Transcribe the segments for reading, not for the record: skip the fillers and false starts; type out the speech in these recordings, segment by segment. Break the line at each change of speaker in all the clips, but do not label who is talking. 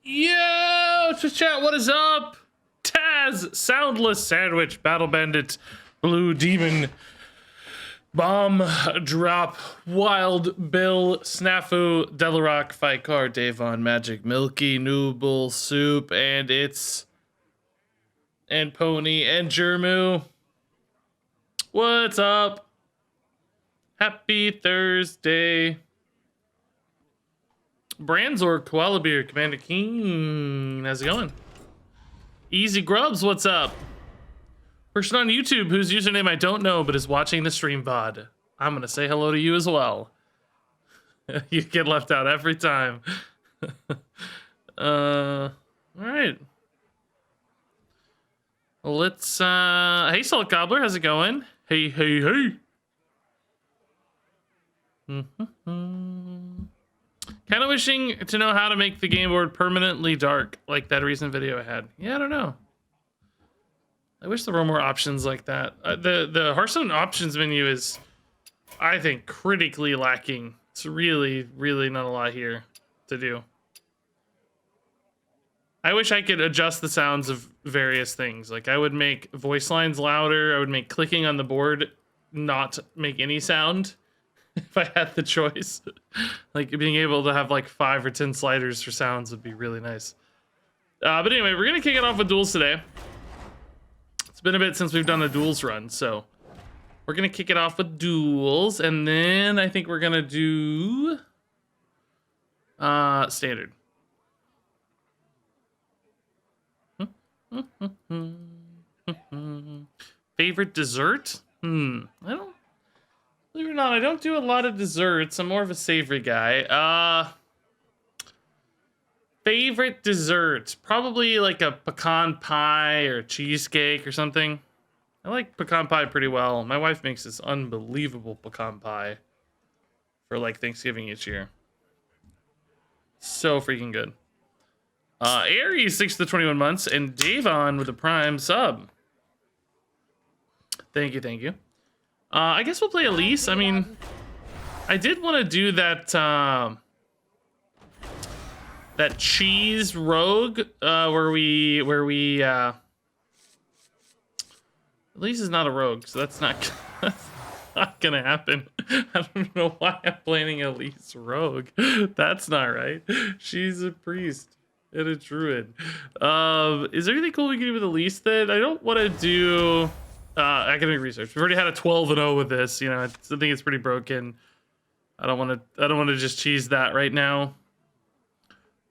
Yo, Twitch chat, what is up? Taz, Soundless Sandwich, Battle Bandit, Blue Demon, Bomb Drop, Wild Bill, Snafu, Delarock, Fikar, Davon, Magic, Milky, Nooble, Soup, and Pony, and Jermu. What's up? Happy Thursday. Branzor, Koala Beer, Commander King, how's it going? Easy Grubs, what's up? Person on YouTube whose username I don't know but is watching the stream VOD. I'm gonna say hello to you as well. You get left out every time. All right. Let's, hey Salt Gobbler, how's it going? Hey, hey, hey. Kind of wishing to know how to make the game board permanently dark, like that recent video I had. Yeah, I don't know. I wish there were more options like that. The Hearthstone options menu is, I think, critically lacking. It's really, really not a lot here to do. I wish I could adjust the sounds of various things. Like, I would make voice lines louder. I would make clicking on the board not make any sound. If I had the choice, like being able to have like 5 or 10 sliders for sounds would be really nice. But anyway, we're gonna kick it off with Duels today. It's been a bit since we've done a Duels run, so we're gonna kick it off with Duels, and then I think we're gonna do standard. Favorite dessert? I don't. Believe it or not, I don't do a lot of desserts. I'm more of a savory guy. Favorite dessert? Probably like a pecan pie or cheesecake or something. I like pecan pie pretty well. My wife makes this unbelievable pecan pie for like Thanksgiving each year. So freaking good. Aries, 6 to 21 months, and Davon with a Prime sub. Thank you, thank you. I guess we'll play Elise. I mean, I did want to do that that cheese rogue where we Elise is not a rogue, so that's not gonna happen. I don't know why I'm playing Elise rogue. That's not right. She's a priest and a druid. Is there anything cool we can do with Elise that I don't want to do? Academic research. We've already had a 12-0 with this. You know, I think it's pretty broken. I don't want to just cheese that right now.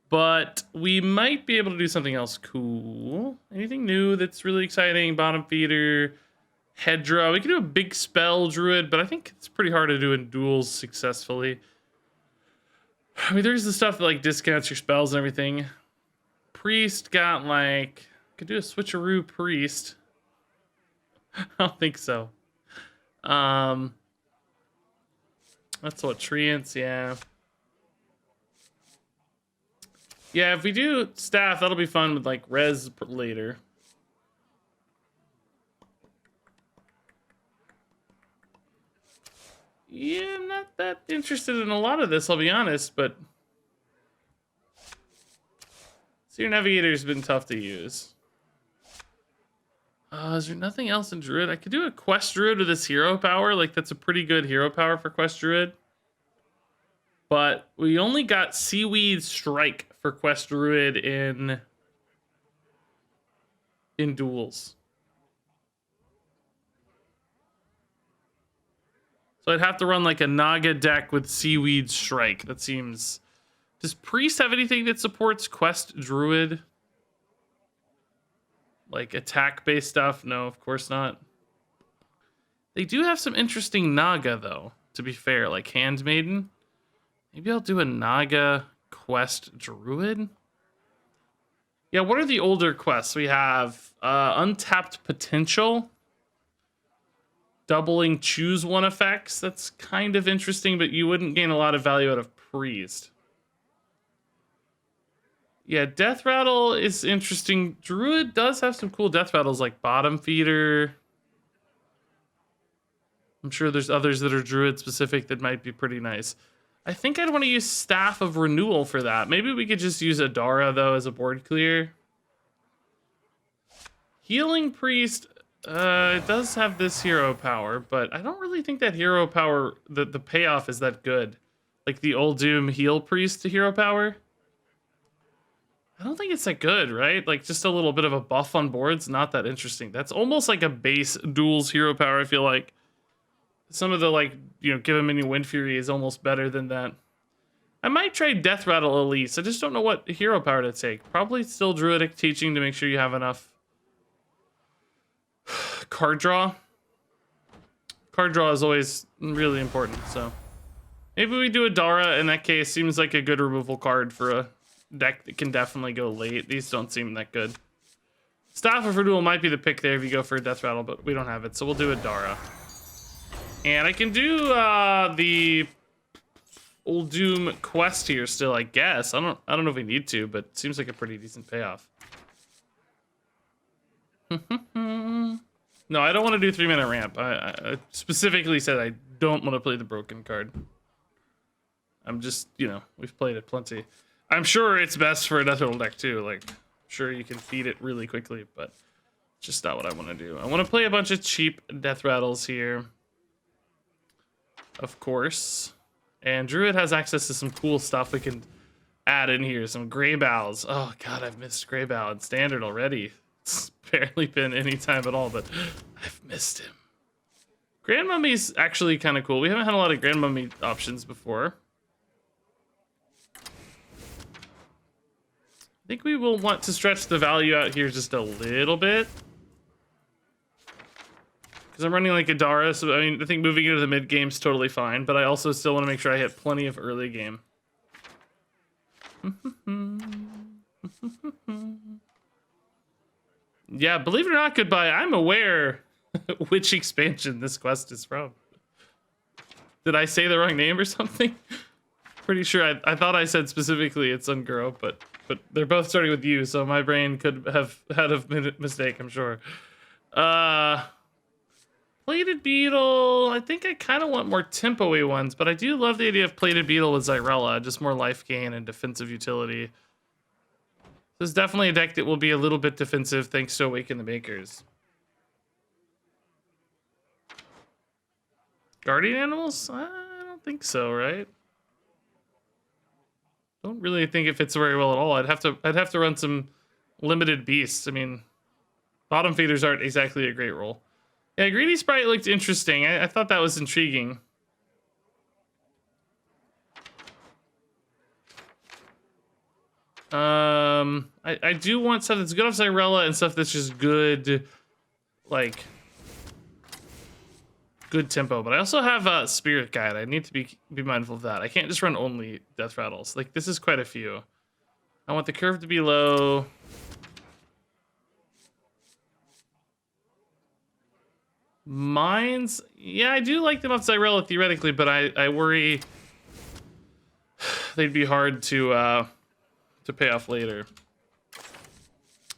But we might be able to do something else cool. Anything new that's really exciting? Bottom feeder, Hedra. We can do a big spell druid, but I think it's pretty hard to do in duels successfully. I mean, there's the stuff that like discounts your spells and everything. Priest got like, could do a switcheroo priest. I don't think so. That's what treants, yeah. Yeah, if we do staff, that'll be fun with like res later. Yeah, I'm not that interested in a lot of this, I'll be honest, but Seer Navigator's been tough to use. Is there nothing else in Druid? I could do a Quest Druid with this hero power. Like, that's a pretty good hero power for Quest Druid. But we only got Seaweed Strike for Quest Druid in Duels. So I'd have to run like a Naga deck with Seaweed Strike. That seems... Does Priest have anything that supports Quest Druid? Like attack-based stuff? No, of course not. They do have some interesting Naga, though, to be fair. Like Handmaiden. Maybe I'll do a Naga Quest Druid? Yeah, what are the older quests? We have Untapped Potential. Doubling Choose One effects. That's kind of interesting, but you wouldn't gain a lot of value out of Priest. Yeah, Death Rattle is interesting. Druid does have some cool Death Rattles like Bottom Feeder. I'm sure there's others that are Druid specific that might be pretty nice. I think I'd want to use Staff of Renewal for that. Maybe we could just use Addarah, though, as a board clear. Healing Priest, it does have this hero power, but I don't really think that hero power, the payoff is that good. Like the Old Doom Heal Priest to hero power. I don't think it's that good, right? Like just a little bit of a buff on boards, not that interesting. That's almost like a base Duels hero power, I feel like. Some of the, like, you know, give him any Wind Fury is almost better than that. I might try Death Rattle Elise. I just don't know what hero power to take. Probably still Druidic Teaching to make sure you have enough card draw. Card draw is always really important, so maybe we do Addarah in that case. Seems like a good removal card for a deck that can definitely go late. These don't seem that good. Staff of Renewal might be the pick there if you go for a Death Rattle, but we don't have it, so we'll do Addarah. And I can do the Old Doom quest here still, I guess. I don't know if we need to, but it seems like a pretty decent payoff. No, I don't want to do 3-minute ramp. I specifically said I don't want to play the broken card. I'm just, you know, we've played it plenty. I'm sure it's best for a Death Rattle deck too. Like, sure you can feed it really quickly, but it's just not what I want to do. I want to play a bunch of cheap Death Rattles here. Of course. And Druid has access to some cool stuff we can add in here. Some Grey Bowls. Oh god, I've missed Grey Bow in Standard already. It's barely been any time at all, but I've missed him. Grand Mummy's actually kind of cool. We haven't had a lot of Grand Mummy options before. I think we will want to stretch the value out here just a little bit. Because I'm running like Addarah, so I mean, I think moving into the mid game is totally fine, but I also still want to make sure I hit plenty of early game. Yeah, believe it or not, Goodbye, I'm aware which expansion this quest is from. Did I say the wrong name or something? Pretty sure I thought I said specifically it's Unguro, but they're both starting with U, so my brain could have had a mistake, I'm sure. Plated Beetle, I think I kind of want more tempo-y ones, but I do love the idea of Plated Beetle with Xyrella, just more life gain and defensive utility. This is definitely a deck that will be a little bit defensive thanks to Awaken the Makers. Guardian Animals? I don't think so, right? Don't really think it fits very well at all. I'd have to run some limited beasts. I mean, bottom feeders aren't exactly a great role. Yeah, Greedy Sprite looked interesting. I thought that was intriguing. I do want stuff that's good off Xyrella and stuff that's just good, like, good tempo. But I also have Spirit Guide. I need to be mindful of that. I can't just run only Death Rattles. Like, this is quite a few. I want the curve to be low. Mines, yeah, I do like them off Xyrella theoretically, but I worry they'd be hard to pay off later.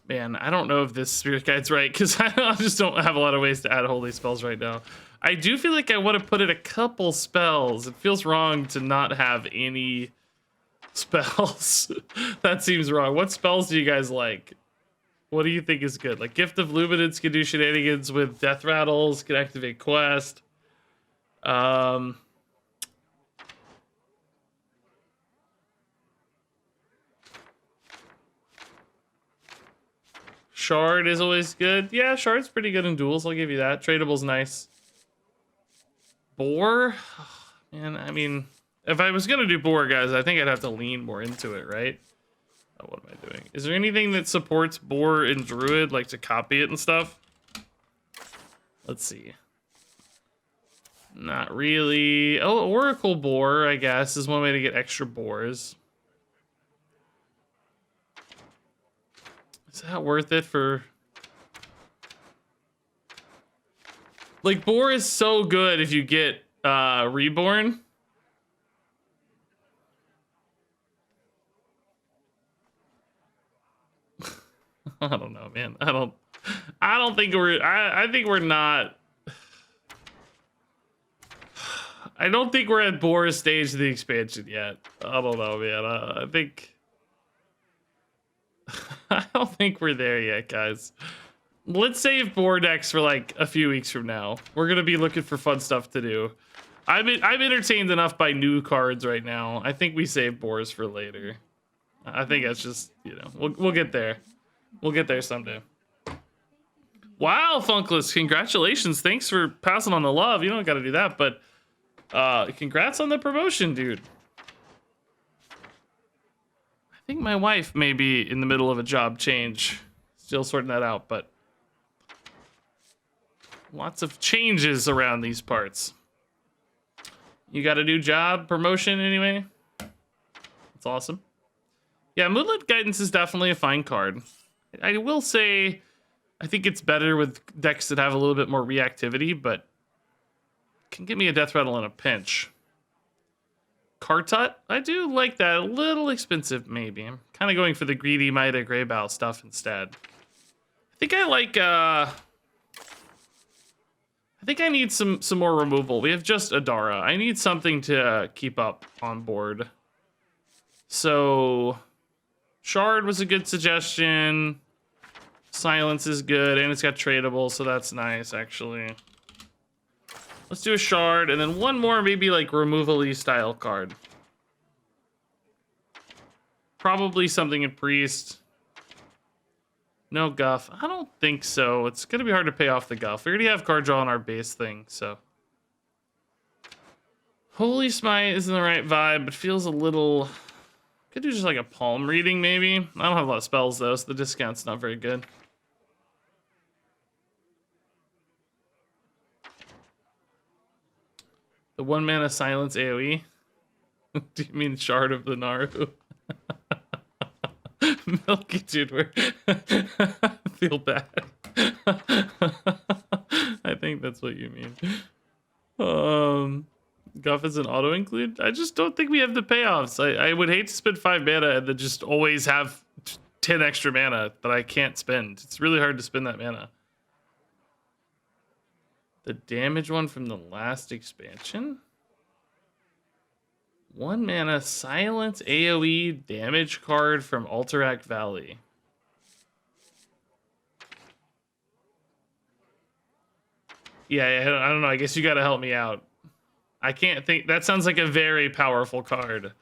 Man, I don't know if this Spirit Guide's right, because I just don't have a lot of ways to add holy spells right now. I do feel like I want to put in a couple spells. It feels wrong to not have any spells. That seems wrong. What spells do you guys like? What do you think is good? Like Gift of Luminance can do shenanigans with Death Rattles, can activate Quest. Shard is always good. Yeah, Shard's pretty good in Duels. I'll give you that. Tradable's nice. Boar? Man, I mean, if I was going to do Boar, guys, I think I'd have to lean more into it, right? Oh, what am I doing? Is there anything that supports Boar in Druid, like to copy it and stuff? Let's see. Not really. Oh, Oracle Boar, I guess, is one way to get extra boars. Is that worth it for... Like, Boar is so good if you get Reborn. I don't know, man. I don't think we're... I think we're not... I don't think we're at boar stage of the expansion yet. I don't know, man. I think I don't think we're there yet, guys. Let's save boar decks for like a few weeks from now. We're gonna be looking for fun stuff to do. I'm entertained enough by new cards right now. I think we save boars for later. I think that's just, you know, we'll get there. We'll get there someday. Wow, Funkless, congratulations. Thanks for passing on the love. You don't got to do that, but congrats on the promotion, dude. I think my wife may be in the middle of a job change. Still sorting that out, but lots of changes around these parts. You got a new job, promotion anyway? That's awesome. Yeah, Moonlit Guidance is definitely a fine card. I will say, I think it's better with decks that have a little bit more reactivity, but can get me a Death Rattle in a pinch. Kartut, I do like that. A little expensive, maybe. I'm kind of going for the greedy Mida Greybow stuff instead. I think I like, I think I need some more removal. We have just Addarah. I need something to keep up on board. So, Shard was a good suggestion. Silence is good, and it's got tradable, so that's nice, actually. Let's do a Shard, and then one more, maybe like removal-y style card. Probably something in Priest. No Guff. I don't think so. It's gonna be hard to pay off the Guff. We already have card draw on our base thing, so. Holy Smite isn't the right vibe, but feels a little... Could do just like a palm reading, maybe. I don't have a lot of spells, though, so the discount's not very good. The 1 mana silence AoE? Do you mean Shard of the Naru? Milky dude, I feel bad. I think that's what you mean. Guff is an auto include? I just don't think we have the payoffs. I would hate to spend 5 mana and then just always have 10 extra mana that I can't spend. It's really hard to spend that mana. The damage one from the last expansion? 1 mana silence AoE damage card from Alterac Valley. Yeah, I don't know. I guess you gotta help me out. I can't think. That sounds like a very powerful card.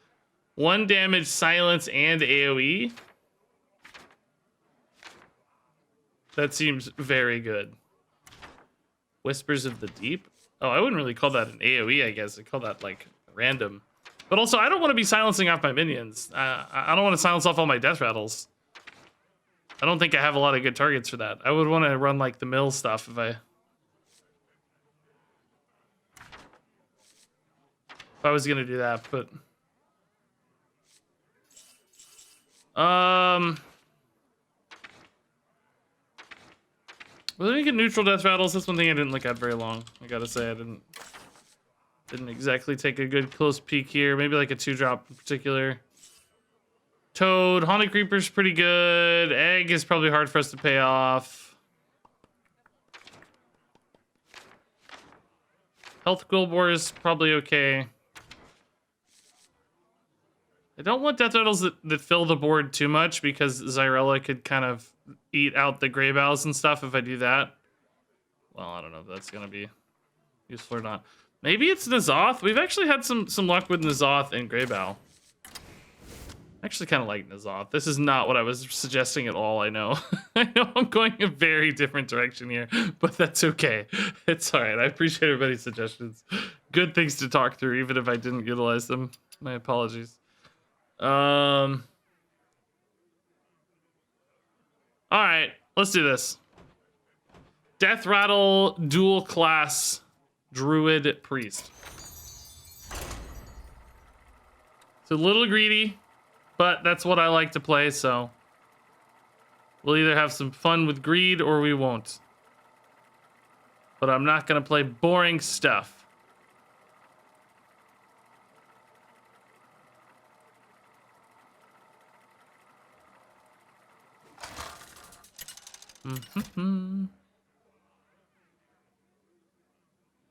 1 damage, silence, and AoE. That seems very good. Whispers of the Deep? Oh, I wouldn't really call that an AoE, I guess. I'd call that, like, random. But also, I don't want to be silencing off my minions. I don't want to silence off all my Death Rattles. I don't think I have a lot of good targets for that. I would want to run, like, the mill stuff if I was going to do that, but... Well, then you get neutral Death Rattles. That's one thing I didn't look at very long. I gotta say, I didn't exactly take a good close peek here. Maybe like a 2-drop in particular. Toad, Haunted Creeper's pretty good. Egg is probably hard for us to pay off. Health Quillbore is probably okay. I don't want Death Rattles that fill the board too much because Zyrella could kind of eat out the Greybows and stuff if I do that. Well, I don't know if that's going to be useful or not. Maybe it's N'Zoth. We've actually had some luck with N'Zoth and Greybow. I actually kind of like N'Zoth. This is not what I was suggesting at all, I know. I know I'm going a very different direction here, but that's okay. It's all right. I appreciate everybody's suggestions. Good things to talk through, even if I didn't utilize them. My apologies. All right, let's do this. Death Rattle, dual class, Druid, Priest. It's a little greedy, but that's what I like to play, so we'll either have some fun with greed or we won't. But I'm not gonna play boring stuff.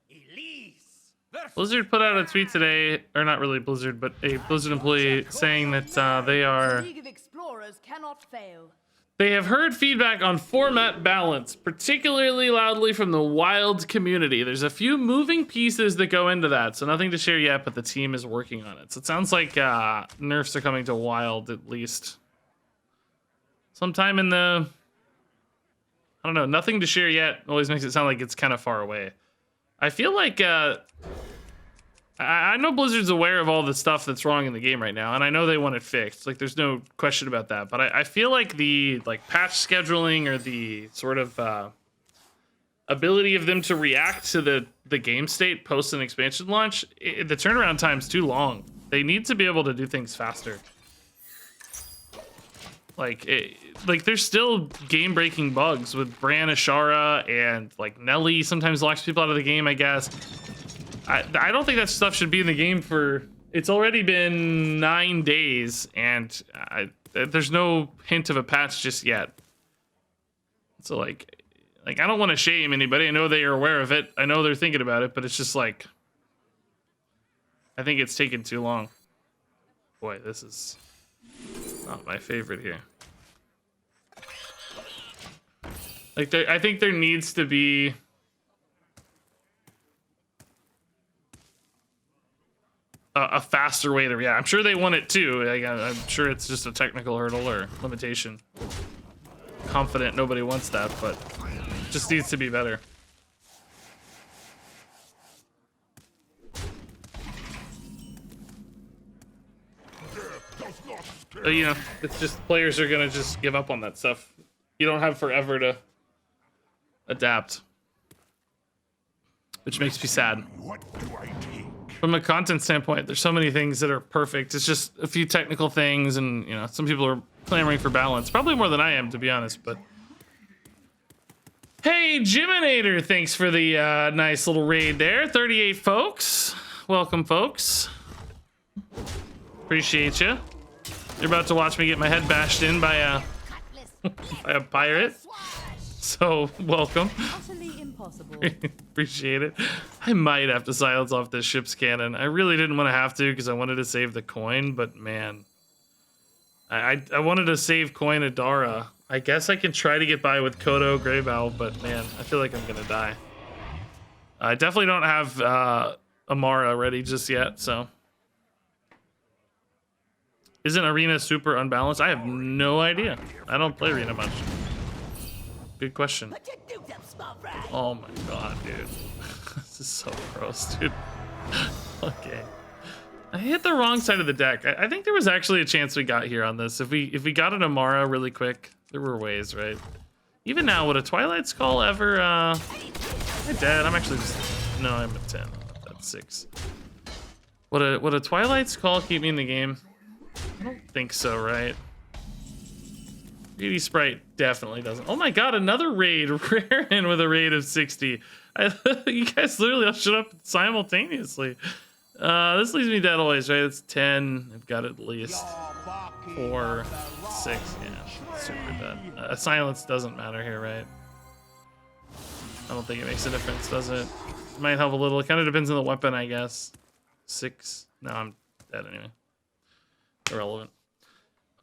Elise, the
Blizzard put out a tweet today, or not really Blizzard, but a Blizzard employee saying that they have heard feedback on format balance, particularly loudly from the Wild community. There's a few moving pieces that go into that, so nothing to share yet, but the team is working on it. So it sounds like nerfs are coming to Wild, at least. Sometime in the... I don't know, nothing to share yet always makes it sound like it's kind of far away. I feel like... I know Blizzard's aware of all the stuff that's wrong in the game right now, and I know they want it fixed. Like, there's no question about that. But I feel like the patch scheduling or the sort of ability of them to react to the game state post an expansion launch, the turnaround time's too long. They need to be able to do things faster. Like there's still game-breaking bugs with Bran Ashara, and like Nelly sometimes locks people out of the game, I guess. I don't think that stuff should be in the game for... It's already been 9 days, and there's no hint of a patch just yet. So, like I don't want to shame anybody. I know they are aware of it. I know they're thinking about it, but it's just like... I think it's taken too long. Boy, this is not my favorite here. Like, I think there needs to be... a faster way to react. I'm sure they want it too. I'm sure it's just a technical hurdle or limitation. Confident nobody wants that, but it just needs to be better. You know, it's just players are gonna just give up on that stuff. You don't have forever to adapt, which makes me sad. What do I take? From a content standpoint, there's so many things that are perfect. It's just a few technical things, and you know, some people are clamoring for balance. Probably more than I am, to be honest. But hey, Jiminator, thanks for the nice little raid there. 38 folks, welcome, folks. Appreciate you. You're about to watch me get my head bashed in by a by a pirate. So welcome. Appreciate it. I might have to silence off this ship's cannon. I really didn't want to have to because I wanted to save the coin, but man, I wanted to save coin Addarah. I guess I can try to get by with Kodo Greybow, but man, I feel like I'm gonna die. I definitely don't have Amara ready just yet, so. Isn't Arena super unbalanced? I have no idea. I don't play Arena much. Good question. Oh my god, dude. This is so gross, dude. Okay. I hit the wrong side of the deck. I think there was actually a chance we got here on this. If we got an Amara really quick, there were ways, right? Even now, would a Twilight Skull ever am I dead? I'm actually just... No, I'm at 10. That's 6. Would a Twilight Skull keep me in the game? I don't think so, right? Beauty Sprite definitely doesn't. Oh my god, another raid. Rarin with a raid of 60. You guys literally all showed up simultaneously. This leaves me dead always, right? It's 10. I've got at least 4, 6. Yeah, super dead. Silence doesn't matter here, right? I don't think it makes a difference, does it? It might help a little. It kind of depends on the weapon, I guess. 6. No, I'm dead anyway. Irrelevant.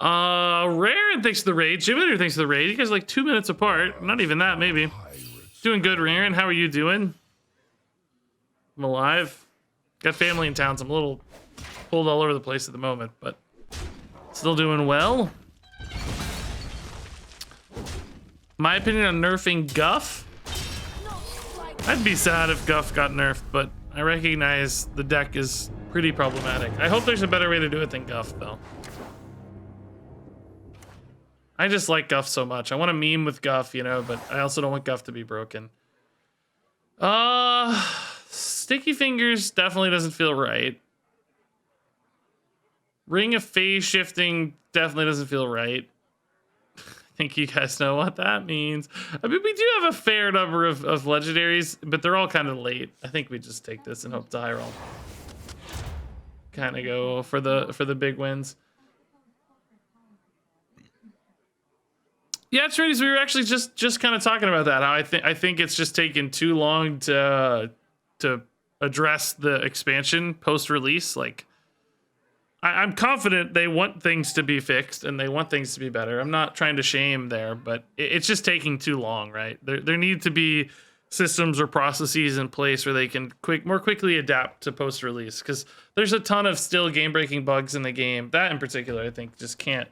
Raren thanks for the raid. Jiminator thanks for the raid. You guys are like 2 minutes apart. Not even that, maybe. Doing good, Raren. How are you doing? I'm alive. Got family in town, so I'm a little pulled all over the place at the moment, but still doing well. My opinion on nerfing Guff? I'd be sad if Guff got nerfed, but I recognize the deck is pretty problematic. I hope there's a better way to do it than Guff, though. I just like Guff so much. I want to meme with Guff, you know, but I also don't want Guff to be broken. Sticky Fingers definitely doesn't feel right. Ring of Phase Shifting definitely doesn't feel right. I think you guys know what that means. I mean, we do have a fair number of legendaries, but they're all kind of late. I think we just take this and hope to high roll. Kind of go for the big wins. Yeah, Trinities, we were actually just kind of talking about that. How I think it's just taken too long to address the expansion post-release. Like, I'm confident they want things to be fixed and they want things to be better. I'm not trying to shame there, but it's just taking too long, right? There need to be systems or processes in place where they can more quickly adapt to post-release, because there's a ton of still game-breaking bugs in the game. That in particular, I think, just can't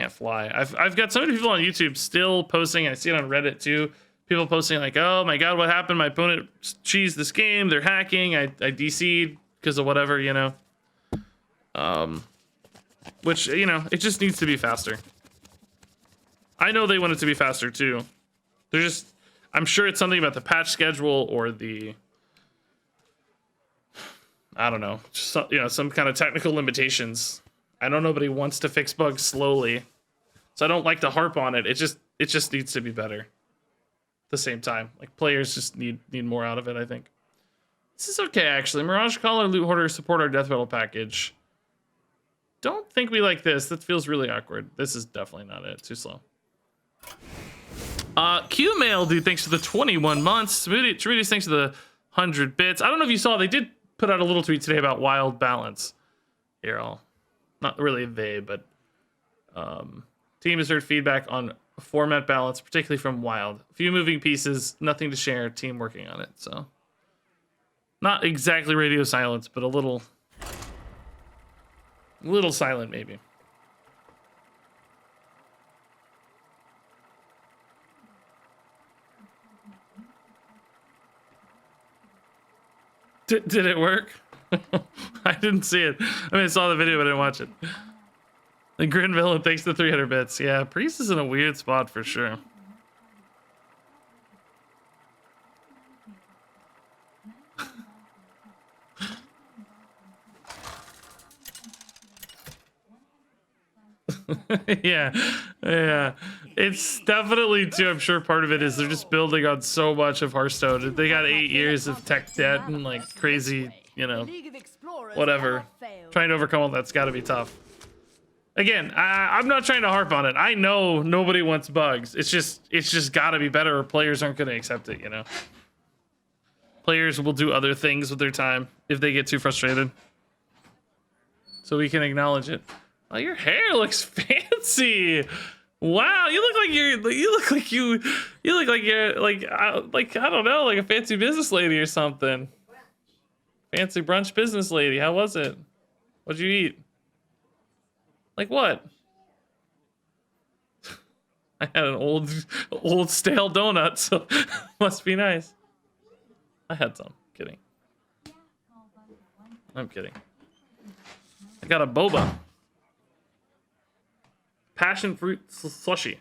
fly. I've got so many people on YouTube still posting. I see it on Reddit too. People posting like, "Oh my god, what happened? My opponent cheesed this game. They're hacking. I DC'd because of whatever, you know." Which, you know, it just needs to be faster. I know they want it to be faster too. They're just, I'm sure it's something about the patch schedule or the, I don't know, just, you know, some kind of technical limitations. I know nobody wants to fix bugs slowly, so I don't like to harp on it. It just needs to be better. At the same time, like, players just need more out of it, I think. This is okay, actually. Mirage Caller, Loot Hoarder support our Death Metal package. Don't think we like this. That feels really awkward. This is definitely not it. Too slow. Q-Mail, dude, thanks for the 21 months. Tremendous, thanks for the 100 bits. I don't know if you saw, they did put out a little tweet today about wild balance. Here, not really they, but team has heard feedback on format balance, particularly from wild. A few moving pieces, nothing to share, team working on it, so. Not exactly radio silence, but a little silent, maybe. Did it work? I didn't see it. I mean, I saw the video, but I didn't watch it. The Grin Villain, thanks to 300 bits. Yeah, Priest is in a weird spot for sure. yeah, it's definitely too. I'm sure part of it is they're just building on so much of Hearthstone. They got 8 years of tech debt and like crazy, you know, whatever. Trying to overcome all that's got to be tough. Again, I'm not trying to harp on it. I know nobody wants bugs. It's just got to be better, or players aren't going to accept it. You know, players will do other things with their time if they get too frustrated. So we can acknowledge it. Oh, your hair looks fancy. Wow, you look like you're like I don't know, like a fancy business lady or something. Fancy brunch business lady. How was it? What'd you eat? Like what? I had an old stale donut, so must be nice. I had some. Kidding. I'm kidding. I got a boba. Passion fruit slushy.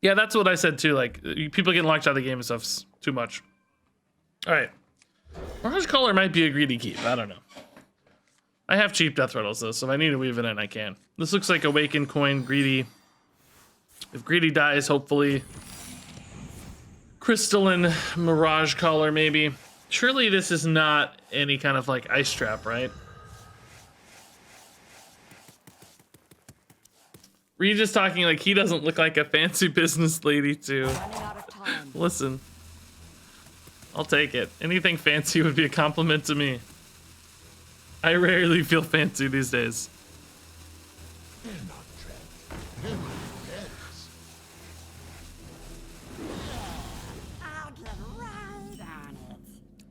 Yeah, that's what I said too. Like, people getting locked out of the game and stuff's too much. All right. Mirage Caller might be a greedy keep. I don't know. I have cheap death rattles though, so if I need to weave it in, I can. This looks like Awakened Coin, greedy. If greedy dies, hopefully. Crystalline Mirage Caller, maybe. Surely this is not any kind of like ice trap, right? Regis talking like he doesn't look like a fancy business lady too. Listen, I'll take it. Anything fancy would be a compliment to me. I rarely feel fancy these days.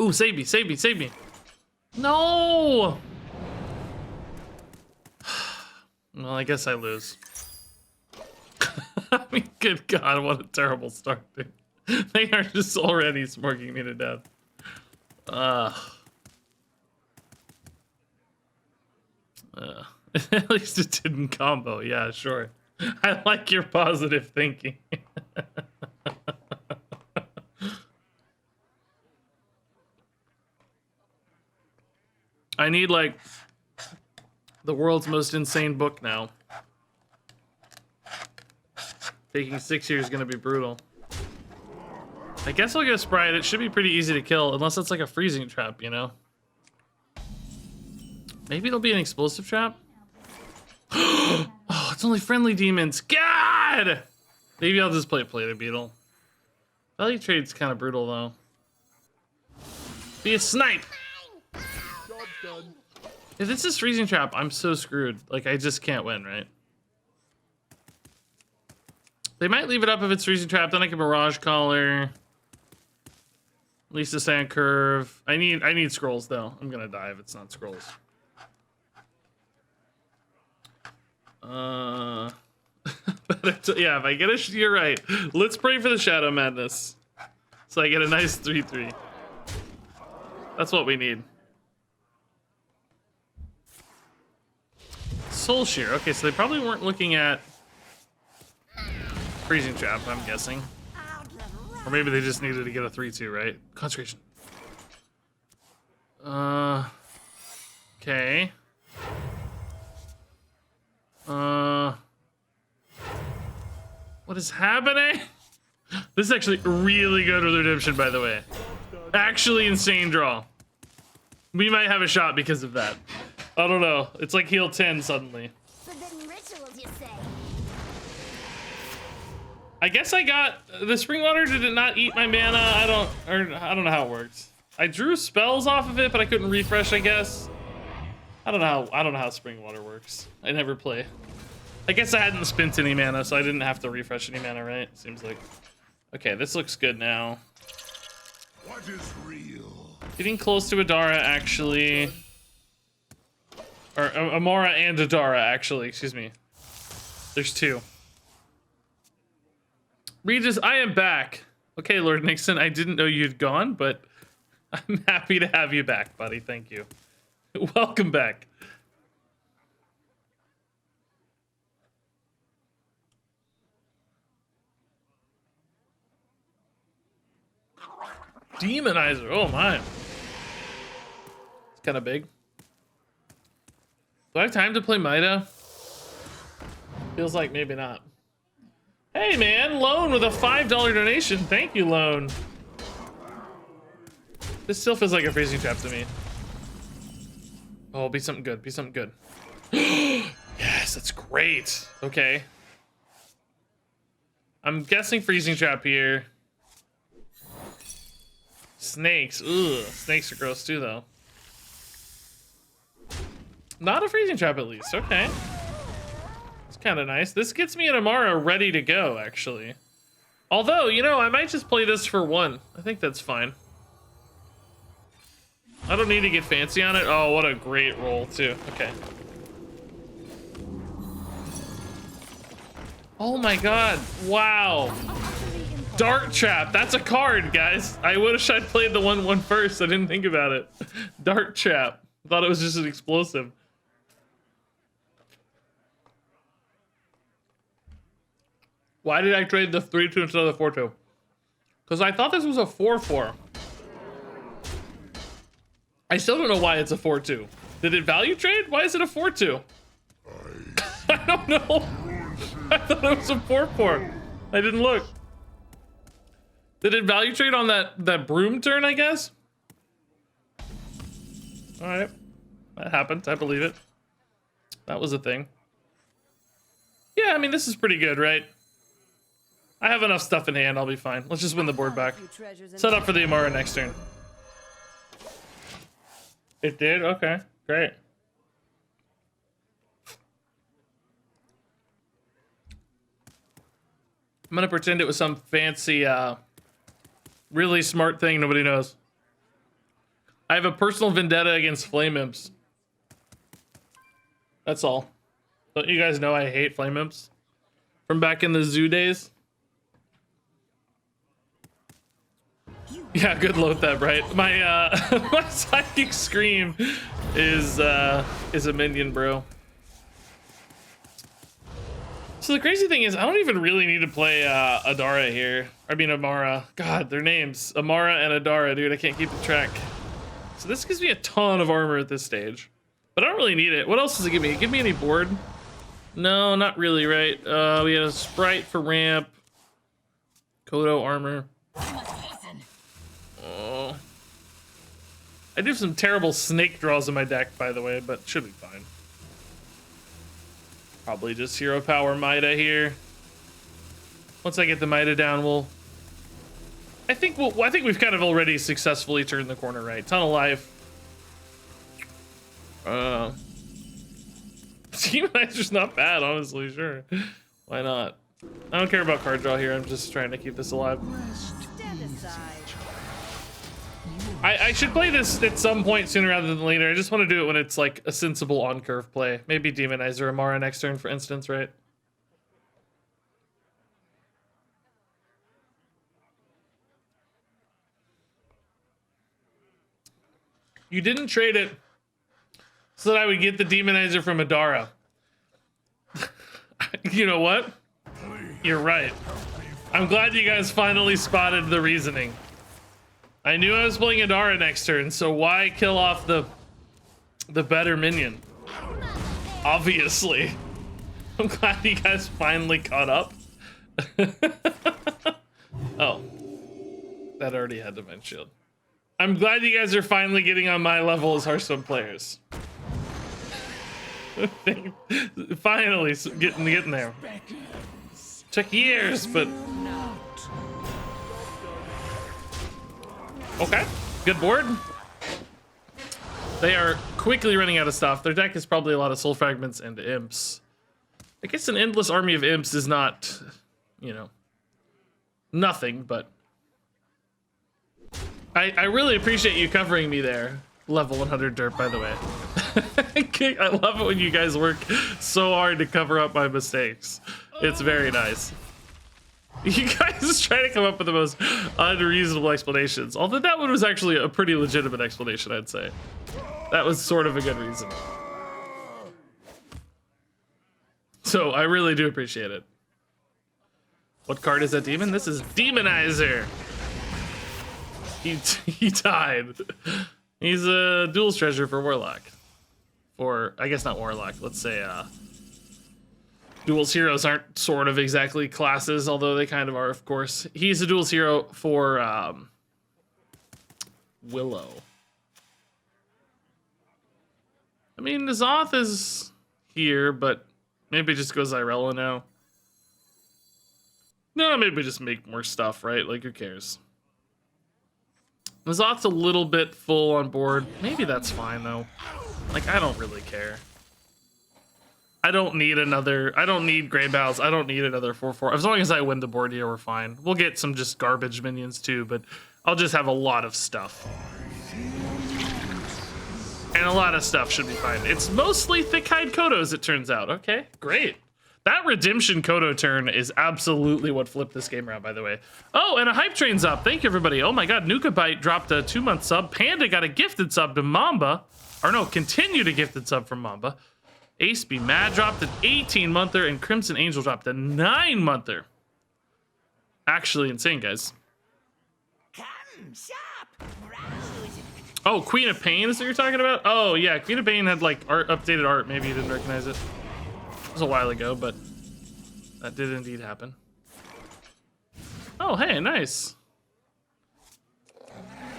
Ooh, save me, save me, save me. No! Well, I guess I lose. I mean, good God, what a terrible start, dude. They are just already smoking me to death. At least it didn't combo. Yeah, sure. I like your positive thinking. I need, like, the world's most insane book now. Taking 6 years is gonna be brutal. I guess I'll go Sprite. It should be pretty easy to kill, unless it's like a freezing trap, you know? Maybe it'll be an explosive trap? Oh, it's only friendly demons. God! Maybe I'll just play the beetle. Value trade's kind of brutal, though. Be a snipe. If this is freezing trap, I'm so screwed. Like, I just can't win, right? They might leave it up if it's freezing trap. Then I can Mirage Collar. Lisa Sand Curve. I need scrolls though. I'm gonna die if it's not scrolls. Yeah, if I get a, you're right. Let's pray for the Shadow Madness, so I get a nice 3/3. That's what we need. Soul Shear. Okay, so they probably weren't looking at freezing trap, I'm guessing. Or maybe they just needed to get a 3/2, right? Concentration. Okay. What is happening? This is actually really good with Redemption, by the way. Actually insane draw. We might have a shot because of that. I don't know. It's like heal 10 suddenly.
Forbidden rituals, you say?
I guess I got the spring water. Did it not eat my mana? I don't know how it works. I drew spells off of it, but I couldn't refresh, I guess. I don't know how spring water works. I never play. I guess I hadn't spent any mana, so I didn't have to refresh any mana, right? Seems like. Okay, this looks good now.
What is real?
Getting close to Addarah, actually. Or Amara and Addarah, actually. Excuse me. There's two. Regis, I am back. Okay, Lord Nixon, I didn't know you'd gone, but I'm happy to have you back, buddy. Thank you. Welcome back. Demonizer. Oh, my. It's kind of big. Do I have time to play Mida? Feels like maybe not. Hey, man. Lone with a $5 donation. Thank you, Lone. This still feels like a freezing trap to me. Oh, be something good. Be something good. Yes, that's great. Okay. I'm guessing freezing trap here. Snakes. Ugh. Snakes are gross too, though. Not a freezing trap, at least. Okay. It's kind of nice. This gets me an Amara ready to go, actually. Although, you know, I might just play this for one. I think that's fine. I don't need to get fancy on it. Oh, what a great roll, too. Okay. Oh my god. Wow. Dart Trap. That's a card, guys. I wish I'd played the 1/1 first. I didn't think about it. Dart Trap. Thought it was just an explosive. Why did I trade the 3/2 instead of the 4/2? Because I thought this was a 4/4. I still don't know why it's a 4/2. Did it value trade? Why is it a 4/2? I don't know. I thought it was a 4/4. I didn't look. Did it value trade on that broom turn, I guess? All right. That happened. I believe it. That was a thing. Yeah, I mean, this is pretty good, right? I have enough stuff in hand. I'll be fine. Let's just win the board back. Set up for the Amara next turn. It did? Okay. Great. I'm going to pretend it was some fancy, really smart thing nobody knows. I have a personal vendetta against Flame Imps. That's all. Don't you guys know I hate Flame Imps? From back in the zoo days? Yeah, good Lothab, right? My my Psychic Scream is a minion, bro. So the crazy thing is, I don't even really need to play Addarah here. I mean, Amara. God, their names. Amara and Addarah, dude. I can't keep the track. So this gives me a ton of armor at this stage. But I don't really need it. What else does it give me? Give me any board? No, not really, right? We have a Sprite for ramp. Kodo armor. Oh. I do have some terrible snake draws in my deck, by the way, but should be fine. Probably just hero power Mida here. Once I get the Mida down, we'll... I think we've kind of already successfully turned the corner, right? Ton of life. Demonizer's not bad, honestly. Sure, why not? I don't care about card draw here. I'm just trying to keep this alive.
Stand aside.
I should play this at some point sooner rather than later. I just want to do it when it's like a sensible on curve play. Maybe Demonizer Amara next turn, for instance, right? You didn't trade it so that I would get the Demonizer from Addarah. You know what? You're right. I'm glad you guys finally spotted the reasoning. I knew I was playing Addarah next turn, so why kill off the better minion? Obviously. I'm glad you guys finally caught up. Oh. That already had Divine Shield. I'm glad you guys are finally getting on my level as Hearthstone players. Finally getting there. Took years, but okay, good board. They are quickly running out of stuff. Their deck is probably a lot of soul fragments and imps. I guess an endless army of imps is not, you know, nothing, but I really appreciate you covering me there. Level 100 dirt, by the way. I love it when you guys work so hard to cover up my mistakes. It's very nice. You guys try to come up with the most unreasonable explanations. Although that one was actually a pretty legitimate explanation, I'd say. That was sort of a good reason. So I really do appreciate it. What card is that demon? This is Demonizer. He died. He's a Duels treasure for Warlock. Or, I guess not Warlock, let's say, Duels heroes aren't sort of exactly classes, although they kind of are, of course. He's a Duels hero for, Willow. I mean, Zoth is here, but maybe just go Zyrella now. No, maybe just make more stuff, right? Like, who cares? Zoth's a little bit full on board. Maybe that's fine, though. Like, I don't really care. I don't need Grey Bowels. I don't need another 4/4. As long as I win the board here, we're fine. We'll get some just garbage minions, too, but I'll just have a lot of stuff. And a lot of stuff should be fine. It's mostly thick-hide Kodos, it turns out. Okay, great. That Redemption Kodo turn is absolutely what flipped this game around, by the way. Oh, and a hype train's up. Thank you, everybody. Oh my god, Nukabite dropped a 2-month sub. Panda got a gifted sub to Mamba. Or no, continued a gifted sub from Mamba. Ace Be Mad dropped an 18-monther, and Crimson Angel dropped a 9-monther. Actually insane, guys. Oh, Queen of Pain is what you're talking about? Oh, yeah, Queen of Pain had, like, updated art. Maybe you didn't recognize it. It was a while ago, but that did indeed happen. Oh, hey, nice.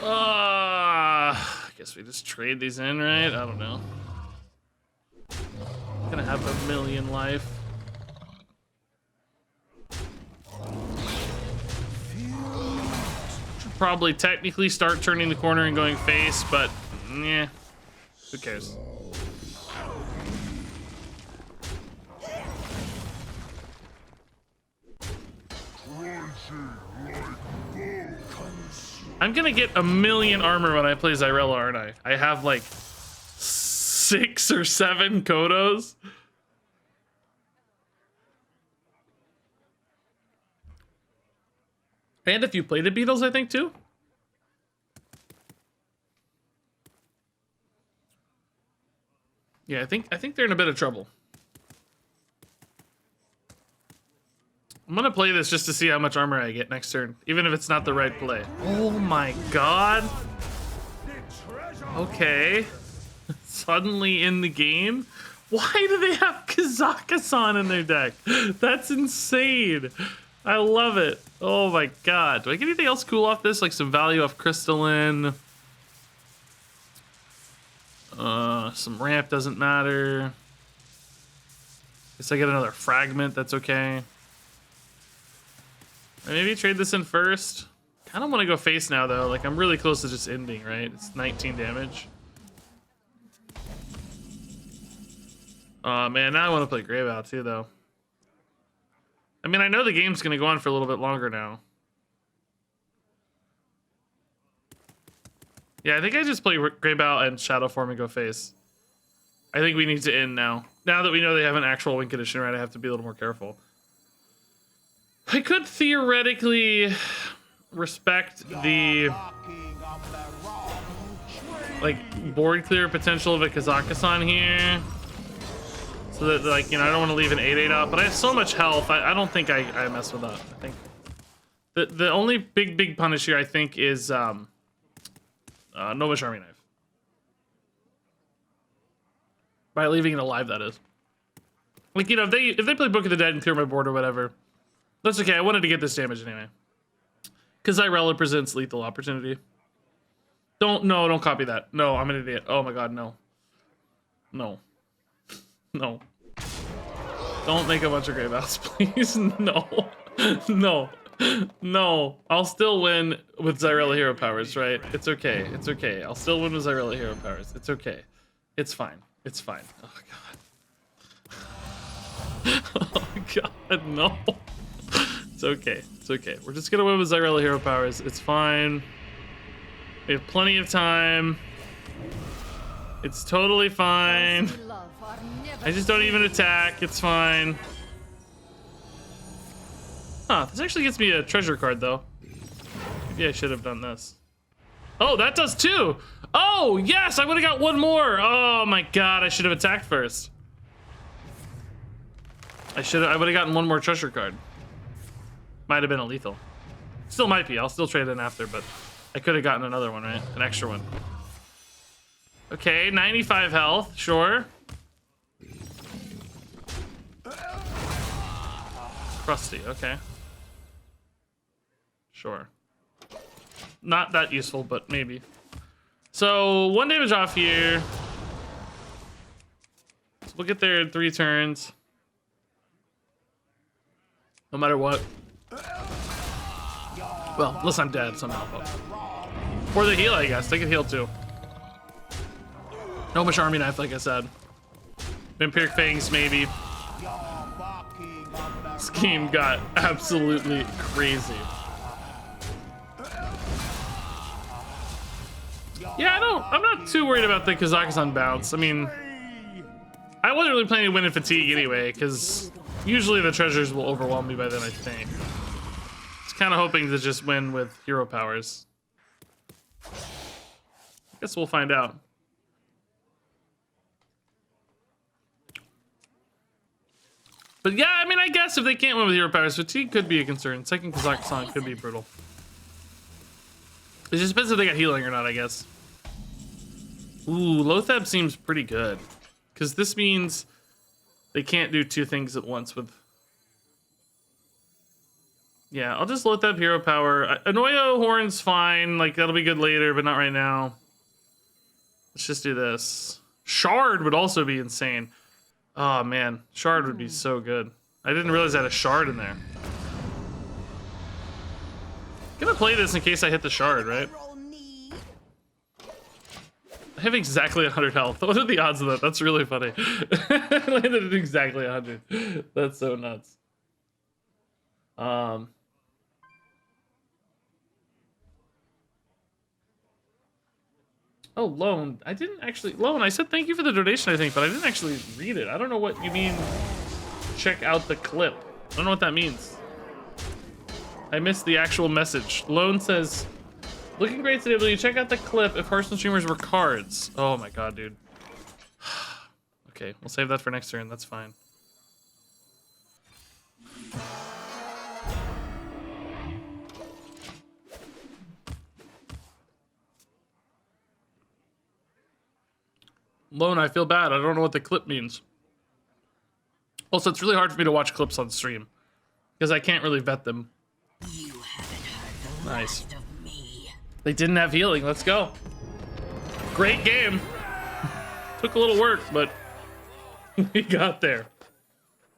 I guess we just trade these in, right? I don't know. Gonna have a million life. Should probably technically start turning the corner and going face, but yeah, who cares? I'm gonna get a million armor when I play Zyrella, aren't I? I have like 6 or 7 Kodos. And if you play the Beatles, I think too. Yeah, I think they're in a bit of trouble. I'm gonna play this just to see how much armor I get next turn, even if it's not the right play. Oh my god. Okay. Suddenly in the game? Why do they have Kazakhstan in their deck? That's insane. I love it. Oh my god. Do I get anything else cool off this? Like some value off Crystalline. Some ramp doesn't matter. Guess I get another fragment, that's okay. Maybe trade this in first. kind of want to go face now, though. Like, I'm really close to just ending, right? It's 19 damage. Oh, man, now I want to play Grave Out, too, though. I mean, I know the game's going to go on for a little bit longer now. Yeah, I think I just play Grave Out and Shadow Form and go face. I think we need to end now. Now that we know they have an actual win condition, right, I have to be a little more careful. I could theoretically respect the like board clear potential of a Kazakhstan here. So that, like, you know, I don't want to leave an 8/8 out, but I have so much health. I don't think I mess with that. I think the only big punish here, I think, is Nova Army Knife. By leaving it alive, that is. Like, you know, if they play Book of the Dead and clear my board or whatever, that's okay. I wanted to get this damage anyway. Because Irella presents lethal opportunity. Don't copy that. No, I'm an idiot. Oh my god, no. No. No. Don't make a bunch of grave outs, please. No. No. No. I'll still win with Zyrella Hero Powers, right? It's okay. It's okay. I'll still win with Zyrella Hero Powers. It's okay. It's fine. It's fine. Oh god. Oh god, no. It's okay. It's okay. We're just gonna win with Zyrella Hero Powers. It's fine. We have plenty of time. It's totally fine. I just don't even attack. It's fine. Huh, this actually gets me a treasure card, though. Maybe I should have done this. Oh, that does too! Oh, yes! I would have got one more! Oh my god, I should have attacked first. I would have gotten one more treasure card. Might have been a lethal. Still might be. I'll still trade in after, but I could have gotten another one, right? An extra one. Okay, 95 health, sure. Crusty, okay. Sure. Not that useful, but maybe. So, 1 damage off here. So we'll get there in 3 turns. No matter what. Well, unless I'm dead somehow. Or the heal, I guess. They can heal too. No much Army Knife, like I said. Vampiric Fangs, maybe. This game got absolutely crazy. Yeah, I'm not too worried about the Kazakhstan bounce. I mean, I wasn't really planning to win in fatigue anyway, because usually the treasures will overwhelm me by then, I think. Just kind of hoping to just win with hero powers. I guess we'll find out. But yeah, I mean, I guess if they can't win with hero powers, fatigue could be a concern. Second Kazakhstan could be brutal. It just depends if they got healing or not, I guess. Ooh, Lothab seems pretty good. Because this means they can't do 2 things at once with... Yeah, I'll just Lothab hero power. Anoyo Horn's fine. Like, that'll be good later, but not right now. Let's just do this. Shard would also be insane. Oh, man. Shard would be so good. I didn't realize I had a Shard in there. I'm gonna play this in case I hit the Shard, right? I have exactly 100 health. What are the odds of that? That's really funny. I landed at exactly 100. That's so nuts. Oh, Lone. I didn't actually... Lone, I said thank you for the donation, I think, but I didn't actually read it. I don't know what you mean, check out the clip. I don't know what that means. I missed the actual message. Lone says, looking great today, will you check out the clip if Hearthstone streamers were cards? Oh my god, dude. Okay, we'll save that for next turn. That's fine. Lone, I feel bad. I don't know what the clip means. Also, it's really hard for me to watch clips on stream because I can't really vet them.
You haven't heard the
Nice.
last of me.
They didn't have healing. Let's go. Great game. Took a little work, but we got there.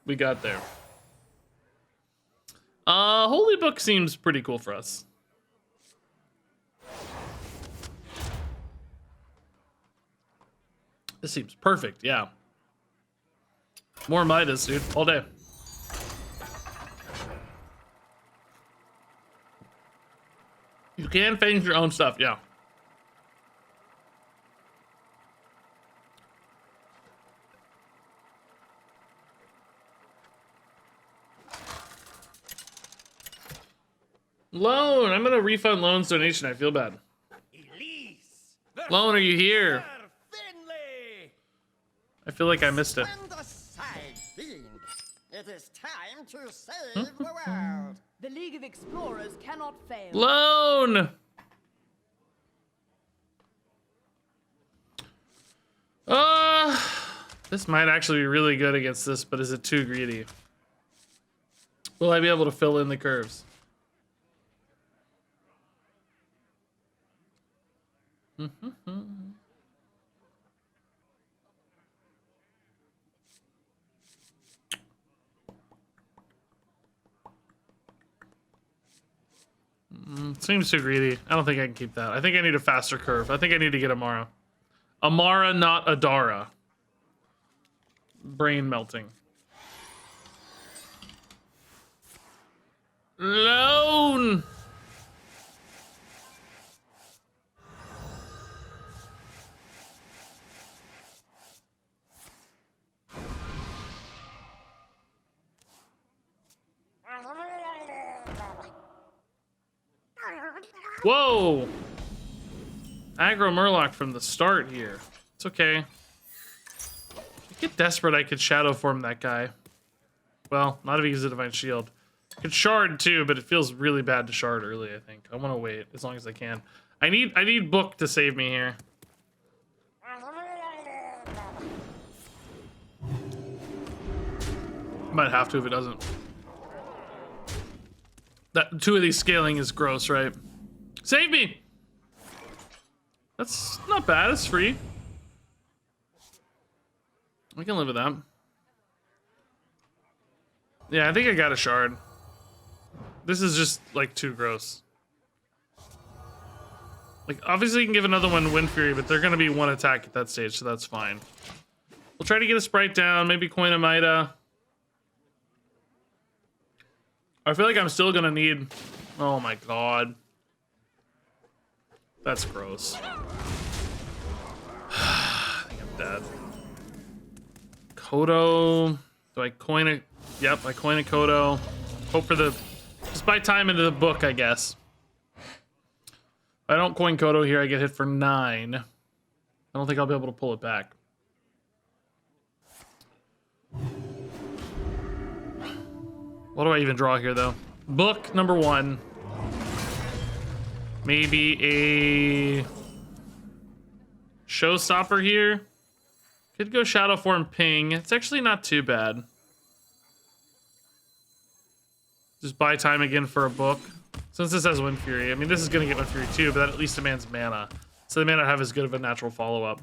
We got there. Holy Book seems pretty cool for us. This seems perfect, yeah. More Midas, dude, all day. You can change your own stuff, yeah. Loan, I'm gonna refund Loan's donation. I feel bad.
Elise,
Loan, are you here?
Finley.
I feel like I missed it.
And aside being, it is time to save the world.
The League of Explorers cannot fail.
Loan! This might actually be really good against this, but is it too greedy? Will I be able to fill in the curves? Seems too greedy. I don't think I can keep that. I think I need a faster curve. I think I need to get Amara. Amara, not Addarah. Brain melting. Loan! Whoa! Aggro Murloc from the start here. It's okay. If I get desperate, I could Shadow Form that guy. Well, not if he uses a Divine Shield. I could Shard too, but it feels really bad to Shard early, I think. I want to wait as long as I can. I need Book to save me here. Might have to if it doesn't. That 2 of these scaling is gross, right? Save me! That's not bad, it's free. We can live with that. Yeah, I think I got a Shard. This is just, like, too gross. Like, obviously you can give another one Wind Fury, but they're gonna be 1 attack at that stage, so that's fine. We'll try to get a Sprite down, maybe coin a Mida. I feel like I'm still gonna need... Oh my god. That's gross. I think I'm dead. Kodo. Do I coin a... Yep, I coin a Kodo. Hope for the... Just buy time into the book, I guess. If I don't coin Kodo here, I get hit for 9. I don't think I'll be able to pull it back. What do I even draw here, though? Book number 1. Maybe a Showstopper here. Could go Shadow Form Ping. It's actually not too bad. Just buy time again for a book. Since this has Wind Fury. I mean, this is going to get Wind Fury too, but that at least demands mana. So they may not have as good of a natural follow-up.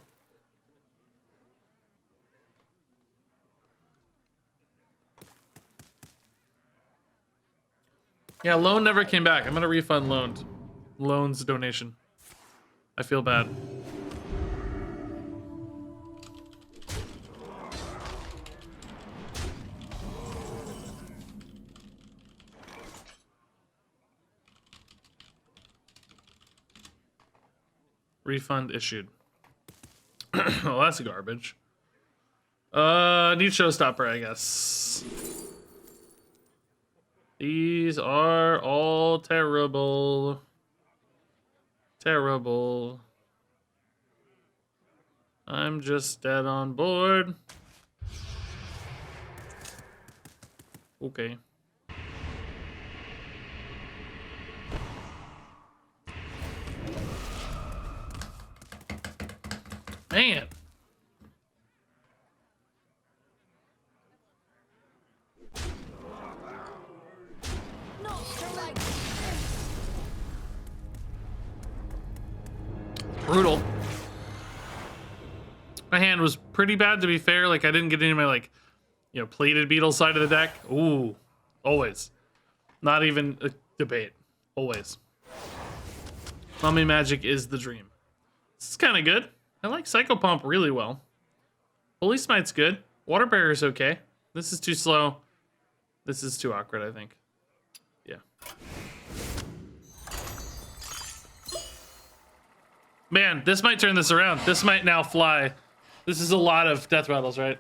Yeah, Loan never came back. I'm going to refund Loan's donation. I feel bad. Refund issued. Well, that's garbage. Need Showstopper, I guess. These are all terrible. Terrible. I'm just dead on board. Okay. Man. Brutal. My hand was pretty bad, to be fair. Like, I didn't get any of my, like, you know, plated beetle side of the deck. Ooh. Always. Not even a debate. Always. Mummy Magic is the dream. This is kind of good. I like Psycho Pump really well. Holy Smite's good. Water Barrier's okay. This is too slow. This is too awkward, I think. Yeah. Man, this might turn this around. This might now fly. This is a lot of death rattles, right?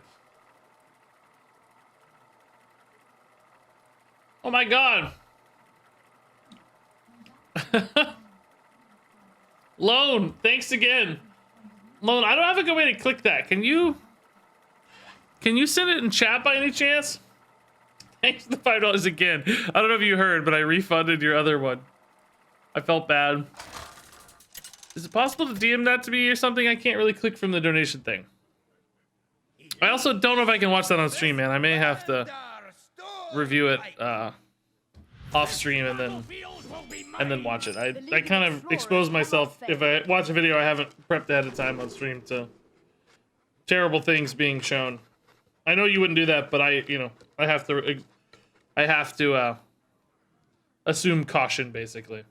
Oh my god! Lone, thanks again. Lone, I don't have a good way to click that. Can you send it in chat by any chance? Thanks for the $5 again. I don't know if you heard, but I refunded your other one. I felt bad. Is it possible to DM that to me or something? I can't really click from the donation thing. I also don't know if I can watch that on stream, man. I may have to review it off stream and then watch it. I kind of expose myself if I watch a video I haven't prepped ahead of time on stream to terrible things being shown. I know you wouldn't do that, but I have to assume caution, basically.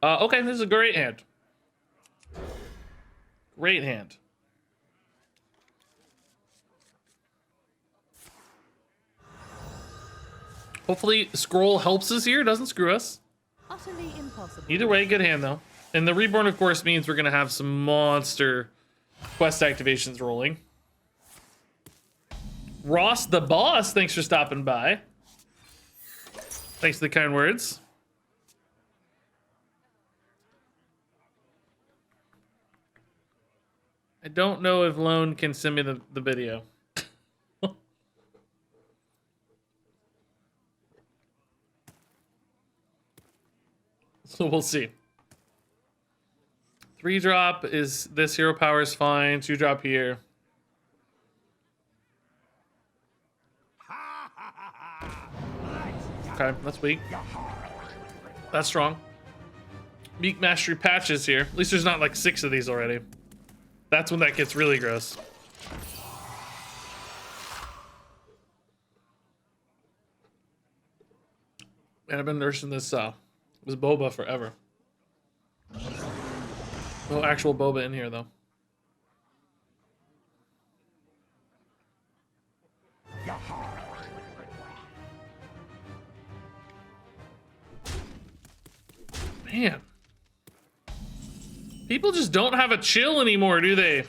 Okay, this is a great hand. Great hand. Hopefully scroll helps us here, doesn't screw us.
Utterly impossible.
Either way, good hand though. And the reborn, of course, means we're gonna have some monster quest activations rolling. Ross the boss, thanks for stopping by. Thanks for the kind words. I don't know if Lone can send me the video. So we'll see. 3-drop is this hero power is fine. 2-drop here. Okay, that's weak. That's strong. Meek Mastery patches here. At least there's not like 6 of these already. That's when that gets really gross. Man, I've been nursing this boba forever. No actual boba in here though. Man. People just don't have a chill anymore, do they?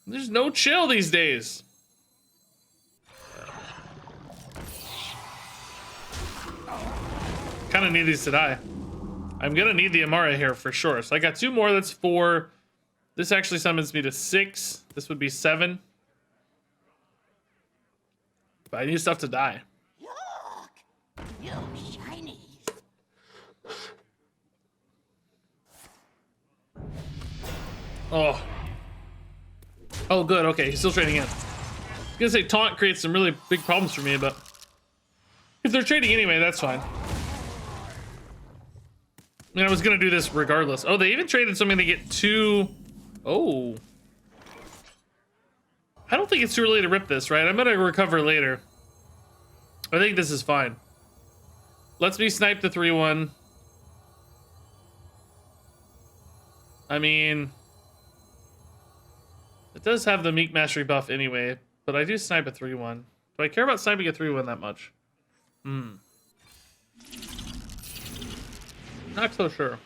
There's no chill these days. Kind of need these to die. I'm gonna need the Amara here for sure. So I got 2 more, that's 4. This actually summons me to 6. This would be 7. But I need stuff to die.
Look, you shinies.
Oh. Oh, good. Okay, he's still trading in. I was gonna say taunt creates some really big problems for me, but if they're trading anyway, that's fine. I mean, I was gonna do this regardless. Oh, they even traded something to get 2. Oh. I don't think it's too early to rip this, right? I'm gonna recover later. I think this is fine. Let's me snipe the 3-1. I mean, it does have the Meek Mastery buff anyway, but I do snipe a 3-1. Do I care about sniping a 3-1 that much? Not so sure.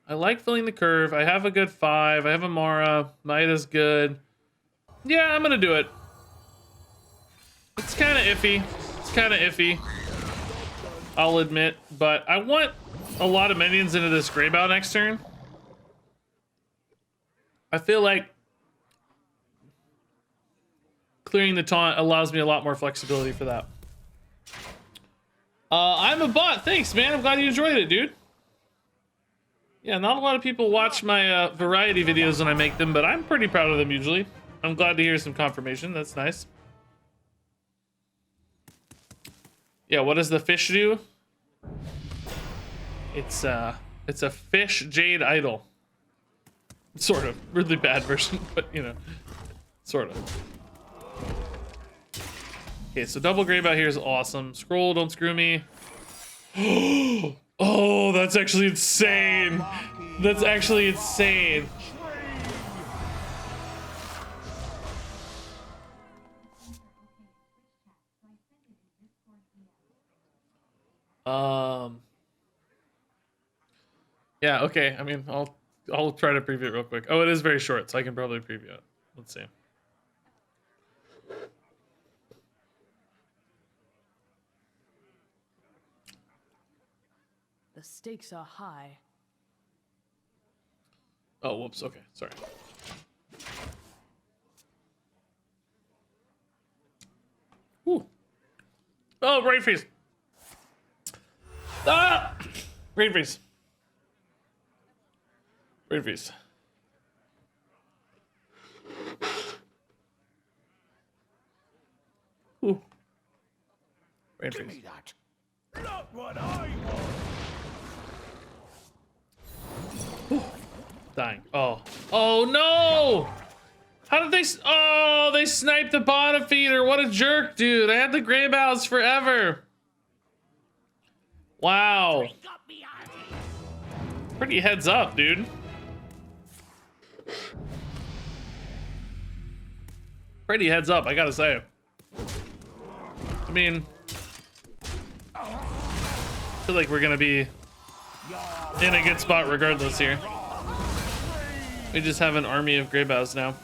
I like filling the curve. I have a good 5. I have Amara. Maida's good. Yeah, I'm gonna do it. It's kind of iffy. It's kind of iffy. I'll admit, but I want a lot of minions into this Greybow next turn. I feel like clearing the taunt allows me a lot more flexibility for that. I'm a bot. Thanks, man. I'm glad you enjoyed it, dude. Yeah, not a lot of people watch my variety videos when I make them, but I'm pretty proud of them usually. I'm glad to hear some confirmation. That's nice. Yeah, what does the fish do? It's a fish jade idol. Sort of. Really bad version, but you know, sort of. Okay, so double Greybow here is awesome. Scroll, don't screw me. Oh, that's actually insane. That's actually insane. Yeah, okay. I mean, I'll try to preview it real quick. Oh, it is very short, so I can probably preview it. Let's see.
The stakes are high.
Oh, whoops. Okay, sorry. Ooh. Oh, brain freeze. Ah! Brain freeze. Brain freeze. Ooh. Brain
Give
freeze.
me that. Not what I want.
Dying. Oh. Oh no! How did they? Oh, they sniped the bottom feeder. What a jerk, dude. I had the gray bows forever. Wow. Pretty heads up, dude. Pretty heads up, I gotta say. I mean, I feel like we're gonna be in a good spot regardless here. We just have an army of Greybows now.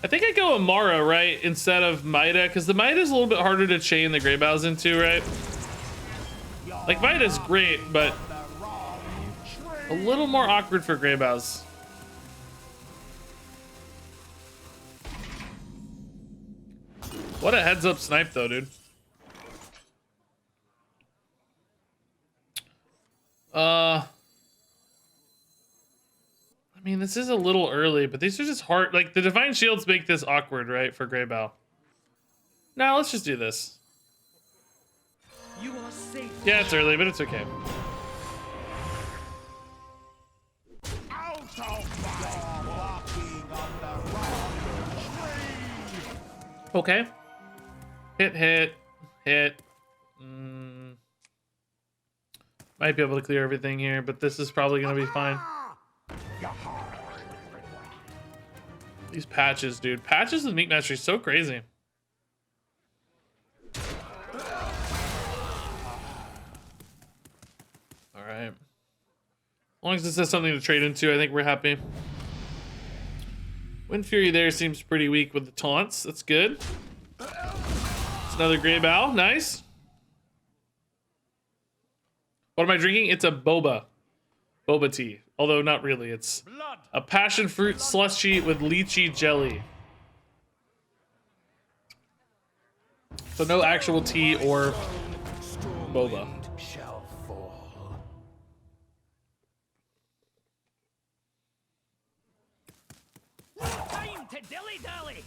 I think I go Amara, right, instead of Mida, because the Mida is a little bit harder to chain the Greybows into, right? Like, Mida's great, but a little more awkward for Greybows. What a heads up snipe though, dude. I mean, this is a little early, but these are just hard. Like, the Divine Shields make this awkward, right, for Greybow. Now, let's just do this.
You are safe.
Yeah, it's early, but it's okay.
Out of my walking on the wrong tree.
Okay. Hit. Might be able to clear everything here, but this is probably going to be fine. These patches, dude. Patches with Meat Mastery is so crazy. All right. As long as this has something to trade into, I think we're happy. Wind Fury there seems pretty weak with the taunts. That's good. It's another Greybow. Nice. What am I drinking? It's a boba. Boba tea. Although not really. It's a passion fruit slushy with lychee jelly. So no actual tea or boba.
Shall fall.
Time to dilly-dally.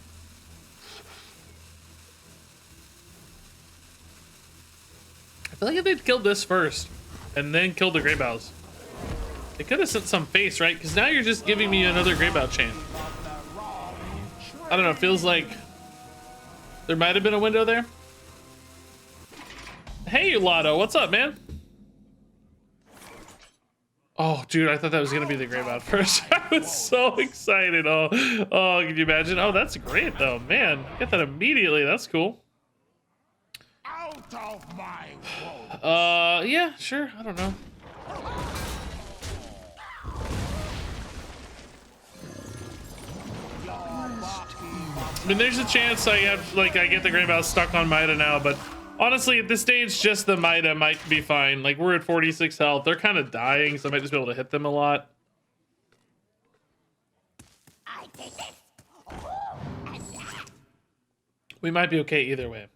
I feel like if they'd killed this first and then killed the Greybows, they could have sent some face, right? Because now you're just giving me another Greybow chain. I don't know. It feels like there might have been a window there. Hey, Lotto. What's up, man? Oh, dude. I thought that was going to be the Greybow first. I was so excited. Oh, can you imagine? Oh, that's great, though. Man, get that immediately. That's cool.
Out of my road.
Yeah, sure. I don't know. I mean, there's a chance I have, like, I get the Greybow stuck on Mida now, but honestly, at this stage, just the Mida might be fine. Like, we're at 46 health. They're kind of dying, so I might just be able to hit them a lot.
I did this.
We might be okay either way.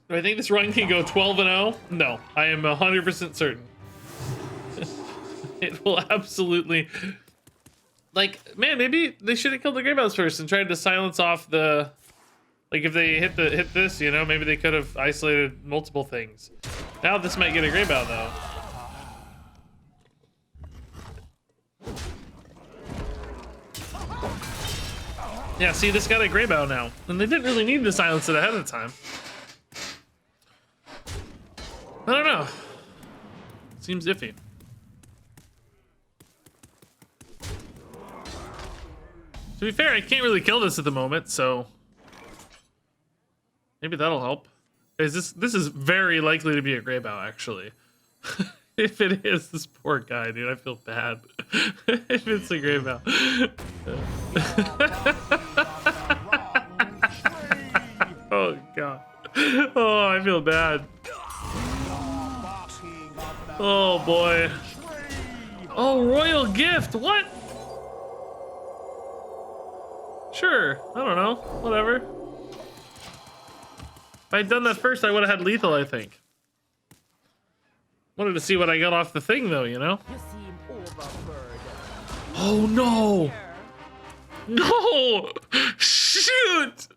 Do I think this run can go 12-0? No, I am 100% certain. It will absolutely... Like, man, maybe they should have killed the Greybows first and tried to silence off the... Like, if they hit this, you know, maybe they could have isolated multiple things. Now this might get a Greybow, though. Yeah, see, this got a Greybow now. And they didn't really need to silence it ahead of time. Seems iffy. To be fair, I can't really kill this at the moment, so maybe that'll help. This is very likely to be a Greybow, actually. If it is, this poor guy, dude, I feel bad. If it's a Greybow. Oh god. Oh, I feel bad. Oh boy. Oh, royal gift. What? Sure. I don't know. Whatever. If I'd done that first, I would have had lethal, I think. Wanted to see what I got off the thing, though, you know?
You seem overburdened.
Oh, no! No! Shoot!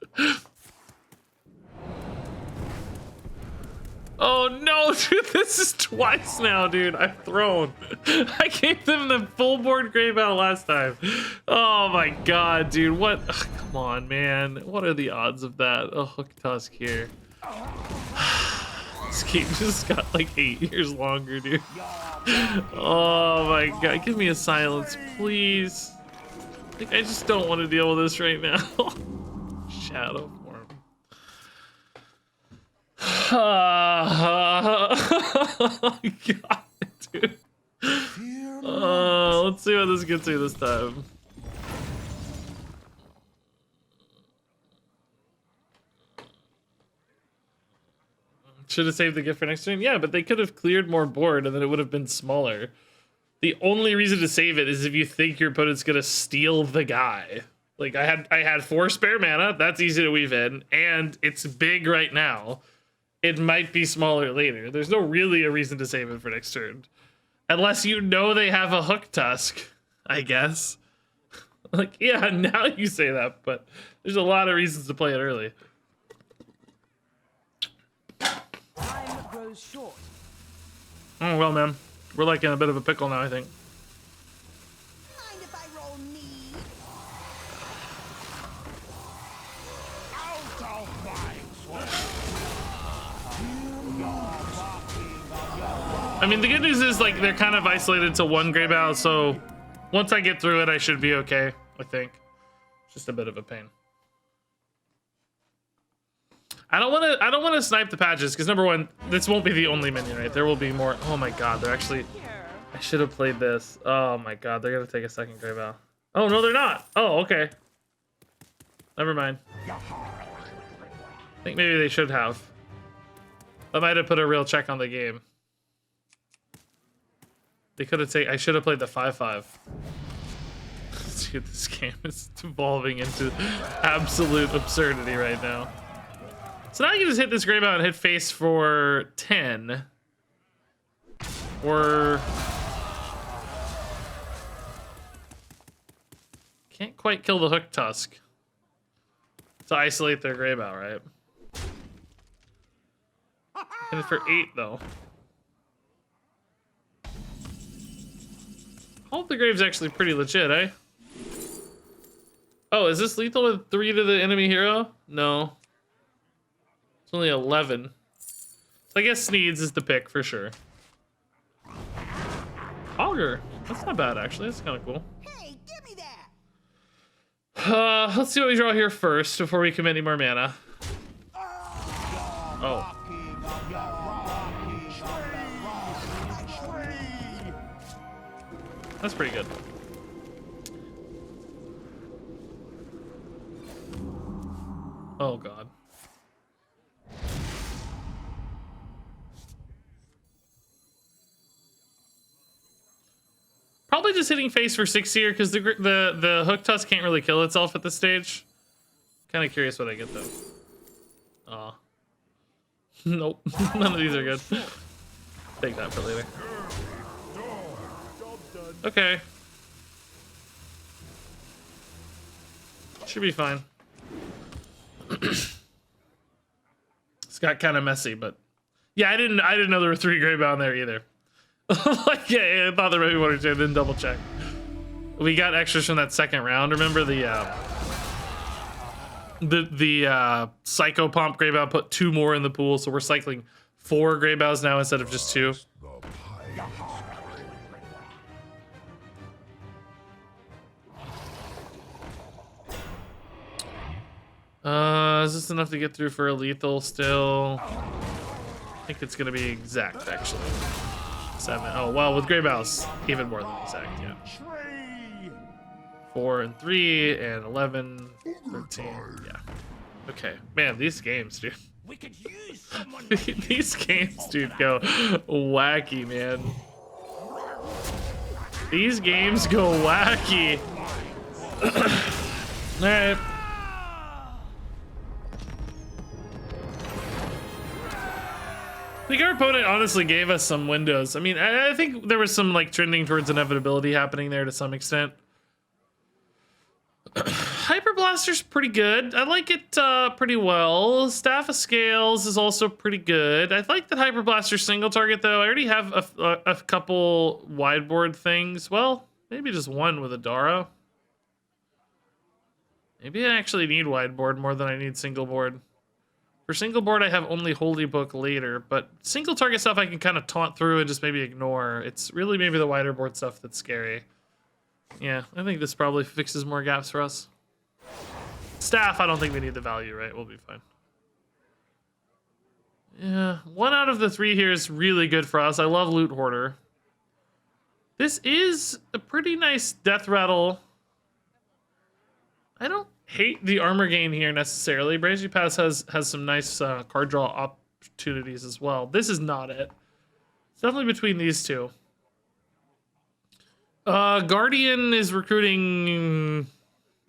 Oh, no, dude, this is twice now, dude. I've thrown. I gave them the full board Greybow last time. Oh, my God, dude. What? Ugh, come on, man. What are the odds of that? Oh, Hook Tusk here. This game just got like 8 years longer, dude. Oh my god, give me a silence, please. Like, I just don't want to deal with this right now. Shadow form. Oh god, dude. Let's see what this gets me this time. Should have saved the gift for next turn. Yeah, but they could have cleared more board and then it would have been smaller. The only reason to save it is if you think your opponent's gonna steal the guy. Like I had 4 spare mana. That's easy to weave in, and it's big right now. It might be smaller later. There's no really a reason to save it for next turn, unless you know they have a Hook Tusk, I guess. Like yeah, now you say that, but there's a lot of reasons to play it early.
Time grows short.
Oh well, man, we're like in a bit of a pickle now, I think.
Mind if I roll knee?
Out of my way.
I mean, the good news is like they're kind of isolated to one Greybow, so once I get through it, I should be okay. I think. Just a bit of a pain. I don't want to snipe the patches because number one, this won't be the only minion, right? There will be more. Oh my god, they're actually. I should have played this. Oh my god, they're gonna take a second Greybow. Oh no, they're not. Oh okay. Never mind. I think maybe they should have. I might have put a real check on the game. They could have taken. I should have played the 5/5. Dude, this game is evolving into absolute absurdity right now. So now I can just hit this Greybow and hit face for 10. Or... Can't quite kill the Hook Tusk. To isolate their Greybow, right? And for 8, though. Hold of the Grave's actually pretty legit, eh? Oh, is this lethal with 3 to the enemy hero? No. It's only 11. So I guess Sneeds is the pick for sure. Augur. That's not bad, actually. That's kind of cool.
Hey, give me that!
Let's see what we draw here first before we commit any more mana. Oh. That's pretty good. Oh god. Probably just hitting face for 6 here because the Hook Tusk can't really kill itself at this stage. Kind of curious what I get though. Aw. Nope. None of these are good. Take that for later. Okay. Should be fine. It's got kind of messy, but yeah, I didn't know there were 3 Greybow in there either. Like, yeah, I thought there might be 1 or 2. I didn't double check. We got extras from that second round. Remember the Psycho Pomp Greybow put 2 more in the pool, so we're cycling 4 Greybows now instead of just 2. Is this enough to get through for a lethal still? I think it's gonna be exact, actually. 7. Oh, well, with Grey Mouse, even more than exact, yeah. 4 and 3 and 11, 13, yeah. Okay, man, these games, dude.
We could use someone.
These games, dude, go wacky, man. These games go wacky. All right. I think our opponent honestly gave us some windows. I mean, I think there was some like trending towards inevitability happening there to some extent. Hyper Blaster's pretty good. I like it pretty well. Staff of Scales is also pretty good. I like that Hyper Blaster single target though. I already have a couple wideboard things. Well, maybe just one with Addarah. Maybe I actually need wideboard more than I need single board. For single board, I have only Holy Book later, but single target stuff I can kind of taunt through and just maybe ignore. It's really maybe the wider board stuff that's scary. Yeah, I think this probably fixes more gaps for us. Staff, I don't think we need the value, right? We'll be fine. Yeah, 1 out of the 3 here is really good for us. I love Loot Hoarder. This is a pretty nice death rattle. I don't hate the armor gain here necessarily. Brazy Pass has some nice card draw opportunities as well. This is not it. It's definitely between these two. Guardian is recruiting,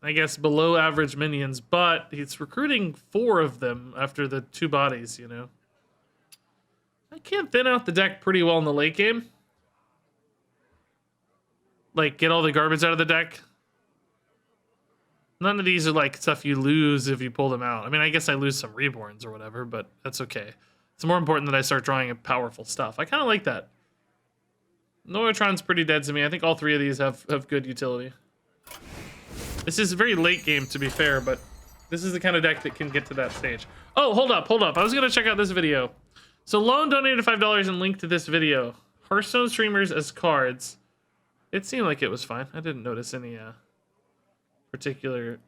I guess, below average minions, but he's recruiting 4 of them after the 2 bodies, you know. I can thin out the deck pretty well in the late game. Like, get all the garbage out of the deck. None of these are like stuff you lose if you pull them out. I mean, I guess I lose some Reborns or whatever, but that's okay. It's more important that I start drawing powerful stuff. I kind of like that. Noatron's pretty dead to me. I think all 3 of these have good utility. This is very late game, to be fair, but this is the kind of deck that can get to that stage. Oh, hold up. I was going to check out this video. So Lone donated $5 and linked to this video. Hearthstone streamers as cards. It seemed like it was fine. I didn't notice any particular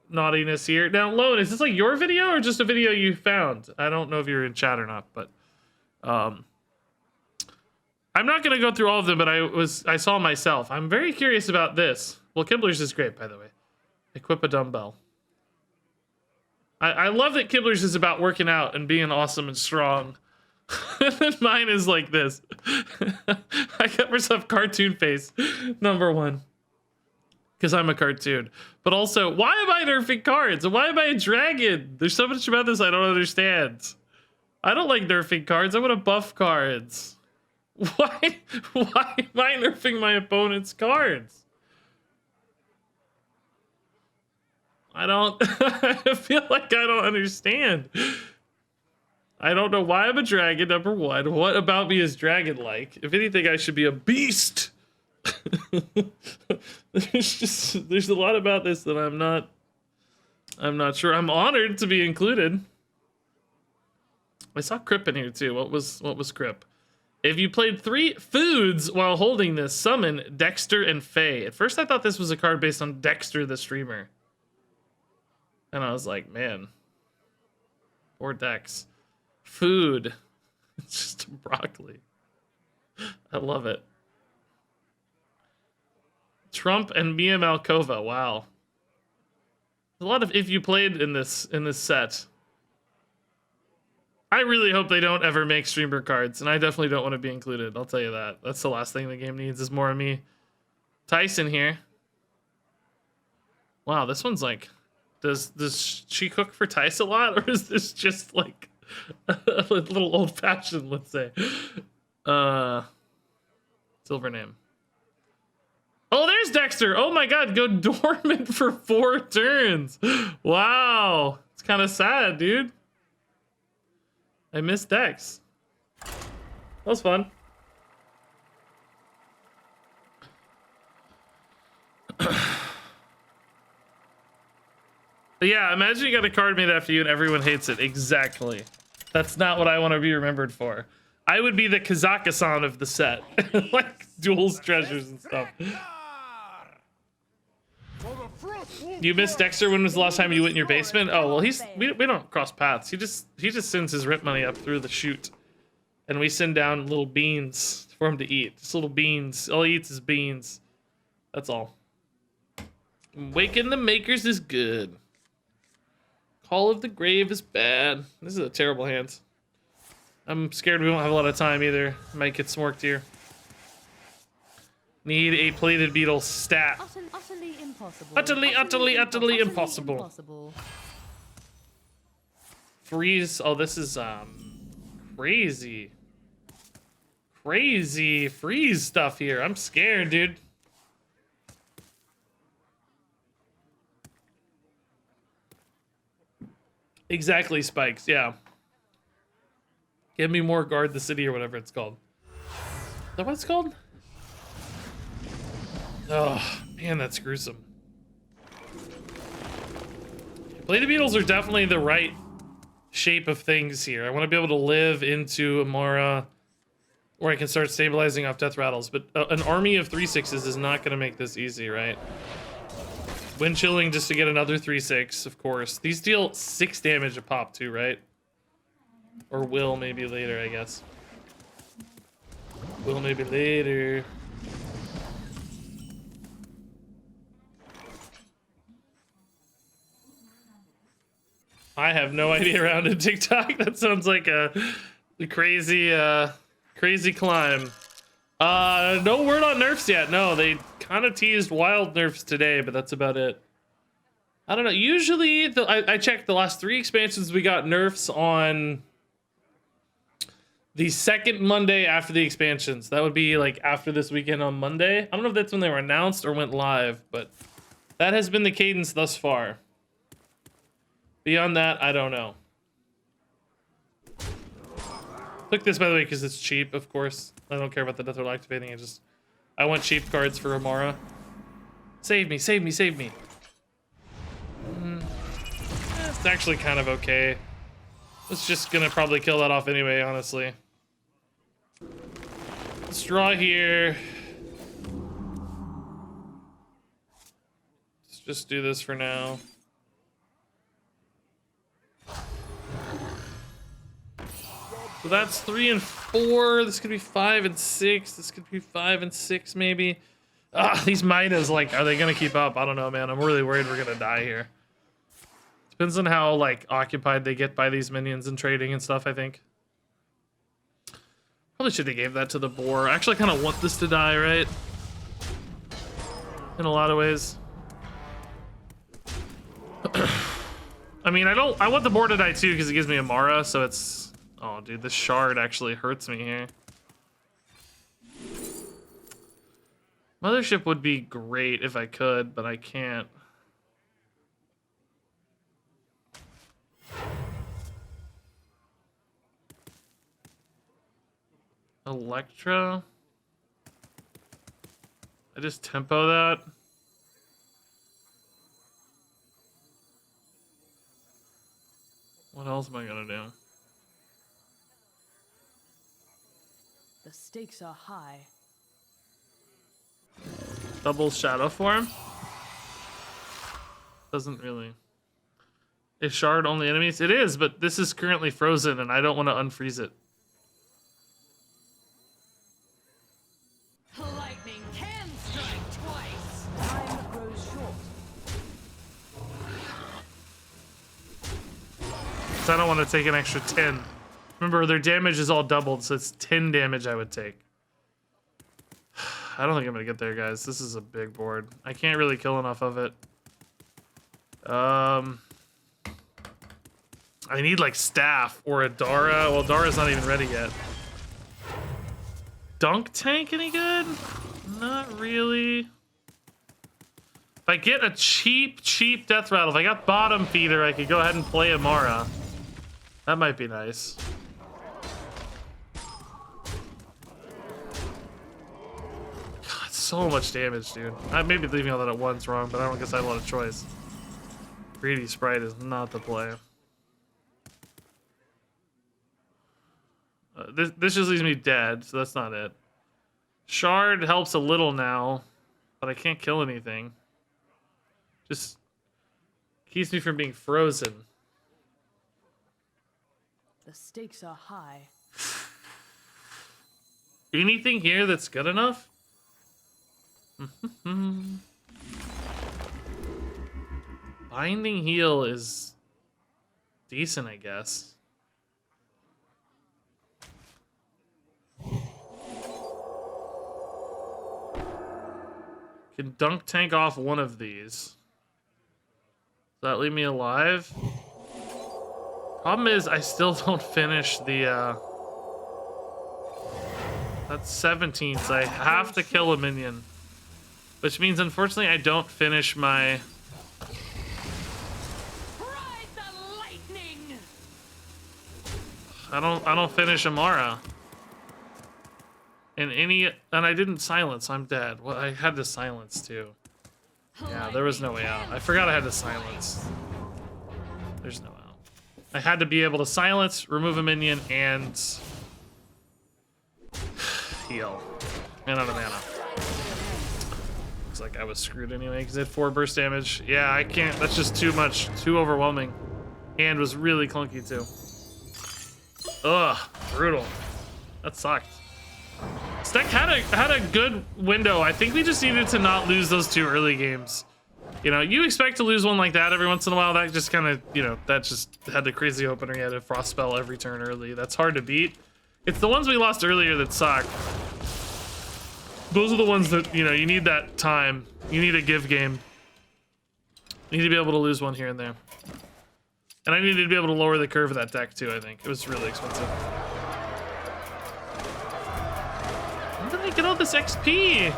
naughtiness here. Now, Lone, is this like your video or just a video you found? I don't know if you're in chat or not, but I'm not gonna go through all of them, but I saw myself. I'm very curious about this. Well, Kibbler's is great, by the way. Equip a dumbbell. I love that Kibbler's is about working out and being awesome and strong. And then mine is like this. I got myself cartoon face, #1. Because I'm a cartoon. But also, why am I nerfing cards? Why am I a dragon? There's so much about this I don't understand. I don't like nerfing cards. I want to buff cards. Why am I nerfing my opponent's cards? I don't... I feel like I don't understand. I don't know why I'm a dragon, #1. What about me is dragon-like? If anything, I should be a beast. There's a lot about this that I'm not sure. I'm honored to be included. I saw Crip in here too. What was Crip? If you played 3 foods while holding this, summon Dexter and Faye. At first I thought this was a card based on Dexter the streamer. And I was like, man. Poor Dex. Food. It's just broccoli. I love it. Trump and Mia Malkova. Wow. There's a lot of if you played in this set. I really hope they don't ever make streamer cards, and I definitely don't want to be included. I'll tell you that. That's the last thing the game needs is more of me. Tyson here. Wow, this one's like, does she cook for Tice a lot, or is this just like a little old fashioned? Let's say. Silver name. Oh, there's Dexter. Oh my God, go dormant for 4 turns. Wow, it's kind of sad, dude. I missed Dex. That was fun. But yeah, imagine you got a card made after you and everyone hates it. Exactly. That's not what I want to be remembered for. I would be the Kazakhstan of the set. Like duels, treasures, and stuff. You missed Dexter. When was the last time you went in your basement? Oh, well, we don't cross paths. He just sends his rent money up through the chute. And we send down little beans for him to eat. Just little beans. All he eats is beans. That's all. Waking the Makers is good. Call of the Grave is bad. This is a terrible hand. I'm scared we won't have a lot of time either. Might get smorked here. Need a plated beetle stat.
Utterly impossible.
Utterly impossible. Freeze. Oh, this is crazy. Crazy freeze stuff here. I'm scared, dude. Exactly, Spikes. Yeah. Give me more guard the city or whatever it's called. Is that what it's called? Oh, man, that's gruesome. Plated beetles are definitely the right shape of things here. I want to be able to live into Amara where I can start stabilizing off death rattles, but an army of 3/6s is not going to make this easy, right? Wind chilling just to get another 3/6, of course. These deal 6 damage a pop too, right? Or will maybe later, I guess. Will maybe later. I have no idea around in TikTok. That sounds like a crazy crazy climb. No word on nerfs yet. No, they kind of teased wild nerfs today, but that's about it. I don't know. Usually, I checked the last 3 expansions. We got nerfs on the second Monday after the expansions. That would be like after this weekend on Monday. I don't know if that's when they were announced or went live, but that has been the cadence thus far. Beyond that, I don't know. Click this, by the way, because it's cheap, of course. I don't care about the death roll activating. I want cheap cards for Amara. Save me, save me, save me. It's actually kind of okay. It's just gonna probably kill that off anyway, honestly. Let's draw here. Let's just do this for now. So that's 3 and 4. This could be 5 and 6. This could be 5 and 6, maybe. These Midas, like, are they gonna keep up? I don't know, man. I'm really worried we're gonna die here. Depends on how, like, occupied they get by these minions and trading and stuff, I think. Probably should have gave that to the boar. I actually kind of want this to die, right? In a lot of ways. I mean, I want the boar to die too because it gives me Amara, so it's... Oh, dude, this shard actually hurts me here. Mothership would be great if I could, but I can't. Electra? I just tempo that. What else am I gonna do?
The stakes are high.
Double shadow form? Doesn't really. Is shard only enemies? It is, but this is currently frozen and I don't want to unfreeze it.
Lightning can strike twice.
Time grows short.
So I don't want to take an extra 10. Remember, their damage is all doubled, so it's 10 damage I would take. I don't think I'm gonna get there, guys. This is a big board. I can't really kill enough of it. I need like staff or Addarah. Well, Addarah's not even ready yet. Dunk tank any good? Not really. If I get a cheap death rattle, if I got bottom feeder, I could go ahead and play Amara. That might be nice. God, so much damage, dude. I may be leaving all that at once wrong, but I don't guess I have a lot of choice. Greedy Sprite is not the play. this just leaves me dead, so that's not it. Shard helps a little now, but I can't kill anything. Just keeps me from being frozen.
The stakes are high.
Anything here that's good enough? Binding heal is decent, I guess. Can dunk tank off one of these. Does that leave me alive? Problem is, I still don't finish the, That's 17, so I have to kill a minion. Which means, unfortunately, I don't finish my...
Ride the lightning!
I don't finish Amara. And I didn't silence, I'm dead. Well, I had to silence, too. Yeah, there was no way out. I forgot I had to silence. There's no out. I had to be able to silence, remove a minion, and... heal. And out of mana. Looks like I was screwed anyway, because it had 4 burst damage. Yeah, I can't. That's just too much. Too overwhelming. And was really clunky, too. Ugh. Brutal. That sucked. This deck had a good window. I think we just needed to not lose those 2 early games. You know, you expect to lose one like that every once in a while. That just kind of, you know, that just had the crazy opener. You had a frost spell every turn early. That's hard to beat. It's the ones we lost earlier that suck. Those are the ones that, you know, you need that time. You need a give game. You need to be able to lose one here and there. And I needed to be able to lower the curve of that deck too, I think. It was really expensive. How did I get all this XP?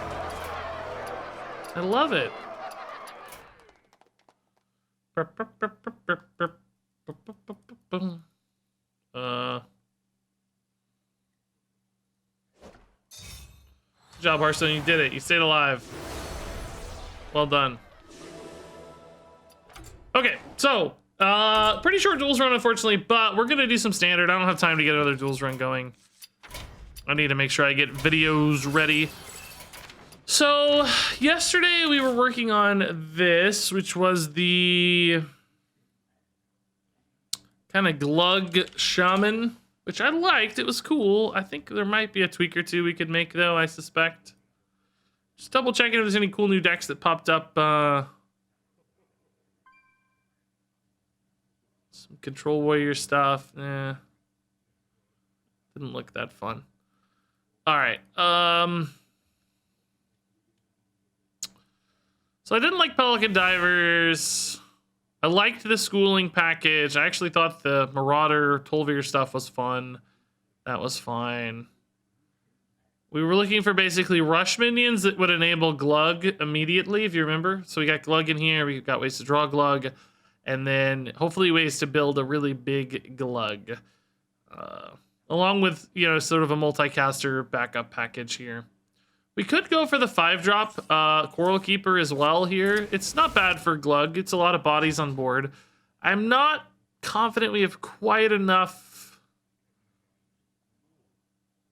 I love it. Good job, Hearthstone. You did it. You stayed alive. Well done. Okay, so pretty short duels run, unfortunately, but we're gonna do some standard. I don't have time to get another duels run going. I need to make sure I get videos ready. So yesterday we were working on this, which was the kind of Glugg Shaman, which I liked. It was cool. I think there might be a tweak or two we could make, though, I suspect. Just double checking if there's any cool new decks that popped up. Some Control Warrior stuff. Didn't look that fun. All right. So I didn't like Pelican Divers. I liked the schooling package. I actually thought the Marauder Tolvir stuff was fun. That was fine. We were looking for basically rush minions that would enable Glugg immediately, if you remember. So we got Glugg in here. We got ways to draw Glugg. And then hopefully ways to build a really big Glugg. Along with, you know, sort of a multicaster backup package here. We could go for the 5-drop Coral Keeper as well here. It's not bad for Glugg. It's a lot of bodies on board. I'm not confident we have quite enough.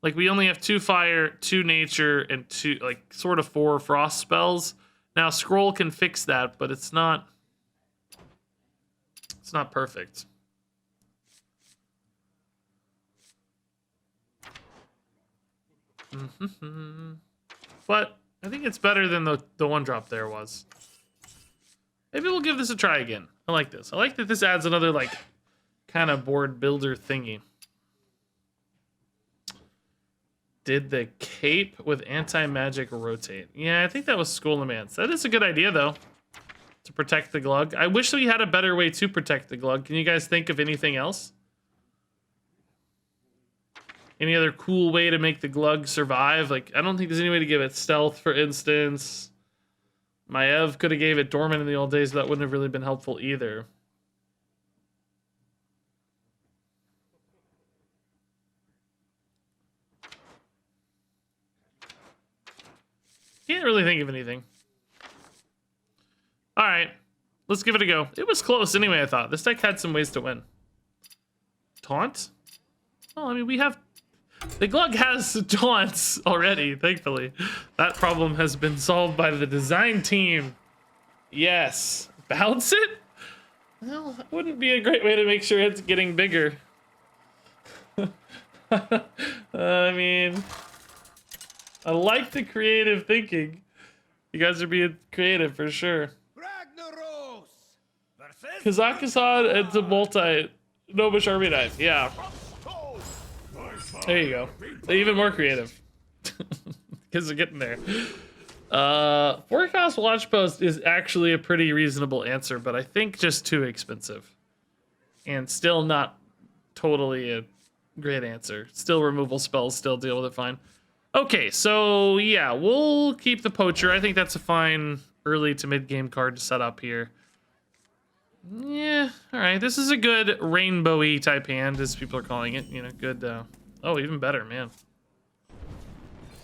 Like, we only have 2 fire, 2 nature, and 2, like, sort of 4 frost spells. Now, Scroll can fix that, but it's not perfect. But I think it's better than the 1-drop there was. Maybe we'll give this a try again. I like this. I like that this adds another, like, kind of board builder thingy. Did the cape with anti-magic rotate? Yeah, I think that was School of Mance. That is a good idea, though, to protect the Glugg. I wish we had a better way to protect the Glugg. Can you guys think of anything else? Any other cool way to make the Glugg survive? Like, I don't think there's any way to give it stealth, for instance. Maev could have gave it dormant in the old days, but that wouldn't have really been helpful either. Can't really think of anything. All right, let's give it a go. It was close anyway, I thought. This deck had some ways to win. Taunt? Well, I mean, we have The Glug has taunts already, thankfully. That problem has been solved by the design team. Yes. Bounce it? Well, that wouldn't be a great way to make sure it's getting bigger. I mean, I like the creative thinking. You guys are being creative for sure.
Ragnaros versus
Kazakhstan and the multi Nobish Army Knife. Yeah. There you go. They're even more creative. Because they're getting there. Forecast Watch Post is actually a pretty reasonable answer, but I think just too expensive. And still not totally a great answer. Still removal spells, still deal with it fine. Okay, so yeah, we'll keep the Poacher. I think that's a fine early to mid-game card to set up here. Yeah, alright. This is a good rainbowy type hand, as people are calling it. You know, good, oh, even better, man.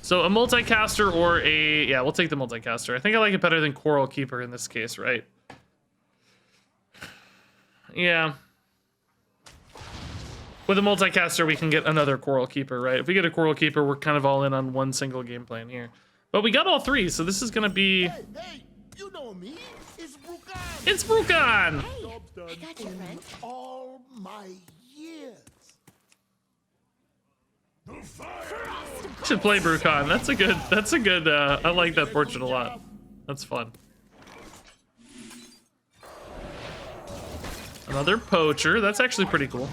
So a multicaster or a... Yeah, we'll take the multicaster. I think I like it better than Coral Keeper in this case, right? Yeah. With a multicaster, we can get another Coral Keeper, right? If we get a Coral Keeper, we're kind of all in on one single game plan here. But we got all three, so this is going to be...
Hey, you know me. It's Brukan.
It's Brukan!
I got you, friend.
All my years.
Should play Brukan. That's a good, I like that portrait a lot. That's fun. Another Poacher. That's actually pretty cool.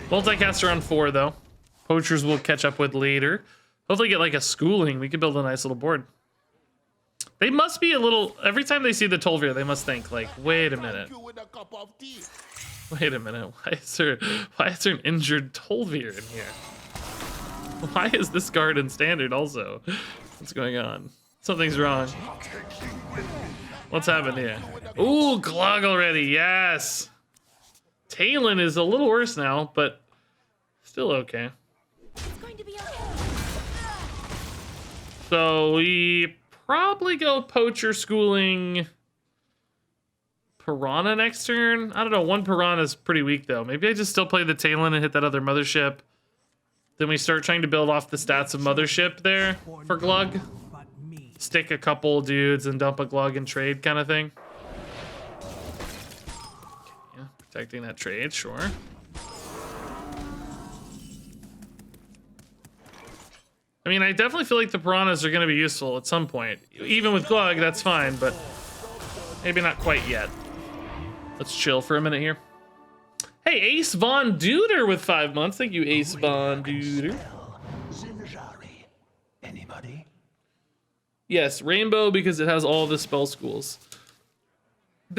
Multicaster on 4, though. Poachers we'll catch up with later. Hopefully get like a schooling. We could build a nice little board. They must be a little... Every time they see the Tolvir, they must think, like, wait a minute. Wait a minute. Why is there an injured Tolvir in here? Why is this guard in standard also? What's going on? Something's wrong. What's happened here? Ooh, Glug already. Yes. Talon is a little worse now, but still okay.
It's going to be okay.
So we probably go Poacher schooling Piranha next turn. I don't know. One Piranha is pretty weak though. Maybe I just still play the Talon and hit that other Mothership. Then we start trying to build off the stats of Mothership there for Glug. Stick a couple dudes and dump a Glug and trade kind of thing. Yeah, protecting that trade, sure. I mean, I definitely feel like the Piranhas are going to be useful at some point. Even with Glug, that's fine, but maybe not quite yet. Let's chill for a minute here. Hey, Ace Von Duder with 5 months. Thank you, Ace Von Duder.
Anybody?
Yes, Rainbow because it has all the spell schools.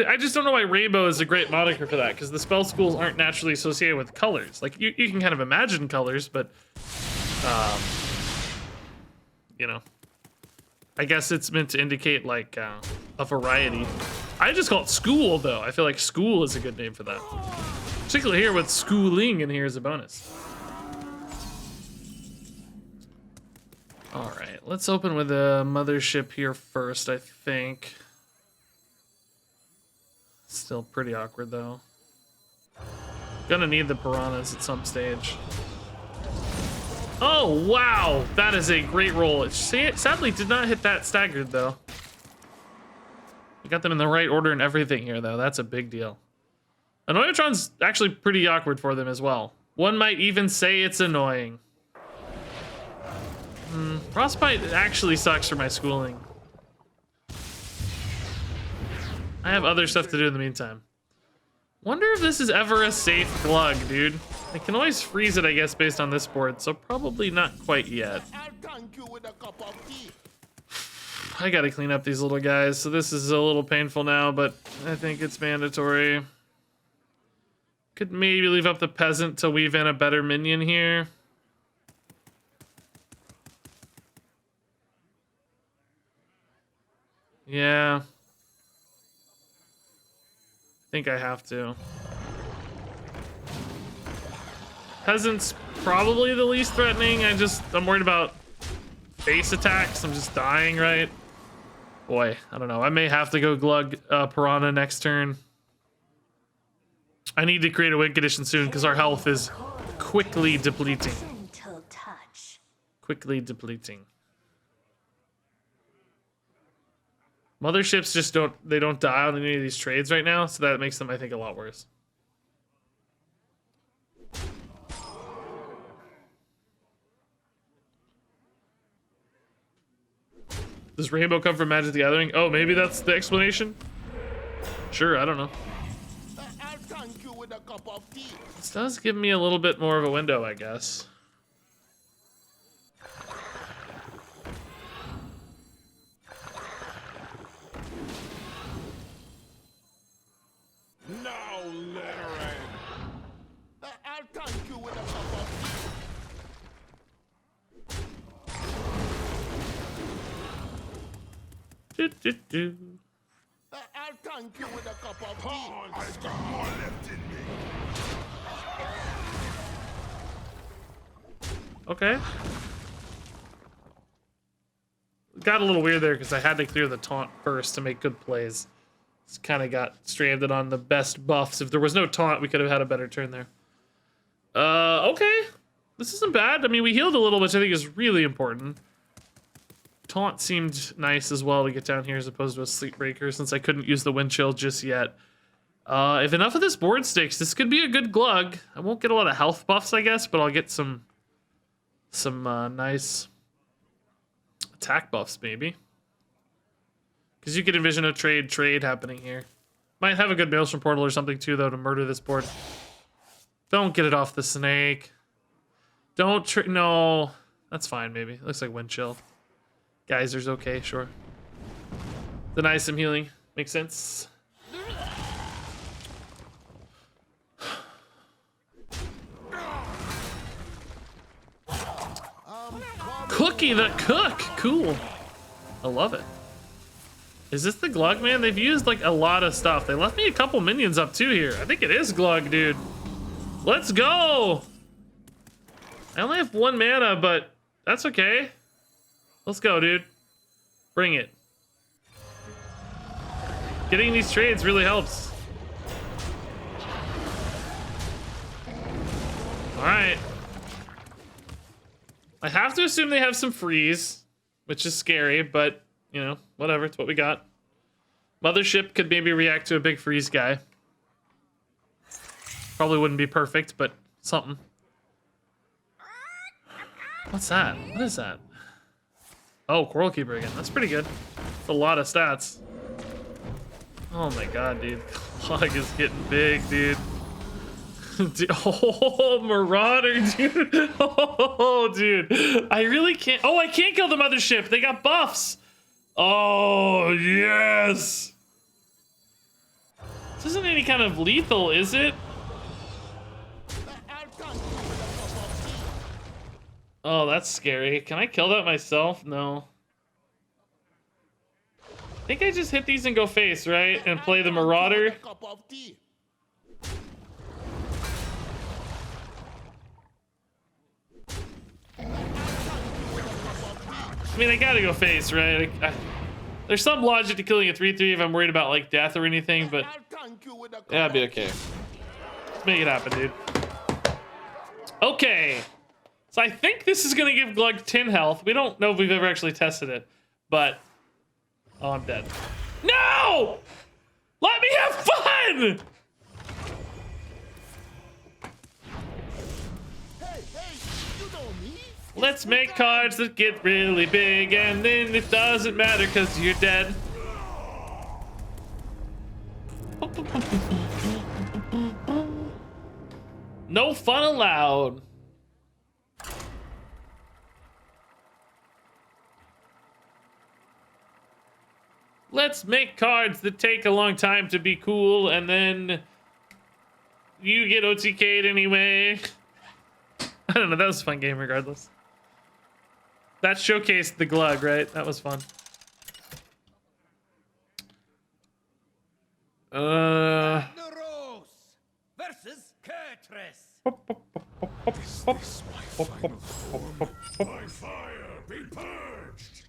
I just don't know why Rainbow is a great moniker for that, because the spell schools aren't naturally associated with colors. Like, you can kind of imagine colors, but... you know. I guess it's meant to indicate, like, a variety. I just call it School, though. I feel like School is a good name for that. Particularly here with schooling in here as a bonus. All right, let's open with a Mothership here first, I think. Still pretty awkward, though. Gonna need the Piranhas at some stage. Oh, wow! That is a great roll. It sadly did not hit that staggered, though. We got them in the right order and everything here, though. That's a big deal. Annoyatron's actually pretty awkward for them as well. One might even say it's annoying. Frostbite actually sucks for my schooling. I have other stuff to do in the meantime. Wonder if this is ever a safe Glug, dude. I can always freeze it, I guess, based on this board, so probably not quite yet. I gotta clean up these little guys, so this is a little painful now, but I think it's mandatory. Could maybe leave up the Peasant to weave in a better minion here. Yeah. I think I have to. Peasant's probably the least threatening. I'm worried about face attacks. I'm just dying, right? Boy, I don't know. I may have to go Glug Piranha next turn. I need to create a win condition soon because our health is quickly depleting. Quickly depleting. Motherships just don't die on any of these trades right now, so that makes them, I think, a lot worse. Does Rainbow come from Magic the Gathering? Oh, maybe that's the explanation? Sure, I don't know.
I'll thank you with a cup of tea.
This does give me a little bit more of a window, I guess.
Now let her in. I'll thank you with a cup of tea. I'll thank you with a cup of tea. I've got more left in me.
Okay. Got a little weird there because I had to clear the taunt first to make good plays. Just kind of got stranded on the best buffs. If there was no taunt, we could have had a better turn there. Okay. This isn't bad. I mean, we healed a little, which I think is really important. Taunt seemed nice as well to get down here as opposed to a Sleep Breaker since I couldn't use the Wind Chill just yet. If enough of this board sticks, this could be a good Glugg. I won't get a lot of health buffs, I guess, but I'll get some nice attack buffs, maybe. Because you could envision a trade happening here. Might have a good Maelstrom Portal or something too, though, to murder this board. Don't get it off the snake. Don't no. That's fine, maybe. Looks like Wind Chill. Geyser's okay, sure. Deny some healing. Makes sense. Cookie the Cook! Cool. I love it. Is this the Glugg, man? They've used like a lot of stuff. They left me a couple minions up too here. I think it is Glugg, dude. Let's go! I only have 1 mana, but that's okay. Let's go, dude. Bring it. Getting these trades really helps. Alright. I have to assume they have some freeze, which is scary, but, you know, whatever. It's what we got. Mothership could maybe react to a big freeze guy. Probably wouldn't be perfect, but something. What's that? What is that? Oh, Coral Keeper again. That's pretty good. That's a lot of stats. Oh my god, dude. Glugg is getting big, dude. Oh, Marauder, dude. Oh, dude. I really can't. Oh, I can't kill the mothership. They got buffs. Oh, yes. This isn't any kind of lethal, is it? Oh, that's scary. Can I kill that myself? No. I think I just hit these and go face, right? And play the Marauder. I mean, I gotta go face, right? There's some logic to killing a 3/3 if I'm worried about like death or anything, but yeah, I'd be okay. Let's make it happen, dude. Okay. So I think this is gonna give Glugg 10 health. We don't know if we've ever actually tested it, but oh, I'm dead. No! Let me have fun! Let's make cards that get really big, and then it doesn't matter because you're dead. No fun allowed. Let's make cards that take a long time to be cool, and then you get OTK'd anyway. I don't know, that was a fun game regardless. That showcased the Glugg, right? That was fun.
Addarah versus Kurtress.
My fire be purged.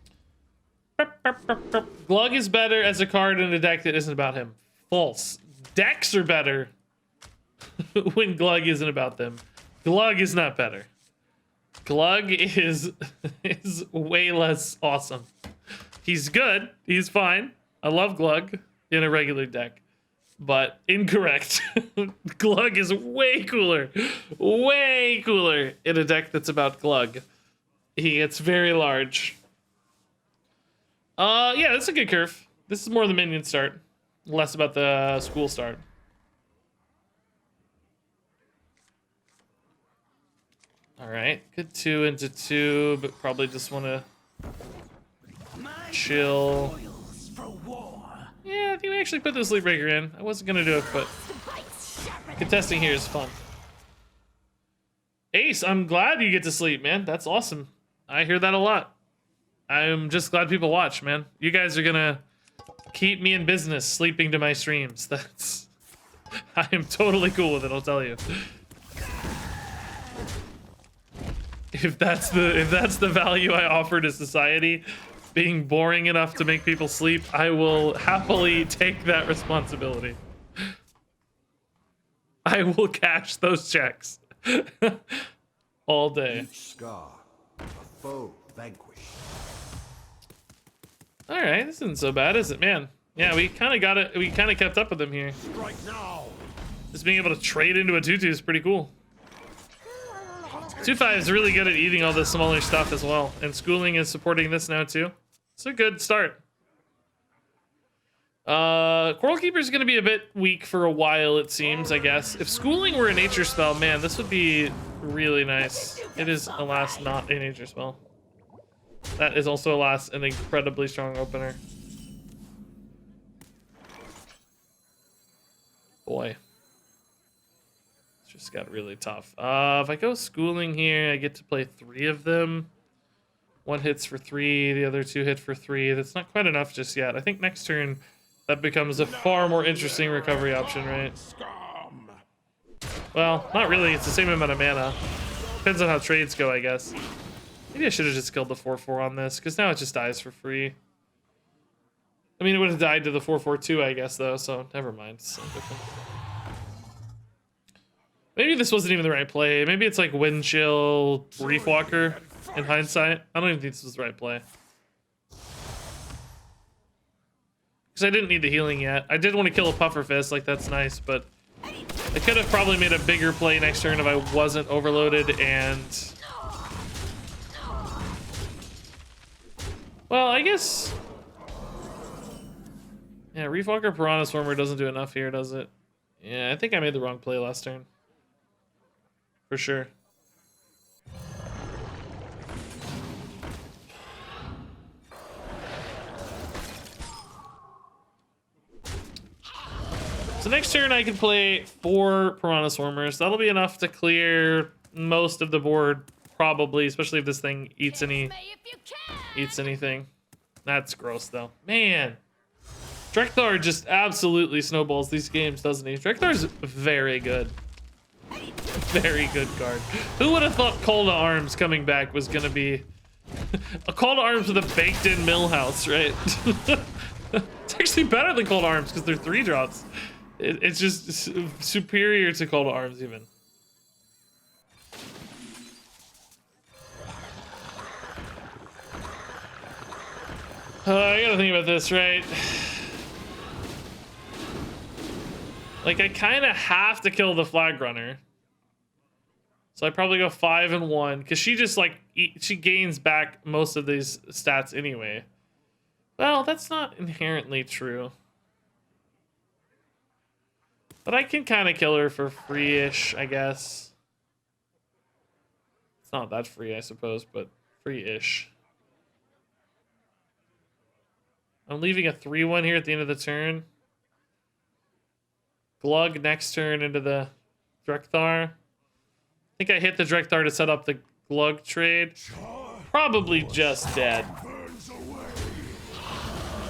Glugg is better as a card in a deck that isn't about him. False. Decks are better when Glugg isn't about them. Glugg is not better. Glug is way less awesome. He's good. He's fine. I love Glug in a regular deck. But incorrect. Glug is way cooler. Way cooler in a deck that's about Glug. He gets very large. Yeah, that's a good curve. This is more the minion start. Less about the school start. Alright, good 2 into 2, but probably just want to chill. Yeah, I think we actually put the Sleep Breaker in. I wasn't going to do it, but contesting here is fun. Ace, I'm glad you get to sleep, man. That's awesome. I hear that a lot. I'm just glad people watch, man. You guys are going to keep me in business sleeping to my streams. That's... I am totally cool with it, I'll tell you. If that's the value I offer to society, being boring enough to make people sleep, I will happily take that responsibility. I will cash those checks all day.
Scar, a foe vanquished.
All right, this isn't so bad, is it, man? Yeah, we kind of got it. We kind of kept up with them here.
Strike now.
Just being able to trade into a 2/2 is pretty cool. 2/5 is really good at eating all the smaller stuff as well, and Schooling is supporting this now too. It's a good start. Coral Keeper is going to be a bit weak for a while, it seems, I guess. If Schooling were a nature spell, man, this would be really nice. It is, alas, not a nature spell. That is also, alas, an incredibly strong opener. Boy. It's just got really tough. If I go Schooling here, I get to play 3 of them. 1 hits for 3, the other 2 hit for 3. That's not quite enough just yet. I think next turn that becomes a far more interesting recovery option, right? Well, not really. It's the same amount of mana. Depends on how trades go, I guess. Maybe I should have just killed the 4/4 on this, because now it just dies for free. I mean, it would have died to the 4/4 too, I guess, though, so never mind. It's so different. Maybe this wasn't even the right play. Maybe it's like Wind Chill, Reef Walker in hindsight. I don't even think this was the right play. Because I didn't need the healing yet. I did want to kill a Puffer Fist, like that's nice, but I could have probably made a bigger play next turn if I wasn't overloaded and... Well, I guess... Yeah, Reef Walker Piranha Swarmer doesn't do enough here, does it? Yeah, I think I made the wrong play last turn. For sure. So next turn I can play 4 Piranha Swarmers. That'll be enough to clear most of the board, probably, especially if this thing eats anything. That's gross though. Man. Drekthar just absolutely snowballs these games, doesn't he? Drekthar's very good. Very good card. Who would have thought Call to Arms coming back was gonna be a Call to Arms with a baked-in Millhouse, right? It's actually better than Call to Arms because they're 3-drops. It's just superior to Call to Arms even. I gotta think about this, right? Like, I kind of have to kill the Flag Runner. So I probably go 5 and 1, because she just, like, she gains back most of these stats anyway. Well, that's not inherently true. But I can kind of kill her for free-ish, I guess. It's not that free, I suppose, but free-ish. I'm leaving a 3/1 here at the end of the turn. Glug next turn into the Drekthar. I think I hit the Drekthar to set up the Glug trade. Probably just dead.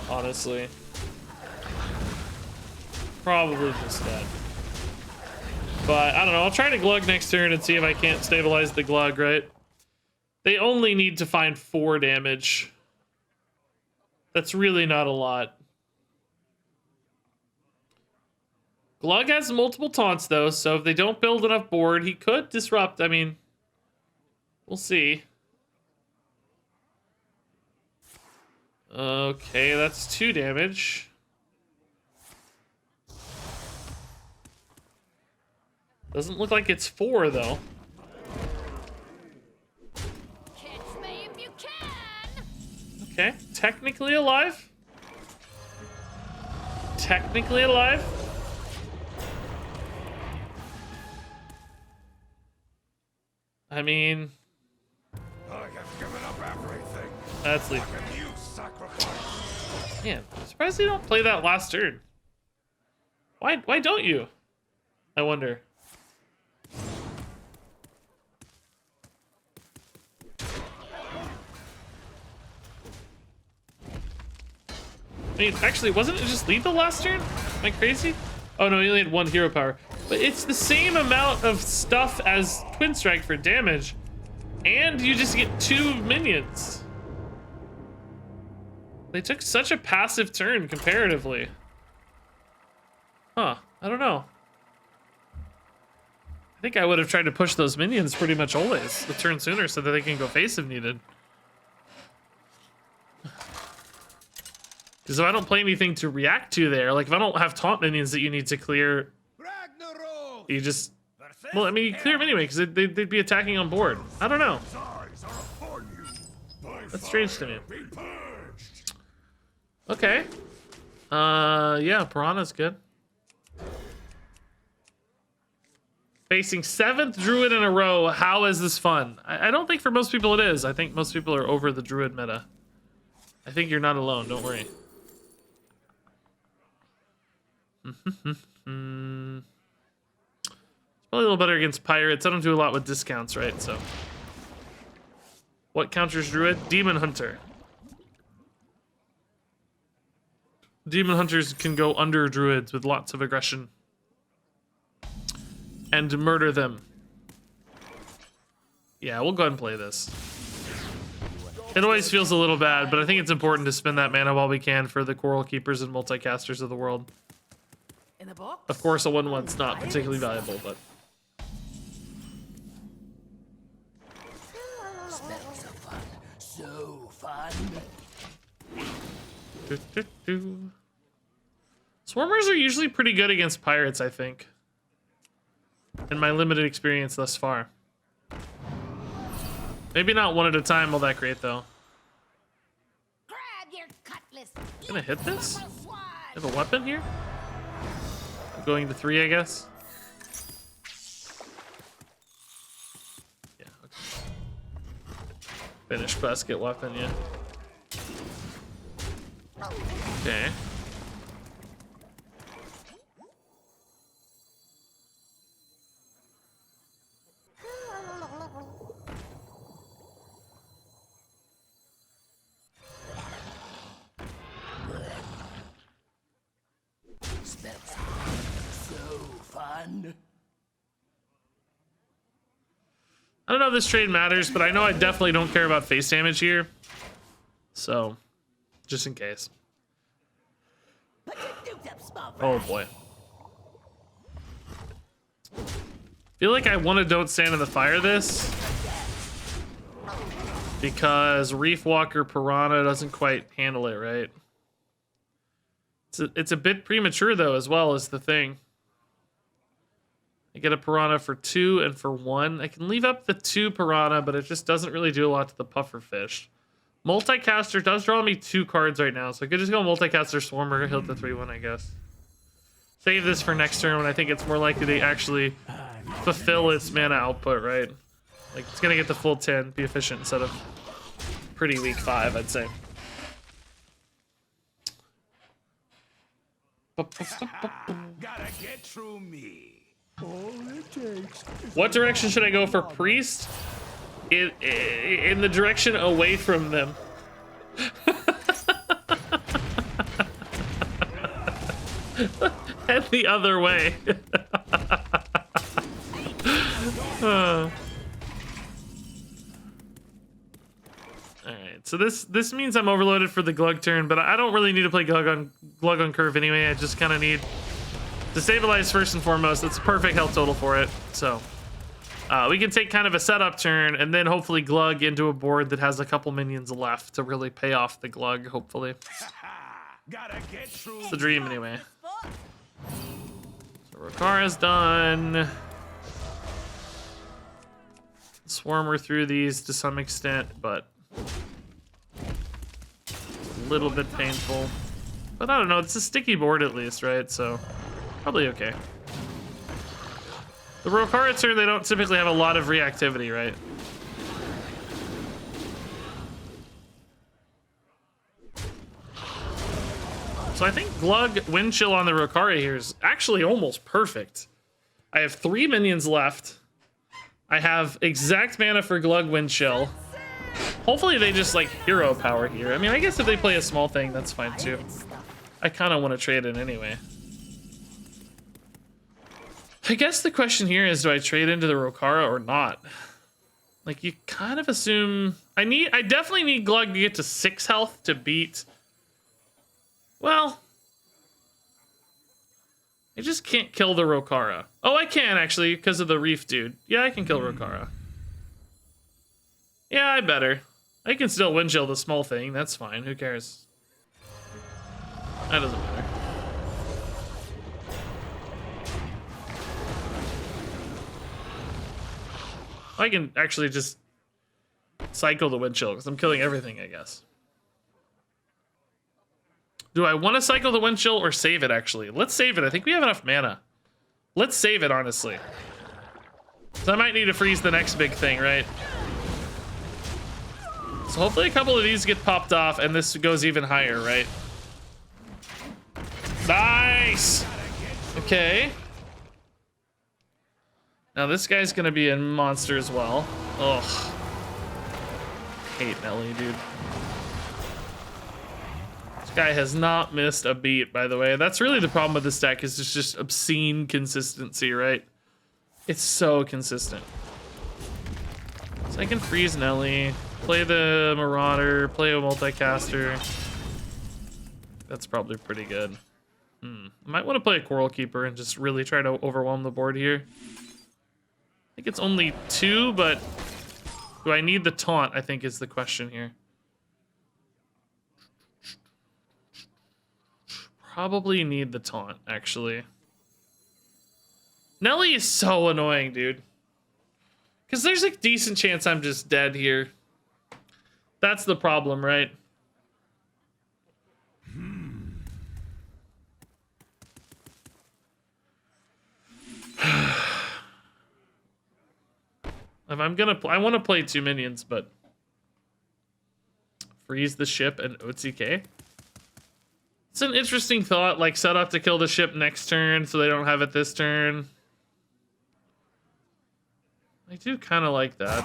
Honestly. Probably just dead. But I don't know. I'll try to Glug next turn and see if I can't stabilize the Glug, right? They only need to find 4 damage. That's really not a lot. Glug has multiple taunts, though, so if they don't build enough board, he could disrupt. I mean, We'll see. Okay, that's 2 damage. Doesn't look like it's 4 though.
Catch me if you can.
Okay, technically alive. Technically alive. I mean,
I have given up everything.
that's legal.
And you sacrifice.
Man, I'm surprised you don't play that last turn. Why don't you? I wonder. I mean, actually, wasn't it just lethal last turn? Am I crazy? Oh no, he only had 1 hero power. But it's the same amount of stuff as Twin Strike for damage. And you just get 2 minions. They took such a passive turn comparatively. Huh, I don't know. I think I would have tried to push those minions pretty much always the turn sooner so that they can go face if needed. Because if I don't play anything to react to there, like if I don't have taunt minions that you need to clear, you just, well, I mean, you clear them anyway because they'd be attacking on board. I don't know.
Eyes are upon you. By
That's strange to me.
fire be purged.
Okay. Yeah, Piranha's good. Facing 7th Druid in a row. How is this fun? I don't think for most people it is. I think most people are over the Druid meta. I think you're not alone. Don't worry. It's probably a little better against Pirates. I don't do a lot with discounts, right? So, what counters Druid? Demon Hunter. Demon Hunters can go under Druids with lots of aggression and murder them. Yeah, we'll go ahead and play this. It always feels a little bad, but I think it's important to spend that mana while we can for the Coral Keepers and Multicasters of the world.
In the box?
Of course, a 1/1's not particularly valuable, but...
Smells so fun. So fun.
Swarmers are usually pretty good against Pirates, I think. In my limited experience thus far. Maybe not one at a time all that great, though.
Grab your cutlass.
Gonna hit this?
Double sword.
I have a weapon here? I'm going to 3, I guess. Yeah, okay. Finish quest, get weapon, yeah. Okay.
Smells so fun.
I don't know if this trade matters, but I know I definitely don't care about face damage here. So, just in case.
Put your dukes up, small
Oh boy. Feel like I want to don't stand in the fire this. Because Reef Walker Piranha doesn't quite handle it, right? It's a bit premature though, as well as the thing. I get a Piranha for 2 and for 1. I can leave up the 2 Piranha, but it just doesn't really do a lot to the Pufferfish. Multicaster does draw me 2 cards right now, so I could just go Multicaster Swarmer, hit the 3/1, I guess. Save this for next turn when I think it's more likely to actually fulfill its mana output, right? Like, it's gonna get the full 10, be efficient instead of pretty weak 5, I'd say.
Gotta get through me.
What direction should I go for Priest? In the direction away from them. And the other way. Alright, so this means I'm overloaded for the Glug turn, but I don't really need to play Glug on curve anyway. I just kind of need to stabilize first and foremost. That's a perfect health total for it. So We can take kind of a setup turn and then hopefully Glug into a board that has a couple minions left to really pay off the Glug, hopefully.
Gotta get through.
It's the dream anyway. So Rokara's done. Swarmer through these to some extent, but a little bit painful. But I don't know, it's a sticky board at least, right? So probably okay. The Rokara turn, they don't typically have a lot of reactivity, right? So I think Glug Wind Chill on the Rokara here is actually almost perfect. I have 3 minions left. I have exact mana for Glug Wind Chill. Hopefully they just like hero power here. I mean, I guess if they play a small thing, that's fine too. I kind of want to trade it anyway. I guess the question here is, do I trade into the Rokara or not? Like, you kind of assume... I definitely need Glug to get to 6 health to beat... Well... I just can't kill the Rokara. Oh, I can, actually, because of the Reef Dude. Yeah, I can kill Rokara. Yeah, I better. I can still Wind Chill the small thing. That's fine. Who cares? That doesn't matter. I can actually just cycle the Wind Chill because I'm killing everything, I guess. Do I want to cycle the Wind Chill or save it, actually? Let's save it. I think we have enough mana. Let's save it, honestly. So I might need to freeze the next big thing, right? So hopefully a couple of these get popped off and this goes even higher, right? Nice! Okay. Now this guy's gonna be a monster as well. Ugh. Hate Nelly, dude. This guy has not missed a beat, by the way. That's really the problem with this deck, is it's just obscene consistency, right? It's so consistent. So I can freeze Nelly, play the Marauder, play a multicaster. That's probably pretty good. I might want to play a Coral Keeper and just really try to overwhelm the board here. I think it's only 2, but do I need the taunt, I think is the question here. Probably need the taunt, actually. Nelly is so annoying, dude. Because there's a decent chance I'm just dead here. That's the problem, right? If I'm gonna, I want to play 2 minions, but freeze the ship and OTK. It's an interesting thought, like set up to kill the ship next turn so they don't have it this turn. I do kind of like that,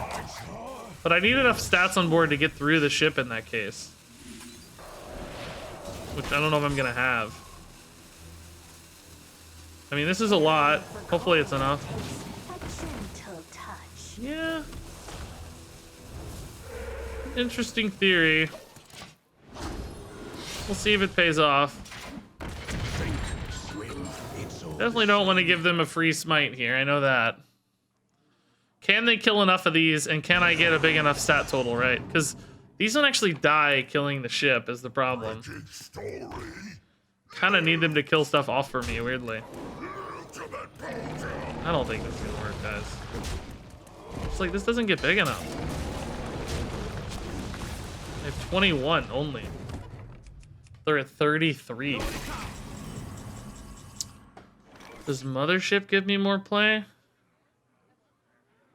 but I need enough stats on board to get through the ship in that case, which I don't know if I'm gonna have. I mean, this is a lot. Hopefully it's enough. Yeah. Interesting theory. We'll see if it pays off. Definitely don't want to give them a free smite here. I know that. Can they kill enough of these, and can I get a big enough stat total, right? Because these don't actually die killing the ship is the problem. Kind of need them to kill stuff off for me, weirdly. I don't think this is gonna work, guys. It's like, this doesn't get big enough. I have 21 only. They're at 33. Does Mothership give me more play?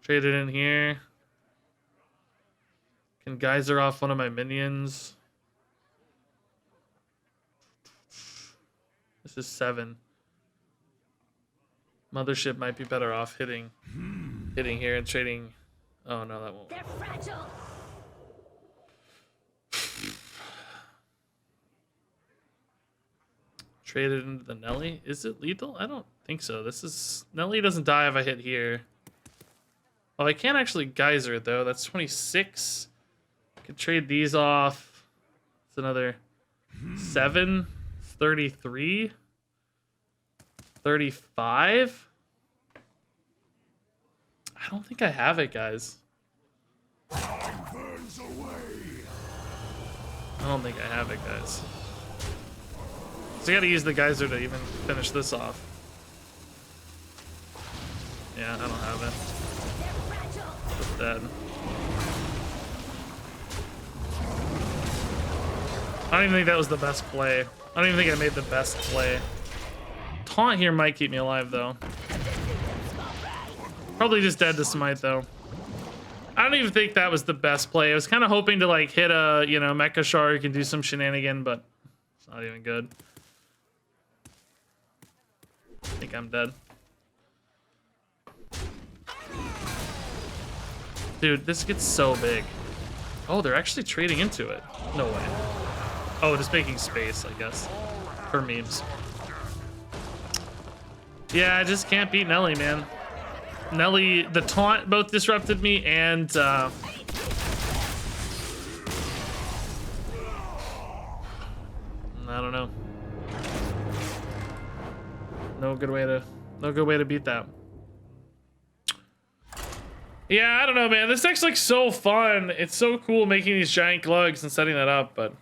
Trade it in here. Can Geyser off one of my minions? This is 7. Mothership might be better off hitting here and trading. Oh no, that won't.
They're fragile.
Trade it into the Nelly. Is it lethal? I don't think so. This is Nelly doesn't die if I hit here. Oh, I can't actually Geyser it though. That's 26. I could trade these off. It's another 7. 33. 35. I don't think I have it, guys.
Burns away.
I don't think I have it, guys. So I gotta use the geyser to even finish this off. Yeah, I don't have it. It's dead. I don't even think that was the best play. I don't even think I made the best play. Taunt here might keep me alive, though. Probably just dead to smite, though. I don't even think that was the best play. I was kind of hoping to, like, hit a, you know, Mecha Shark and do some shenanigan, but it's not even good. I think I'm dead. Dude, this gets so big. Oh, they're actually trading into it. No way. Oh, just making space, I guess, for memes. Yeah, I just can't beat Nelly, man. Nelly, the taunt both disrupted me, and I don't know. No good way to beat that. Yeah, I don't know, man. This deck's like so fun. It's so cool making these giant glugs and setting that up, but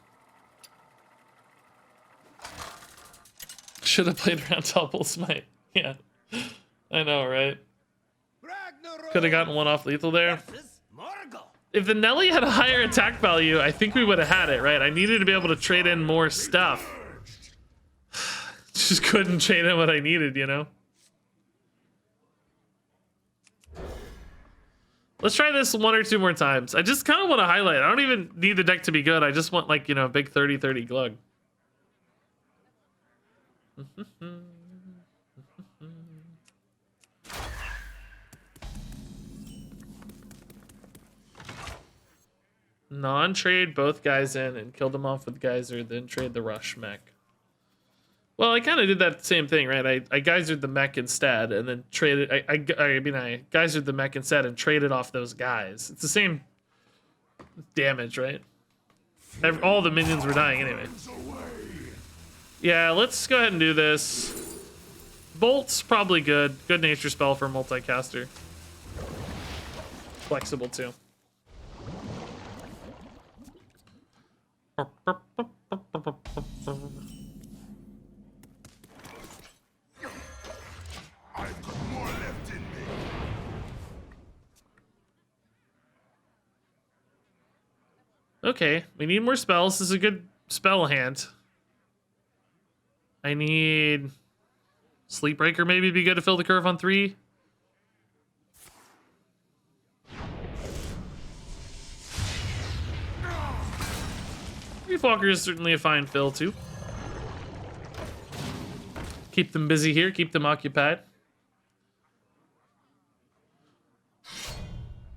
should have played around double smite. Yeah, I know, right? Could have gotten one off lethal there. If the Nelly had a higher attack value, I think we would have had it, right? I needed to be able to trade in more stuff. Just couldn't trade in what I needed, you know? Let's try this 1 or 2 more times. I just kind of want to highlight. I don't even need the deck to be good. I just want, like, you know, a big 30-30 glug. Non-trade both guys in and killed them off with Geyser, then trade the rush mech. Well, I kind of did that same thing, right? I geysered the mech instead and then traded... I geysered the mech instead and traded off those guys. It's the same damage, right? All the minions were dying anyway. Yeah, let's go ahead and do this. Bolt's probably good. Good nature spell for multicaster. Flexible too.
I've got more left in me.
Okay, we need more spells. This is a good spell hand. I need Sleepbreaker maybe be good to fill the curve on 3. Reefwalker is certainly a fine fill too. Keep them busy here, keep them occupied.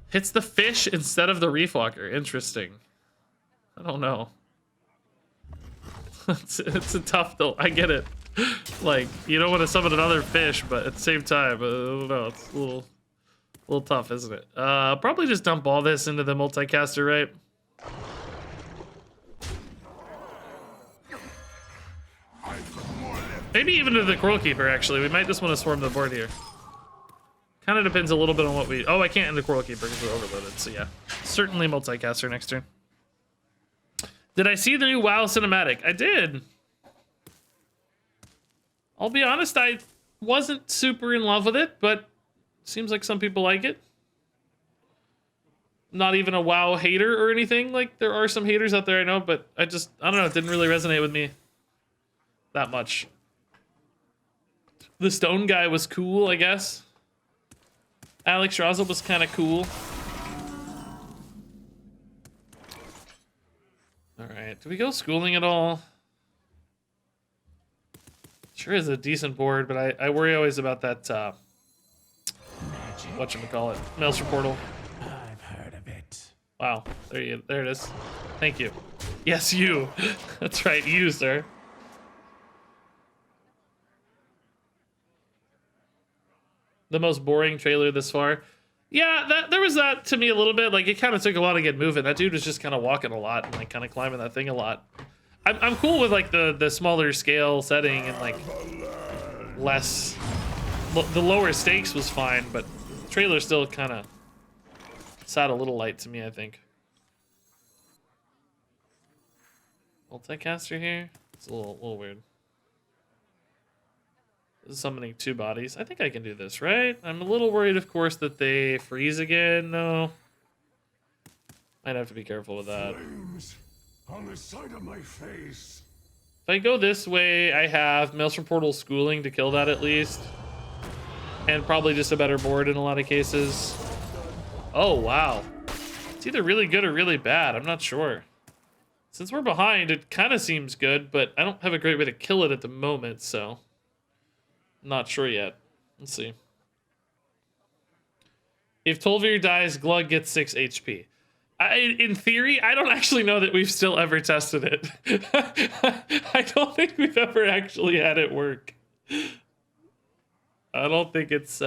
Hits the fish instead of the Reefwalker. Interesting. I don't know. it's a tough though. I get it. Like, you don't want to summon another fish, but at the same time, I don't know. It's a little tough, isn't it? Probably just dump all this into the multicaster, right? Maybe even to the Coral Keeper, actually. We might just want to swarm the board here. Kind of depends a little bit on what we... Oh, I can't end the Coral Keeper because we're overloaded, so yeah. Certainly multicaster next turn. Did I see the new WoW cinematic? I did. I'll be honest, I wasn't super in love with it, but seems like some people like it. Not even a WoW hater or anything. Like, there are some haters out there, I know, but I don't know, it didn't really resonate with me that much. The stone guy was cool, I guess. Alex Raza was kind of cool. Alright, do we go schooling at all? Sure is a decent board, but I worry always about that, whatchamacallit, Maelstrom Portal.
I've heard of it.
Wow, there it is. Thank you. Yes, you. That's right, you, sir. The most boring trailer this far. Yeah, there was that to me a little bit. Like, it kind of took a while to get moving. That dude was just kind of walking a lot and like kind of climbing that thing a lot. I'm cool with like the smaller scale setting and like less. The lower stakes was fine, but trailer still kind of sat a little light to me, I think. Multicaster here? It's a little weird. This is summoning 2 bodies. I think I can do this, right? I'm a little worried, of course, that they freeze again. No. Might have to be careful with that.
Flames on the side of my face.
If I go this way, I have Maelstrom Portal Schooling to kill that at least. And probably just a better board in a lot of cases. Oh, wow. It's either really good or really bad. I'm not sure. Since we're behind, it kind of seems good, but I don't have a great way to kill it at the moment, so... Not sure yet. Let's see. If Tolvir dies, Glugg gets 6 HP. In theory, I don't actually know that we've still ever tested it. I don't think we've ever actually had it work. I don't think it's...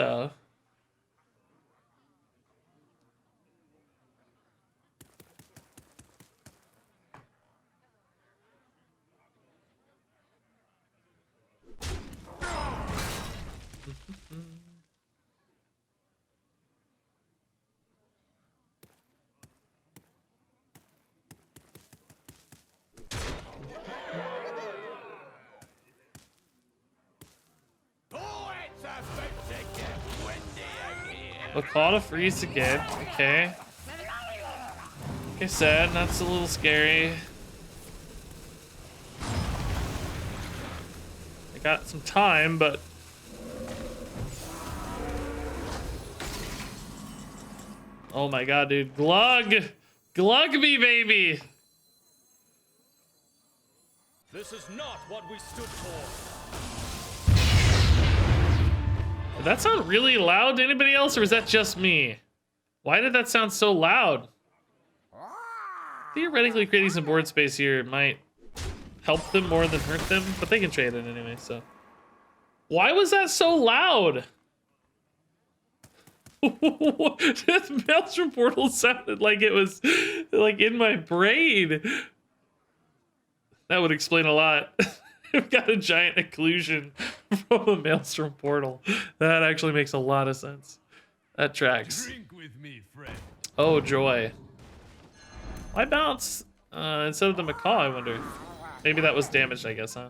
The Claw to freeze again. Okay. Like I said, that's a little scary. I got some time, but... Oh my god, dude. Glugg! Glugg me, baby!
This is not what we stood for.
Did that sound really loud to anybody else, or was that just me? Why did that sound so loud? Theoretically, creating some board space here might help them more than hurt them, but they can trade it anyway, so. Why was that so loud? This Maelstrom Portal sounded like it was like in my brain. That would explain a lot. I've got a giant occlusion from a Maelstrom Portal. That actually makes a lot of sense. That tracks.
Drink with me, friend.
Oh, joy. Why bounce instead of the macaw, I wonder? Maybe that was damaged, I guess, huh?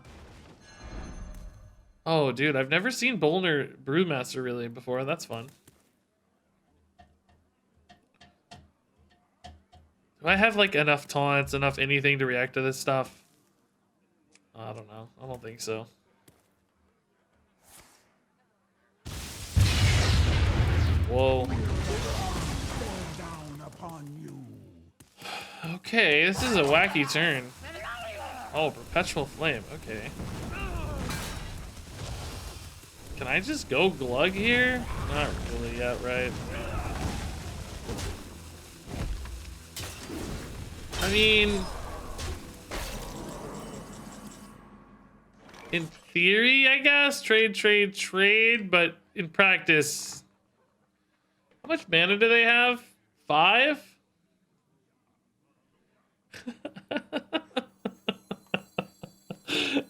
Oh, dude, I've never seen Bolner Brewmaster really before. That's fun. Do I have, like, enough taunts, enough anything to react to this stuff? I don't know. I don't think so. Whoa. Okay, this is a wacky turn. Oh, Perpetual Flame. Okay. Can I just go Glugg here? Not really yet, right? I mean... in theory, I guess, trade, but in practice, how much mana do they have? 5?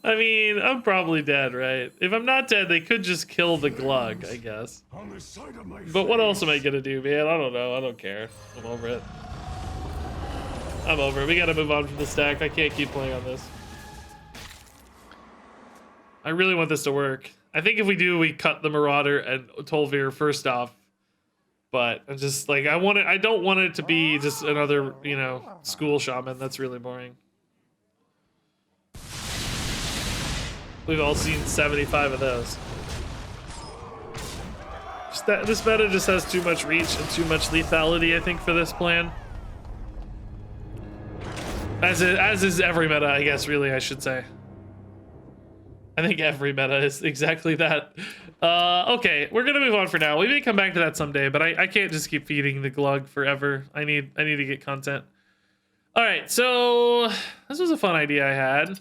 I mean, I'm probably dead, right? If I'm not dead, they could just kill the Glugg, I guess. But what else am I gonna do, man? I don't know. I don't care. I'm over it. I'm over it. We gotta move on from the stack. I can't keep playing on this. I really want this to work. I think if we do, we cut the Marauder and Tolvir first off. But I'm just like, I don't want it to be just another, you know, school shaman. That's really boring. We've all seen 75 of those. This meta just has too much reach and too much lethality, I think, for this plan. As is every meta, I guess, really, I should say. I think every meta is exactly that. Okay, we're gonna move on for now. We may come back to that someday, but I can't just keep feeding the Glugg forever. I need to get content. All right, so this was a fun idea I had.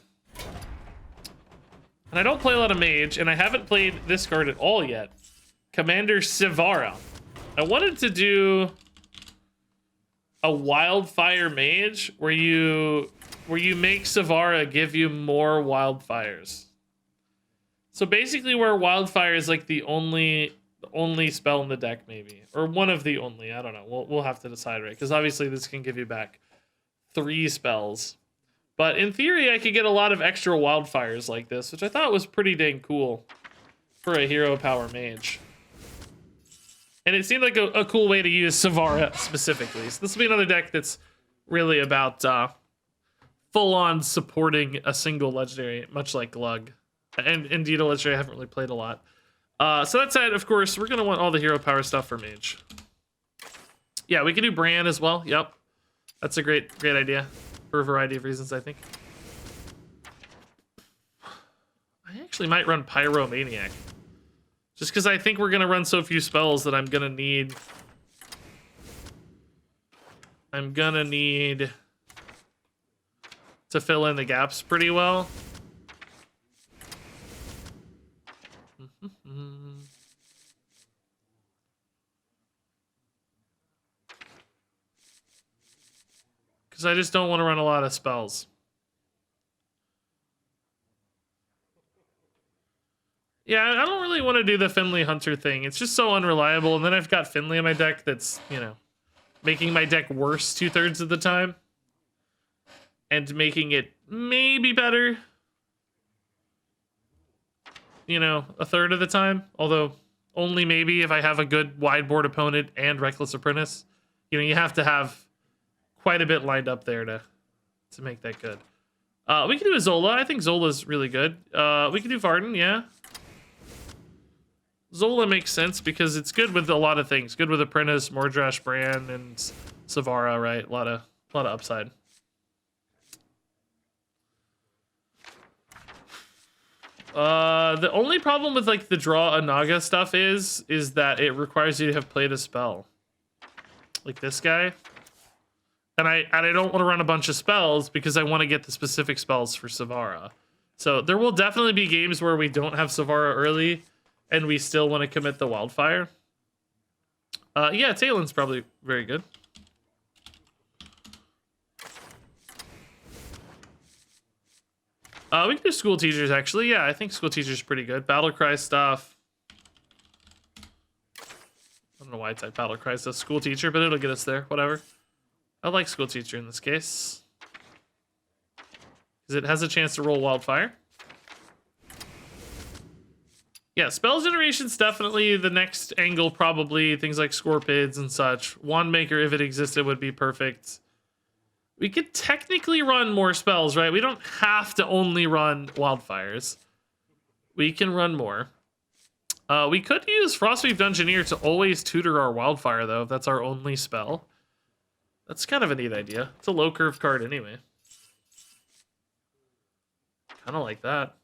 And I don't play a lot of Mage, and I haven't played this card at all yet. Commander Sivara. I wanted to do a Wildfire Mage where you make Sivara give you more wildfires. So basically where Wildfire is like the only the only spell in the deck, maybe. Or one of the only. I don't know. We'll have to decide, right? Because obviously this can give you back 3 spells. But in theory, I could get a lot of extra wildfires like this, which I thought was pretty dang cool for a hero power mage. And it seemed like a cool way to use Sivara specifically. So this will be another deck that's really about full-on supporting a single legendary, much like Glugg. And indeed, a legendary I haven't really played a lot. So that said, of course, we're going to want all the hero power stuff for mage. Yeah, we can do Bran as well. Yep. That's a great idea for a variety of reasons, I think. I actually might run Pyromaniac. Just because I think we're going to run so few spells that I'm going to need to fill in the gaps pretty well. Because I just don't want to run a lot of spells. Yeah, I don't really want to do the Finley Hunter thing. It's just so unreliable. And then I've got Finley in my deck that's, you know, making my deck worse 2/3 of the time. And making it maybe better, you know, 1/3 of the time. Although, only maybe if I have a good wide board opponent and Reckless Apprentice. You know, you have to have quite a bit lined up there to make that good. We can do a Zola. I think Zola's really good. We can do Varden, yeah. Zola makes sense because it's good with a lot of things. Good with Apprentice, Mordrash, Bran, and Sivara, right? A lot of upside. The only problem with like the draw a Naga stuff is that it requires you to have played a spell. Like this guy. And I don't want to run a bunch of spells because I want to get the specific spells for Sivara. So there will definitely be games where we don't have Sivara early and we still want to commit the wildfire. Yeah, Talen's probably very good. We can do School Teachers, actually. Yeah, I think School Teachers is pretty good. Battlecry stuff. I don't know why it's like Battlecry says School Teacher, but it'll get us there. Whatever. I like School Teacher in this case. Because it has a chance to roll Wildfire. Yeah, Spell Generation's definitely the next angle, probably. Things like Scorpids and such. Wandmaker, if it existed, would be perfect. We could technically run more spells, right? We don't have to only run Wildfires. We can run more. We could use Frostweave Dungeoneer to always tutor our Wildfire, though, if that's our only spell. That's kind of a neat idea. It's a low curve card anyway. Kind of like that.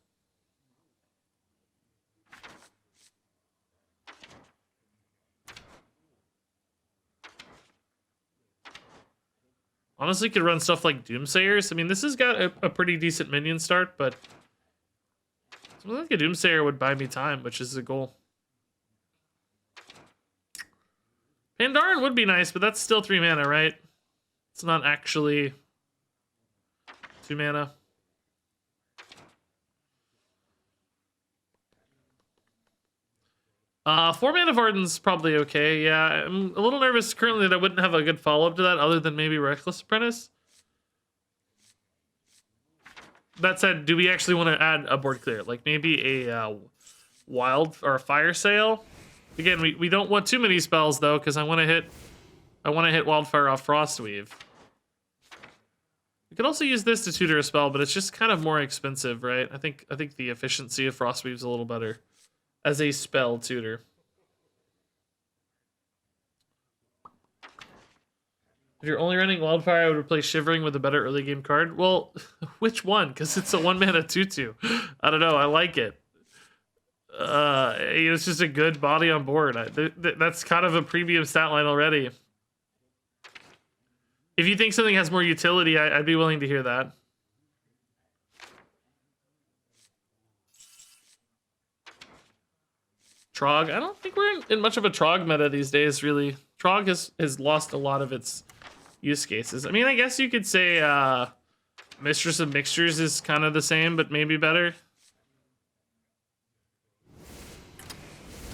Honestly, could run stuff like Doomsayers. I mean, this has got a pretty decent minion start, but something like a Doomsayer would buy me time, which is the goal. Pandaren would be nice, but that's still 3 mana, right? It's not actually 2 mana. Four mana Varden's probably okay. Yeah, I'm a little nervous currently that I wouldn't have a good follow-up to that other than maybe Reckless Apprentice. That said, do we actually want to add a board clear? Like maybe a wild or a fire sale? Again, we don't want too many spells though, because I want to hit Wildfire off Frostweave. We could also use this to tutor a spell, but it's just kind of more expensive, right? I think the efficiency of Frostweave's a little better as a spell tutor. If you're only running Wildfire, I would replace Shivering with a better early game card. Well, which one? Because it's a 1-mana 2/2. I don't know. I like it. It's just a good body on board. That's kind of a premium stat line already. If you think something has more utility, I'd be willing to hear that. Trog. I don't think we're in much of a Trog meta these days, really. Trog has lost a lot of its use cases. I mean, I guess you could say Mistress of Mixtures is kind of the same, but maybe better.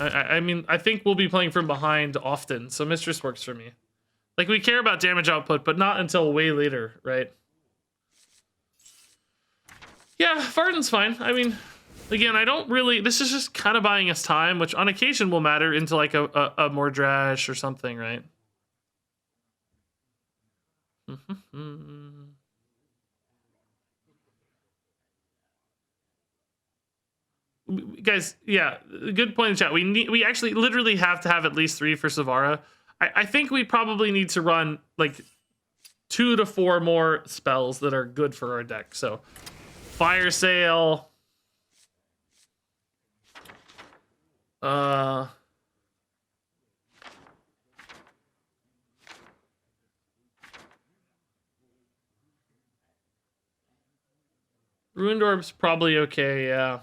I mean, I think we'll be playing from behind often, so Mistress works for me. Like, we care about damage output, but not until way later, right? Yeah, Varden's fine. I mean, again, I don't really... This is just kind of buying us time, which on occasion will matter into, like, a Mordrash or something, right? Guys, yeah, good point in chat. We actually literally have to have at least 3 for Sivara. I think we probably need to run like 2 to 4 more spells that are good for our deck. So Fire Sale, Ruined Orb's probably okay, yeah.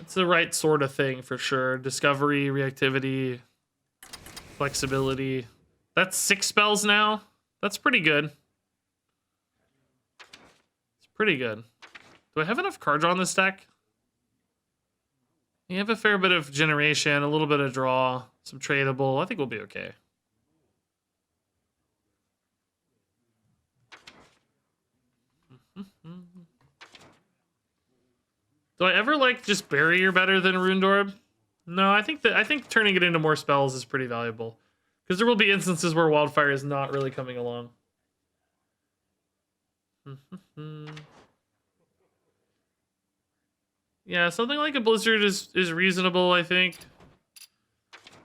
It's the right sort of thing for sure. Discovery, reactivity, flexibility. That's 6 spells now. That's pretty good. It's pretty good. Do I have enough card draw on this deck? You have a fair bit of generation, a little bit of draw, some tradable. I think we'll be okay. Do I ever like just Barrier better than Ruined Orb? No, I think turning it into more spells is pretty valuable. Because there will be instances where Wildfire is not really coming along. Yeah, something like a Blizzard is reasonable, I think.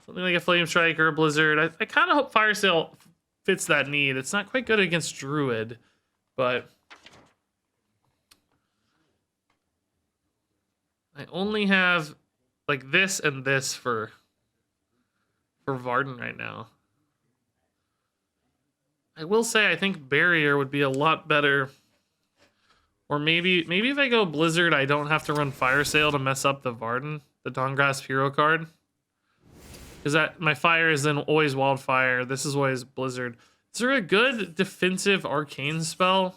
Something like a Flame Strike or a Blizzard. I kind of hope Fire Sale fits that need. It's not quite good against Druid, but... I only have like this and this for Varden right now. I will say I think Barrier would be a lot better. Or maybe if I go Blizzard, I don't have to run Fire Sale to mess up the Varden, the Dawngrasp hero card. Because that my fire is then always Wildfire. This is always Blizzard. Is there a good defensive arcane spell?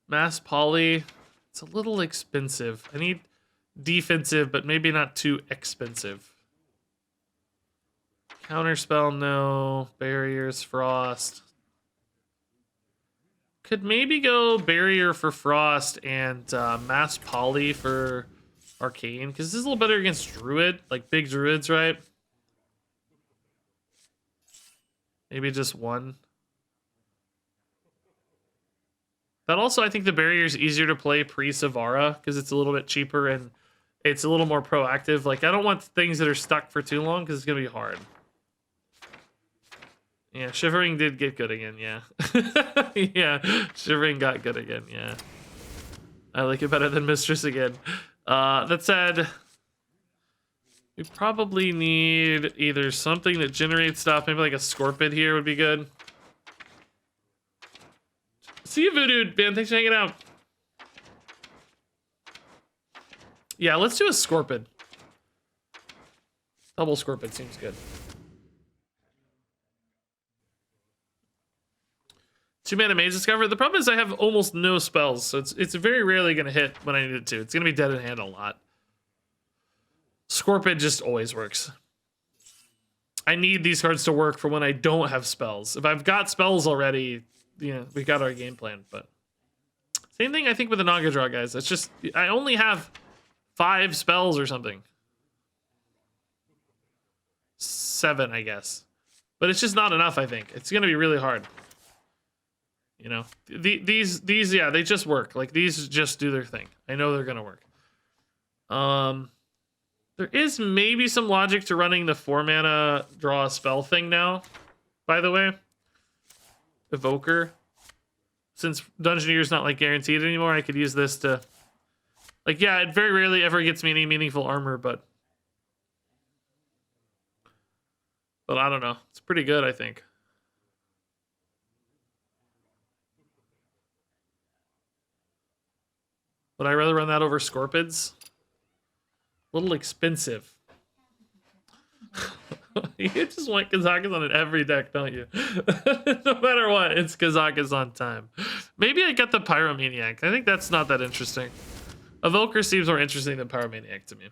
Mass Poly. It's a little expensive. I need defensive, but maybe not too expensive. Counterspell, no. Barriers, Frost. Could maybe go Barrier for Frost and Mass Poly for Arcane, because this is a little better against Druid, like big Druids, right? Maybe just 1. That also, I think the Barrier is easier to play pre-Sivara because it's a little bit cheaper and it's a little more proactive. Like, I don't want things that are stuck for too long because it's going to be hard. Yeah, Shivering did get good again, yeah. Yeah, Shivering got good again, yeah. I like it better than Mistress again. That said, we probably need either something that generates stuff, maybe like a Scorpid here would be good. See you, Voodoo, man. Thanks for hanging out. Yeah, let's do a Scorpid. Double Scorpid seems good. 2-mana Mage Discover. The problem is I have almost no spells, so it's very rarely going to hit when I need it to. It's going to be dead in hand a lot. Scorpid just always works. I need these cards to work for when I don't have spells. If I've got spells already... Yeah, we got our game plan, but same thing I think with the Naga draw, guys. It's just I only have 5 spells or something. 7, I guess, but it's just not enough. I think it's gonna be really hard. You know, these yeah, they just work. Like these just do their thing. I know they're gonna work. There is maybe some logic to running the 4-mana draw a spell thing now. By the way. Evoker, since Dungeoneer's not like guaranteed anymore, I could use this to like, yeah, it very rarely ever gets me any meaningful armor, but I don't know, it's pretty good, I think. Would I rather run that over Scorpids? A little expensive. You just want Kazakhstan in every deck, don't you? No matter what, it's Kazakhstan time. Maybe I get the Pyromaniac. I think that's not that interesting. Evoker seems more interesting than Power Maniac to me.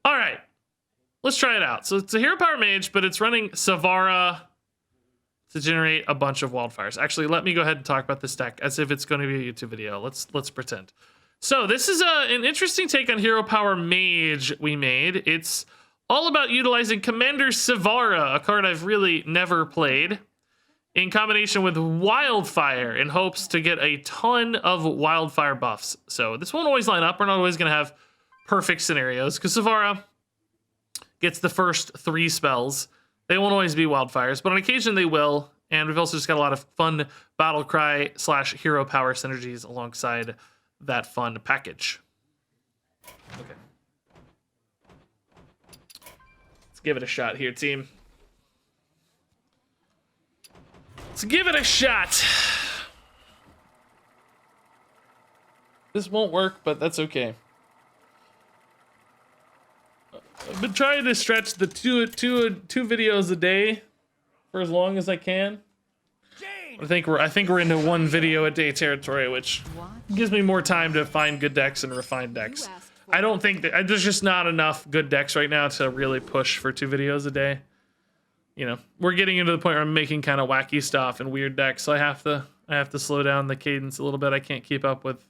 All right, let's try it out. So it's a Hero Power Mage, but it's running Sivara to generate a bunch of wildfires. Actually, let me go ahead and talk about this deck as if it's going to be a YouTube video. Let's pretend. So this is an interesting take on Hero Power Mage we made. It's all about utilizing Commander Sivara, a card I've really never played, in combination with Wildfire in hopes to get a ton of Wildfire buffs. So this won't always line up. We're not always going to have perfect scenarios because Sivara gets the first 3 spells. They won't always be Wildfires, but on occasion they will. And we've also just got a lot of fun Battle Cry / Hero Power synergies alongside that fun package. Okay. Let's give it a shot here, team. Let's give it a shot. This won't work, but that's okay. I've been trying to stretch the two videos a day for as long as I can. I think we're into 1 video a day territory, which gives me more time to find good decks and refine decks. I don't think that there's just not enough good decks right now to really push for 2 videos a day. You know, we're getting into the point where I'm making kind of wacky stuff and weird decks, so I have to slow down the cadence a little bit. I can't keep up with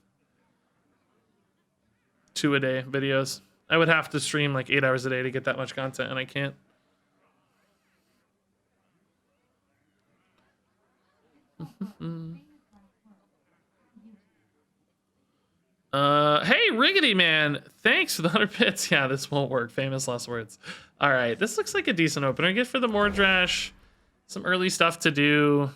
2 a day videos. I would have to stream like 8 hours a day to get that much content, and I can't. Hey, Riggedy Man, thanks for the 100 bits. Yeah, this won't work. Famous last words. All right, this looks like a decent opener. Good for the Mordrash. Some early stuff to do.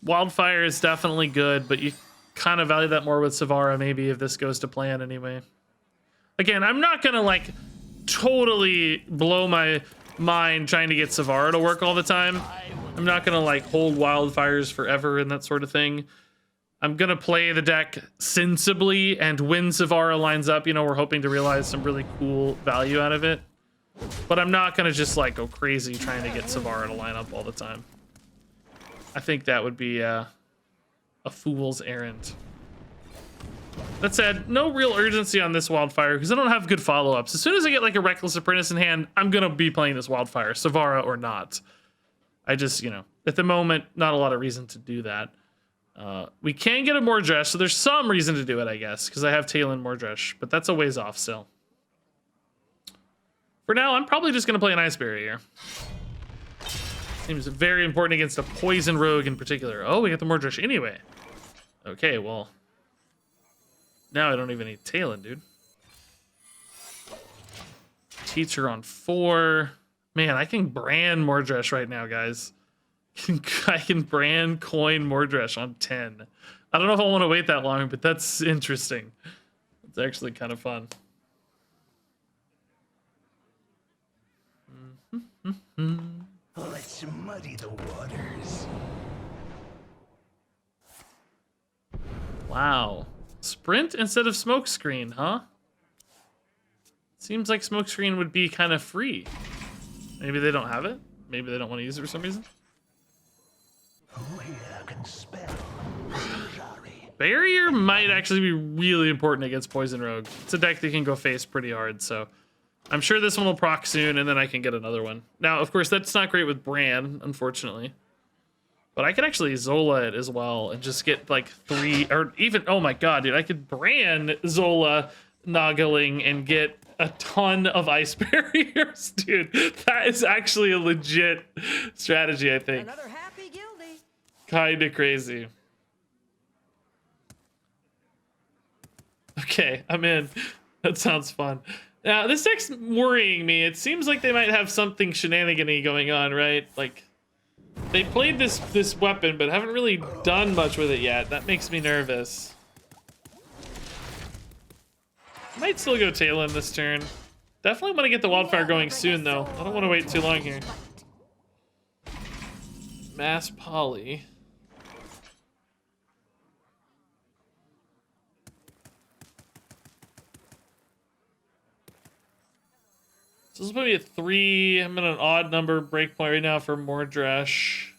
Wildfire is definitely good, but you kind of value that more with Sivara, maybe, if this goes to plan anyway. Again, I'm not gonna like totally blow my mind trying to get Sivara to work all the time. I'm not gonna like hold wildfires forever and that sort of thing. I'm gonna play the deck sensibly, and when Sivara lines up, you know, we're hoping to realize some really cool value out of it. But I'm not gonna just like go crazy trying to get Sivara to line up all the time. I think that would be a fool's errand. That said, no real urgency on this Wildfire because I don't have good follow-ups. As soon as I get like a Reckless Apprentice in hand, I'm gonna be playing this Wildfire, Sivara or not. I just, you know, at the moment, not a lot of reason to do that. We can get a Mordrash, so there's some reason to do it, I guess, because I have Talon Mordrash, but that's a ways off still. For now, I'm probably just gonna play an Ice Barrier. Seems very important against a Poison Rogue in particular. Oh, we got the Mordrash anyway. Okay, well. Now I don't even need Talon, dude. Teacher on 4. Man, I can brand Mordrash right now, guys. I can brand coin Mordrash on 10. I don't know if I want to wait that long, but that's interesting. It's actually kind of fun.
Let's muddy the waters.
Wow. Sprint instead of Smokescreen, huh? Seems like Smokescreen would be kind of free. Maybe they don't have it? Maybe they don't want to use it for some reason?
Who here can spell?
Barrier might actually be really important against Poison Rogue. It's a deck that can go face pretty hard, so I'm sure this one will proc soon, and then I can get another one. Now, of course, that's not great with Bran, unfortunately. But I could actually Zola it as well and just get like 3, or even, oh my god, dude, I could Bran Zola Noggling and get a ton of Ice Barriers, dude. That is actually a legit strategy, I think.
Another happy guilty.
Kinda crazy. Okay, I'm in. That sounds fun. Now, this deck's worrying me. It seems like they might have something shenanigan-y going on, right? Like, they played this weapon, but haven't really done much with it yet. That makes me nervous. Might still go Talon this turn. Definitely want to get the Wildfire going soon, though. I don't want to wait too long here. Mass Poly. So this is maybe a 3. I'm at an odd number breakpoint right now for Mordrash.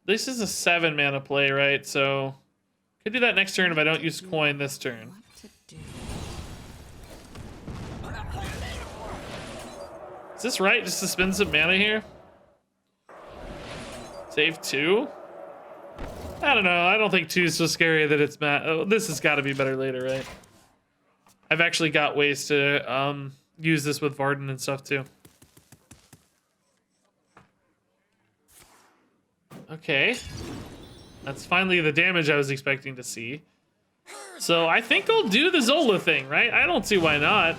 This is a 7 mana play, right? So Could do that next turn if I don't use coin this turn.
What to do?
Is this right? Just to spend some mana here? Save 2? I don't know. I don't think 2 is so scary that it's oh, this has got to be better later, right? I've actually got ways to use this with Varden and stuff too. Okay. That's finally the damage I was expecting to see. So I think I'll do the Zola thing, right? I don't see why not.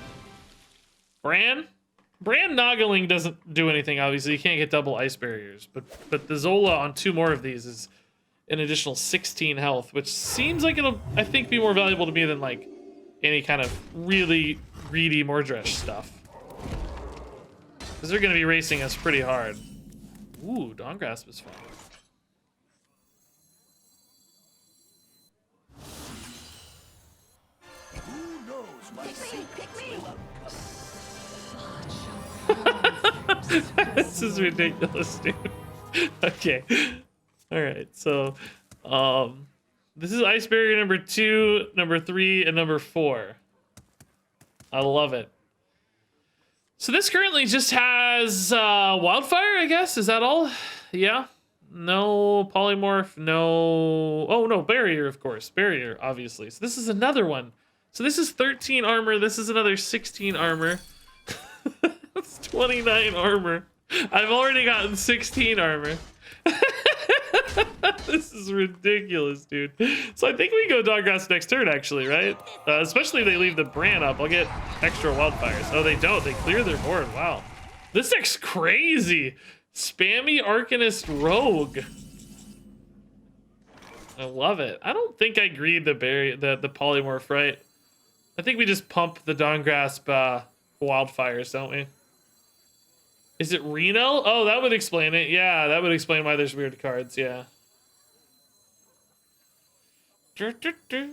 Bran Noggling doesn't do anything, obviously. You can't get double ice barriers. But the Zola on 2 more of these is an additional 16 health, which seems like it'll, I think, be more valuable to me than, like, any kind of really greedy Mordresh stuff. Because they're going to be racing us pretty hard. Ooh, Dawn Grasp is fun.
Who knows my
This is ridiculous, dude. Okay. Alright, so this is ice barrier number 2, number 3, and number 4. I love it. So this currently just has wildfire, I guess. Is that all? Yeah. No polymorph, no. Oh no, barrier, of course. Barrier, obviously. So this is another one. So this is 13 armor, this is another 16 armor. That's 29 armor. I've already gotten 16 armor. This is ridiculous, dude. So I think we go Doggrass next turn, actually, right? Especially if they leave the Bran up. I'll get extra wildfires. Oh, they don't. They clear their board. Wow. This deck's crazy. Spammy Arcanist Rogue. I love it. I don't think I greed the polymorph, right? I think we just pump the Dawn Grasp wildfires, don't we? Is it Reno? Oh, that would explain it. Yeah, that would explain why there's weird cards, yeah.
What to do?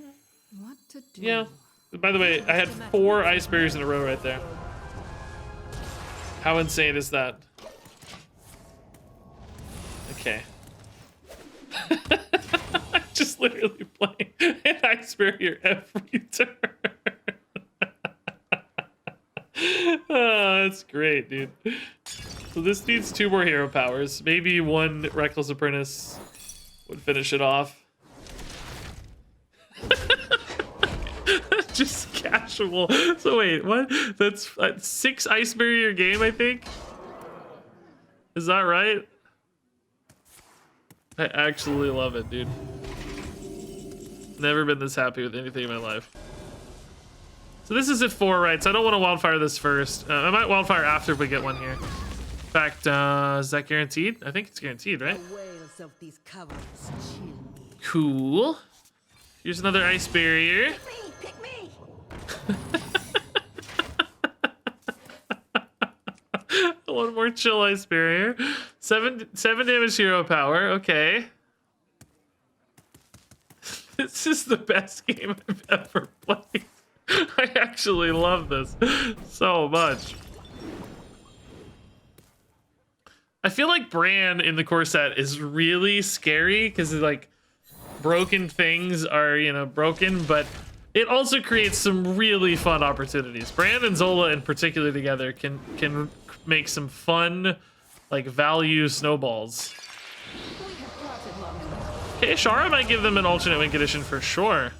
Yeah. By the way, I had 4 ice barriers in a row right there. How insane is that? Okay. I'm just literally playing an ice barrier every turn. Oh, that's great, dude. So this needs 2 more hero powers. Maybe 1 Reckless Apprentice would finish it off. Just casual. So wait, what? That's 6 ice barrier game, I think? Is that right? I actually love it, dude. Never been this happy with anything in my life. So this is at 4, right? So I don't want to wildfire this first. I might wildfire after if we get one here. In fact, is that guaranteed? I think it's guaranteed, right?
Whales of these caverns chill me.
Cool. Here's another ice barrier.
Pick me!
One more chill ice barrier. 7 damage hero power. Okay. This is the best game I've ever played. I actually love this so much. I feel like Bran in the core set is really scary because like broken things are, you know, broken, but it also creates some really fun opportunities. Bran and Zola in particular together can make some fun, like, value snowballs. Okay, Shara might give them an alternate win condition for sure.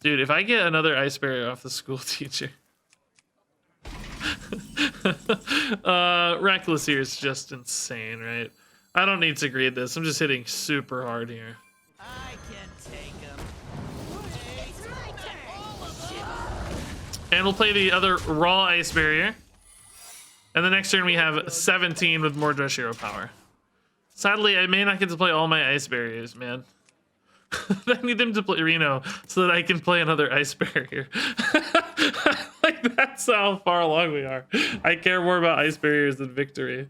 Dude, if I get another ice barrier off the school teacher. Reckless here is just insane, right? I don't need to greed this. I'm just hitting super hard here.
I can take him.
And we'll play the other raw ice barrier. And the next turn we have 17 with more Drush hero power. Sadly, I may not get to play all my ice barriers, man. I need them to play Reno so that I can play another ice barrier. Like, that's how far along we are. I care more about ice barriers than victory.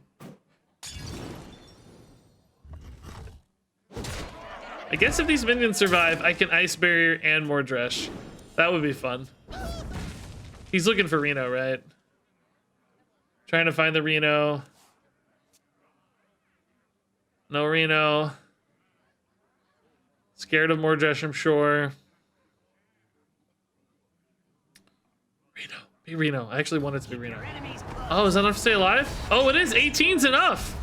I guess if these minions survive, I can ice barrier and more Dresh. That would be fun. He's looking for Reno, right? Trying to find the Reno. No Reno. Let's Scared of Morjesh, I'm sure. Reno. Be Reno. I actually want it to be Reno. Oh, is that enough to stay alive? Oh, it is. 18's enough.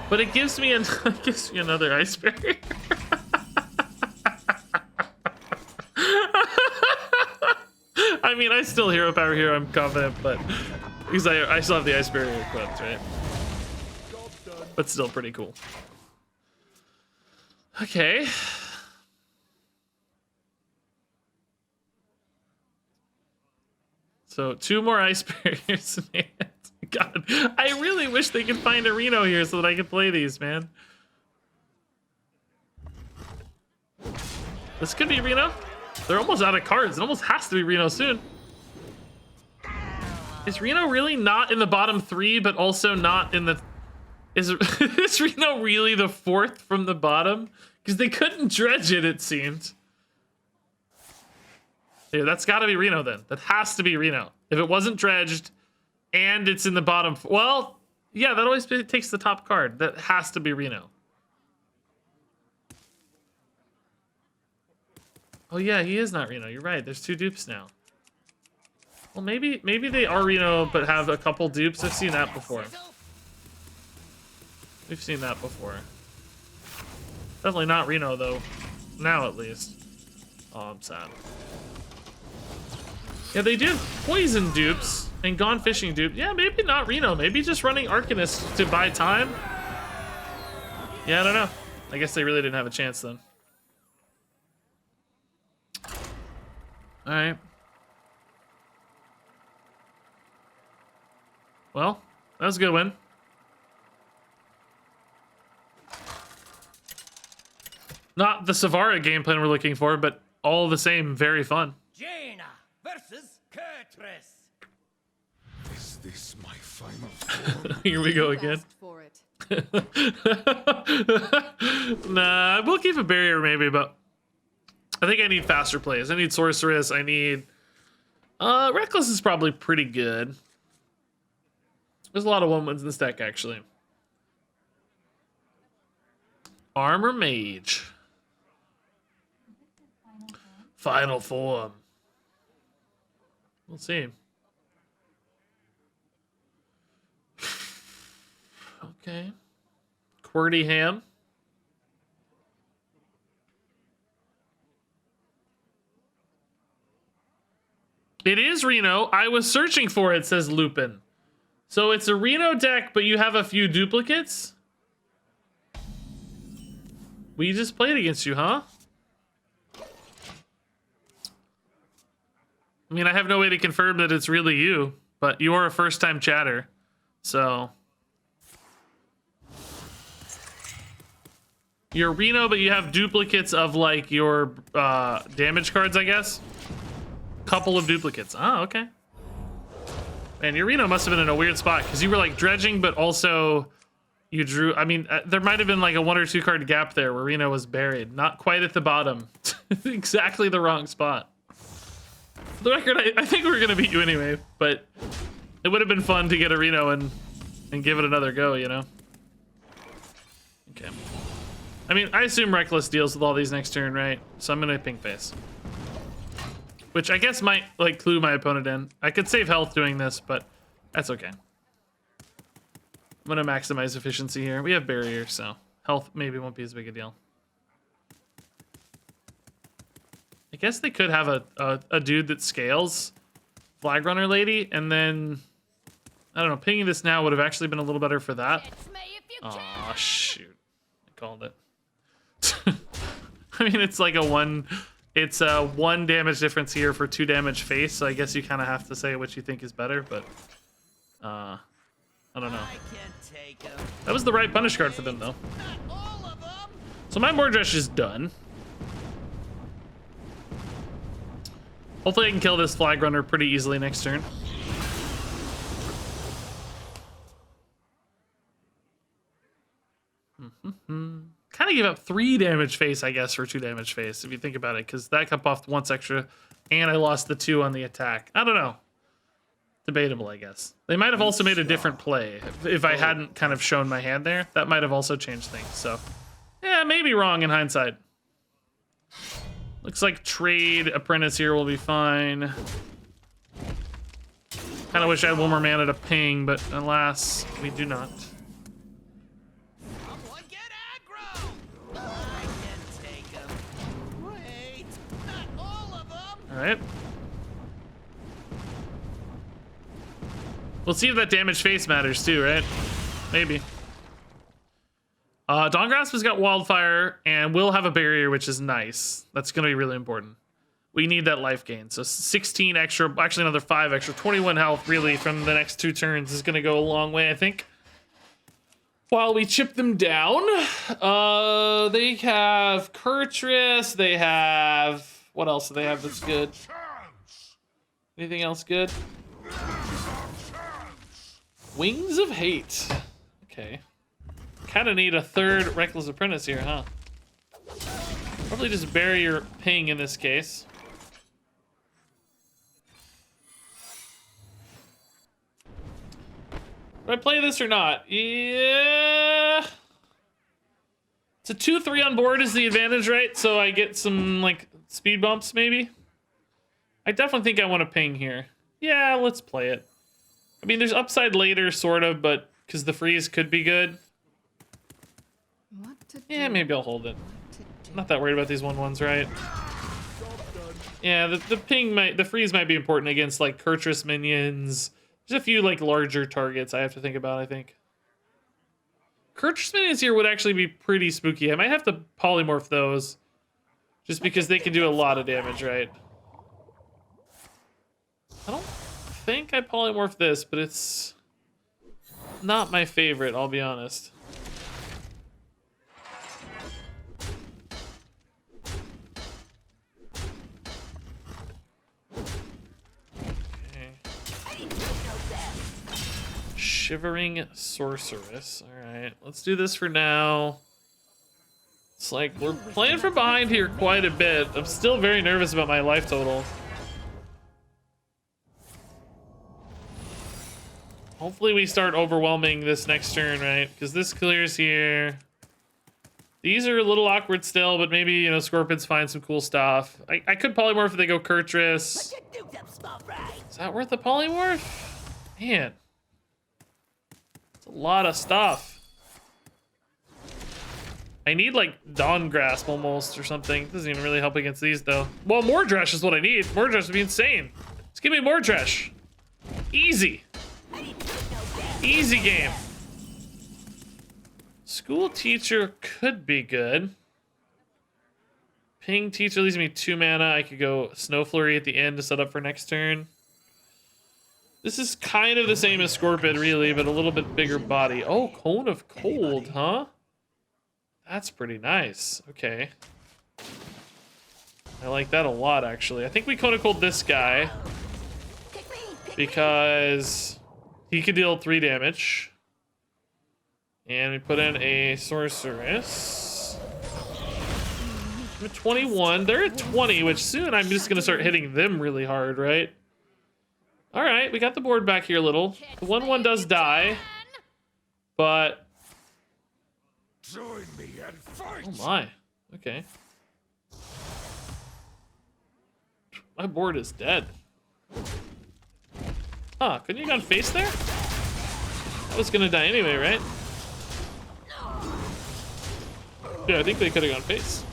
But it gives me, it gives me another ice barrier. I mean, I still hero power here, I'm confident, but because I still have the ice barrier equipped, right? But still pretty cool. Okay. So 2 more ice barriers in hand. God, I really wish they could find a Reno here so that I could play these, man. This could be Reno. They're almost out of cards. It almost has to be Reno soon. Is Reno really not in the bottom 3, but also not in the... Is Reno really the 4th from the bottom? Because they couldn't dredge it, it seemed. Yeah, that's got to be Reno then. That has to be Reno. If it wasn't dredged and it's in the bottom... Well, yeah, that always takes the top card. That has to be Reno. Oh yeah, he is not Reno. You're right. There's 2 dupes now. Well, maybe they are Reno, but have a couple dupes. I've seen that before. We've seen that before. Definitely not Reno though. Now at least. Oh, I'm sad. Yeah, they do poison dupes and gone fishing dupe. Yeah, maybe not Reno. Maybe just running Arcanist to buy time. Yeah, I don't know. I guess they really didn't have a chance then. All right. Well, that was a good win. Not the Sivara game plan we're looking for, but all the same, very fun.
Jaina versus Kurtress.
Is this my final form?
Here we go again.
Asked for it.
Nah, we'll keep a barrier maybe, but I think I need faster plays. I need Sorceress. I need... Reckless is probably pretty good. There's a lot of 1-1s in this deck, actually. Armor Mage. Final form. We'll see. Okay. QWERTY Ham. It is Reno. I was searching for it, says Lupin. So it's a Reno deck, but you have a few duplicates? We just played against you, huh? I mean, I have no way to confirm that it's really you, but you are a first-time chatter, so... You're Reno, but you have duplicates of, like, your damage cards, I guess? Couple of duplicates. Oh, okay. Man, your Reno must have been in a weird spot, because you were, like, dredging, but also... You drew, I mean, there might have been like a 1 or 2 card gap there where Reno was buried. Not quite at the bottom. Exactly the wrong spot. For the record, I think we were going to beat you anyway, but it would have been fun to get a Reno and give it another go, you know? Okay. I mean, I assume Reckless deals with all these next turn, right? So I'm going to pink face. Which I guess might, like, clue my opponent in. I could save health doing this, but that's okay. I'm gonna maximize efficiency here. We have barrier, so health maybe won't be as big a deal. I guess they could have a dude that scales, Flag Runner Lady, and then I don't know. Pinging this now would have actually been a little better for that. Aw, shoot! I called it. I mean, it's like a 1 damage difference here for 2 damage face. So I guess you kind of have to say what you think is better, but I don't know. That was the right punish card for them, though. So my Mordresh is done. Hopefully I can kill this Flag Runner pretty easily next turn. Kind of give up 3 damage face, I guess, for 2 damage face, if you think about it, because that cut off once extra, and I lost the 2 on the attack. I don't know. Debatable, I guess. They might have also made a different play. If I hadn't kind of shown my hand there, that might have also changed things. So, yeah, maybe wrong in hindsight. Looks like trade apprentice here will be fine. Kind of wish I had one more mana to ping, but alas, we do not.
Someone get aggro! I can take them. Wait, not all of them.
All right. We'll see if that damage face matters too, right? Maybe. Dawngrasp has got Wildfire and will have a barrier, which is nice. That's going to be really important. We need that life gain. So 16 extra, actually another 5 extra, 21 health really from the next 2 turns is going to go a long way, I think. While we chip them down, they have Kurtrus, they have, what else do they have that's good? Anything else good? Wings of Hate. Okay. Kind of need a 3rd Reckless Apprentice here, huh? Probably just barrier ping in this case. Do I play this or not? Yeah. It's a 2-3 on board is the advantage, right? So I get some, like, speed bumps, maybe? I definitely think I want to ping here. Yeah, let's play it. I mean, there's upside later, sort of, but because the freeze could be good. Yeah, maybe I'll hold it. I'm not that worried about these 1/1s, right? Yeah, the ping might, the freeze might be important against like Kurtrus minions. There's a few like larger targets I have to think about, I think. Kurtrus minions here would actually be pretty spooky. I might have to polymorph those just because they can do a lot of damage, right? I don't think I polymorph this, but it's not my favorite, I'll be honest. Shivering Sorceress. Alright, let's do this for now. It's like we're playing from behind here quite a bit. I'm still very nervous about my life total. Hopefully we start overwhelming this next turn, right? Because this clears here. These are a little awkward still, but maybe, you know, Scorpions find some cool stuff. I could polymorph if they go Kurtrus. Is that worth a polymorph? Man. A lot of stuff. I need like Dawn Grasp almost or something. Doesn't even really help against these though. Well, Mordresh is what I need. Mordresh would be insane. Just give me Mordresh. Easy. Easy game. School Teacher could be good. Ping Teacher leaves me 2 mana. I could go Snow Flurry at the end to set up for next turn. This is kind of the same as Scorpid, really, but a little bit bigger body. Oh, Cone of Cold, huh? That's pretty nice. Okay. I like that a lot, actually. I think we Cone of Cold this guy because he could deal 3 damage. And we put in a Sorceress. I'm at 21. They're at 20, which soon I'm just going to start hitting them really hard, right? All right, we got the board back here a little. The 1/1 does die, but
Join me and fight.
oh my, okay. My board is dead. Huh? Couldn't you have gone face there? I was gonna die anyway, right? Yeah, I think they could have gone face.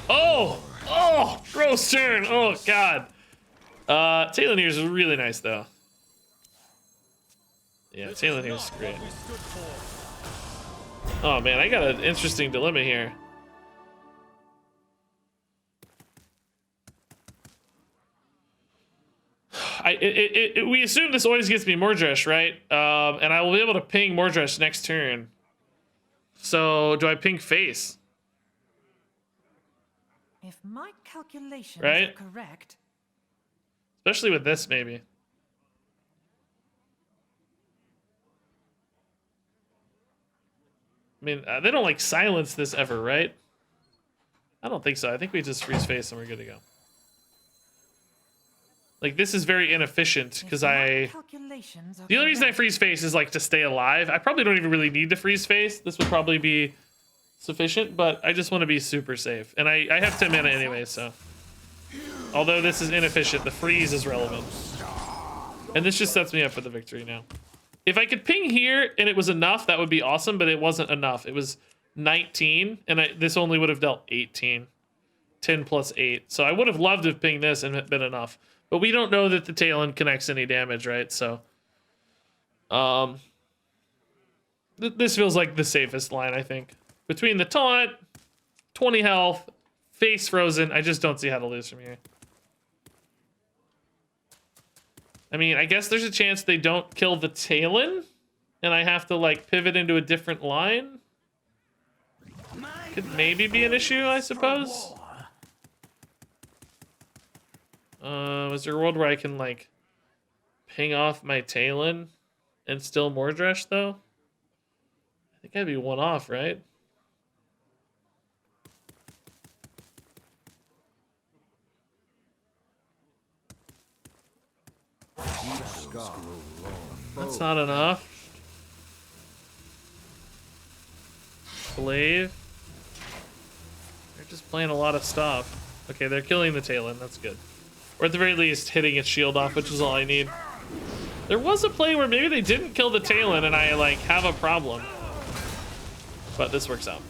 Oh, oh, gross turn. Oh God. Talonhere's is really nice though. Yeah, Talonhere's great. Oh man, I got an interesting dilemma here. We assume this always gets me Mordresh, right? And I will be able to ping Mordresh next turn. So do I ping face?
If my calculations
Right?
are correct.
Especially with this, maybe. I mean, they don't like silence this ever, right? I don't think so. I think we just freeze face and we're good to go. Like, this is very inefficient because the only reason I freeze face is like to stay alive. I probably don't even really need to freeze face. This would probably be sufficient, but I just want to be super safe. And I have 10 mana anyway, so. Although this is inefficient, the freeze is relevant. And this just sets me up for the victory now. If I could ping here and it was enough, that would be awesome, but it wasn't enough. It was 19, and this only would have dealt 18. 10 plus 8. So I would have loved to have pinged this and it been enough. But we don't know that the Talon connects any damage, right? So this feels like the safest line, I think. Between the taunt, 20 health, face frozen, I just don't see how to lose from here. I mean, I guess there's a chance they don't kill the Talon, and I have to, like, pivot into a different line. Could maybe be an issue, I suppose. Is there a world where I can, like, ping off my Talon and still Mordresh, though? I think I'd be one off, right? That's not enough. Glaive. They're just playing a lot of stuff. Okay, they're killing the Talon. That's good. Or at the very least, hitting its shield off, which is all I need. There was a play where maybe they didn't kill the Talon and I, like, have a problem. But this works out.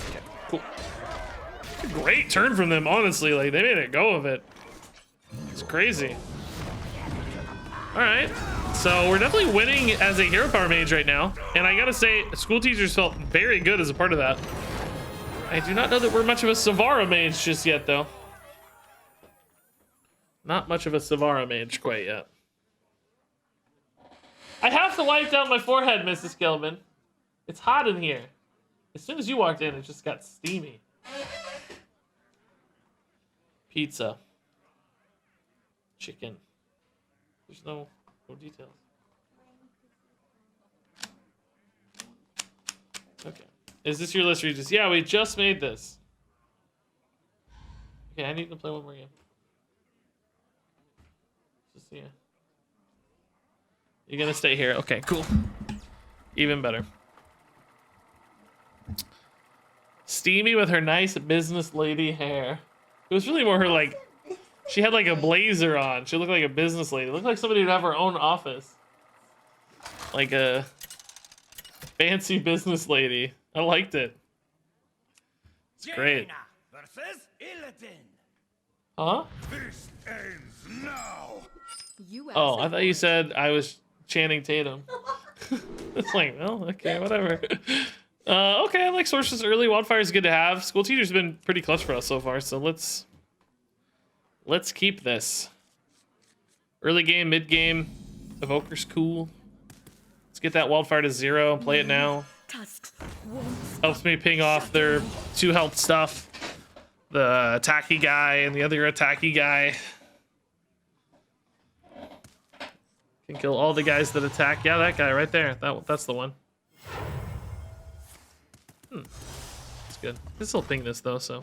Okay, cool. Great turn from them, honestly. Like, they made a go of it. It's crazy. Alright. So, we're definitely winning as a hero power mage right now. And I gotta say, school teachers felt very good as a part of that. I do not know that we're much of a Sivara Mage just yet, though. Not much of a Sivara Mage quite yet. I have to wipe down my forehead, Mrs. Kilbin. It's hot in here. As soon as you walked in, it just got steamy. Pizza. Chicken. There's no details. Okay. Is this your list, Regis? Yeah, we just made this. Okay, I need to play one more game. Just see ya. You're gonna stay here. Okay, cool. Even better. Steamy with her nice business lady hair. It was really more her, like, she had like a blazer on. She looked like a business lady. It looked like somebody who'd have her own office. Like a fancy business lady. I liked it. It's great. Huh?
This ends now.
Oh, I thought you said I was chanting Tatum. It's like, well, okay, whatever. Okay, I like sources early. Wildfire is good to have. School teacher's been pretty clutch for us so far, so let's keep this. Early game, mid game, Evoker's cool. Let's get that Wildfire to 0 and play it now. Helps me ping off their 2 health stuff. The attacky guy and the other attacky guy. Can kill all the guys that attack. Yeah, that guy right there. That's the one. That's good. This will ping this though, so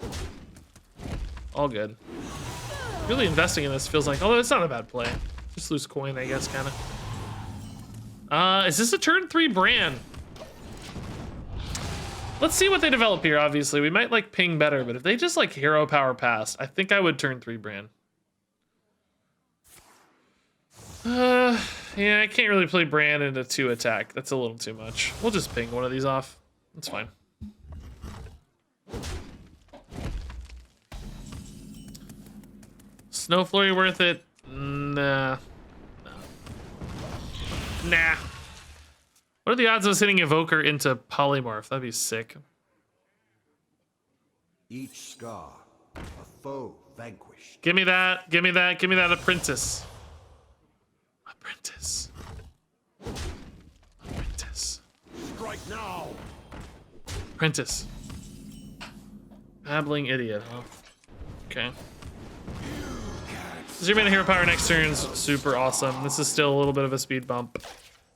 all good. Really investing in this feels like, although it's not a bad play. Just lose coin, I guess, kind of. Is this a turn 3 Bran? Let's see what they develop here, obviously. We might like ping better, but if they just like hero power past, I think I would turn 3 Bran. Yeah, I can't really play Bran into 2 attack. That's a little too much. We'll just ping one of these off. That's fine. Snow Flurry worth it? Nah. Nah. What are the odds of us hitting Evoker into Polymorph? That'd be sick.
Each scar, a foe vanquished.
Give me that. Give me that. Give me that apprentice. Apprentice. Apprentice.
Strike now.
Apprentice. Babbling idiot, huh? Okay. Zero mana hero power next turn's super awesome. This is still a little bit of a speed bump.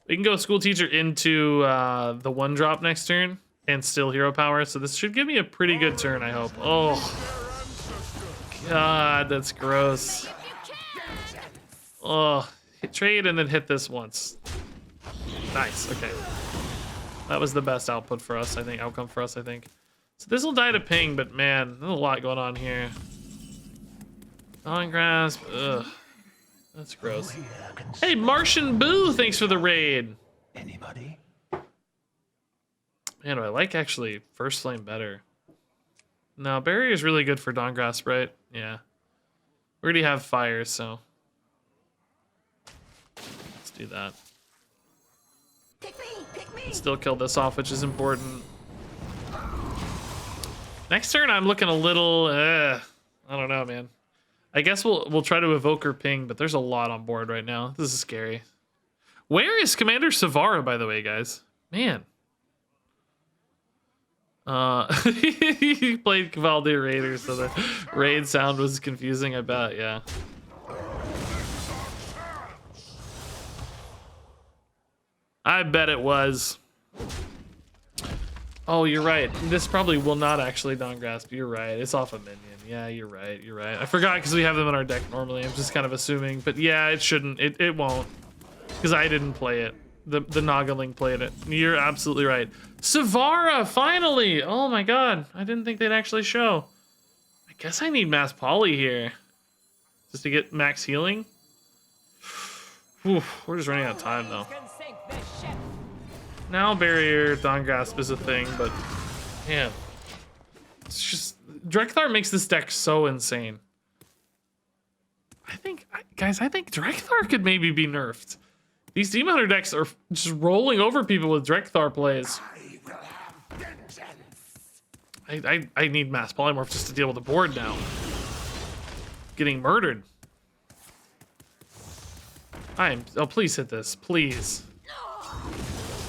We can go school teacher into the 1-drop next turn and still hero power. So this should give me a pretty good turn, I hope. Oh, God, that's gross. Oh, trade and then hit this once. Nice, okay. That was the best output for us, I think. Outcome for us, I think. So this will die to ping, but man, there's a lot going on here. Thawing grasp. Ugh. That's gross. Hey, Martian Boo, thanks for the raid.
Anybody?
Man, do I like actually First Flame better. No, Barrier is really good for Dawn Grasp, right? Yeah. We already have fire, so let's do that.
Pick me!
Still kill this off, which is important. Next turn, I'm looking a little. I don't know, man. I guess we'll try to evoke her ping, but there's a lot on board right now. This is scary. Where is Commander Sivara, by the way, guys? Man. He played Cavaldi Raider, so the raid sound was confusing, I bet, yeah. I bet it was. Oh, you're right. This probably will not actually Dawn Grasp. You're right. It's off a minion. Yeah, you're right. You're right. I forgot because we have them in our deck normally. I'm just kind of assuming. But yeah, it shouldn't. It won't. Because I didn't play it. The Nagaling played it. You're absolutely right. Sivara, finally! Oh my god. I didn't think they'd actually show. I guess I need Mass Poly here. Just to get max healing. Oof, we're just running out of time though. Now Barrier, Dawn Grasp is a thing, but man. It's just Drekthar makes this deck so insane. I think Drekthar could maybe be nerfed. These Demon Hunter decks are just rolling over people with Drekthar plays. I need Mass Polymorph just to deal with the board now. Getting murdered. Oh, please hit this, please.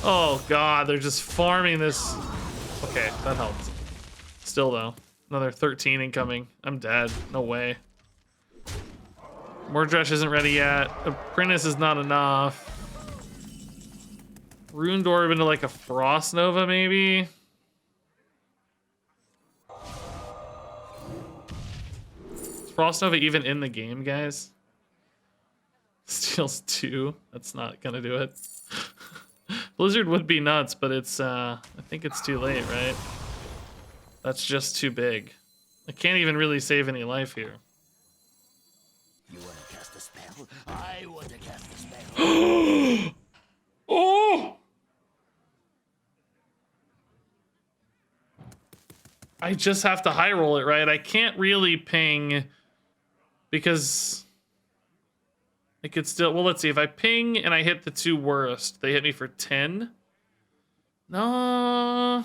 Oh god, they're just farming this. Okay, that helped. Still though, another 13 incoming. I'm dead, no way. Mordresh isn't ready yet. Apprentice is not enough. Rune Orb into like a Frost Nova maybe? Is Frost Nova even in the game, guys? Steals 2. That's not gonna do it. Blizzard would be nuts, but it's I think it's too late, right? That's just too big. I can't even really save any life here.
You want to cast a spell? I want to cast a spell.
Oh! I just have to high roll it, right? I can't really ping because I could still, well, let's see. If I ping and I hit the 2 worst, they hit me for 10. No.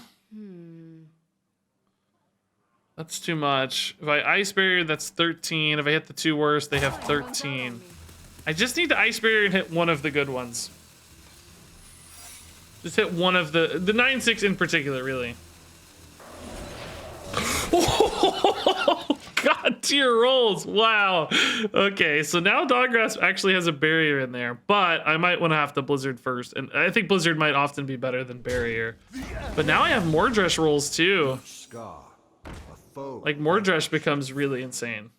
That's too much. If I Ice Barrier, that's 13. If I hit the 2 worst, they have 13. I just need to Ice Barrier and hit one of the good ones. Just hit one of the 9/6 in particular, really. Oh, god tier rolls. Wow. Okay, so now Dawn Grasp actually has a barrier in there, but I might want to have to Blizzard first. And I think Blizzard might often be better than barrier. But now I have Mordresh rolls too. Like Mordresh becomes really insane.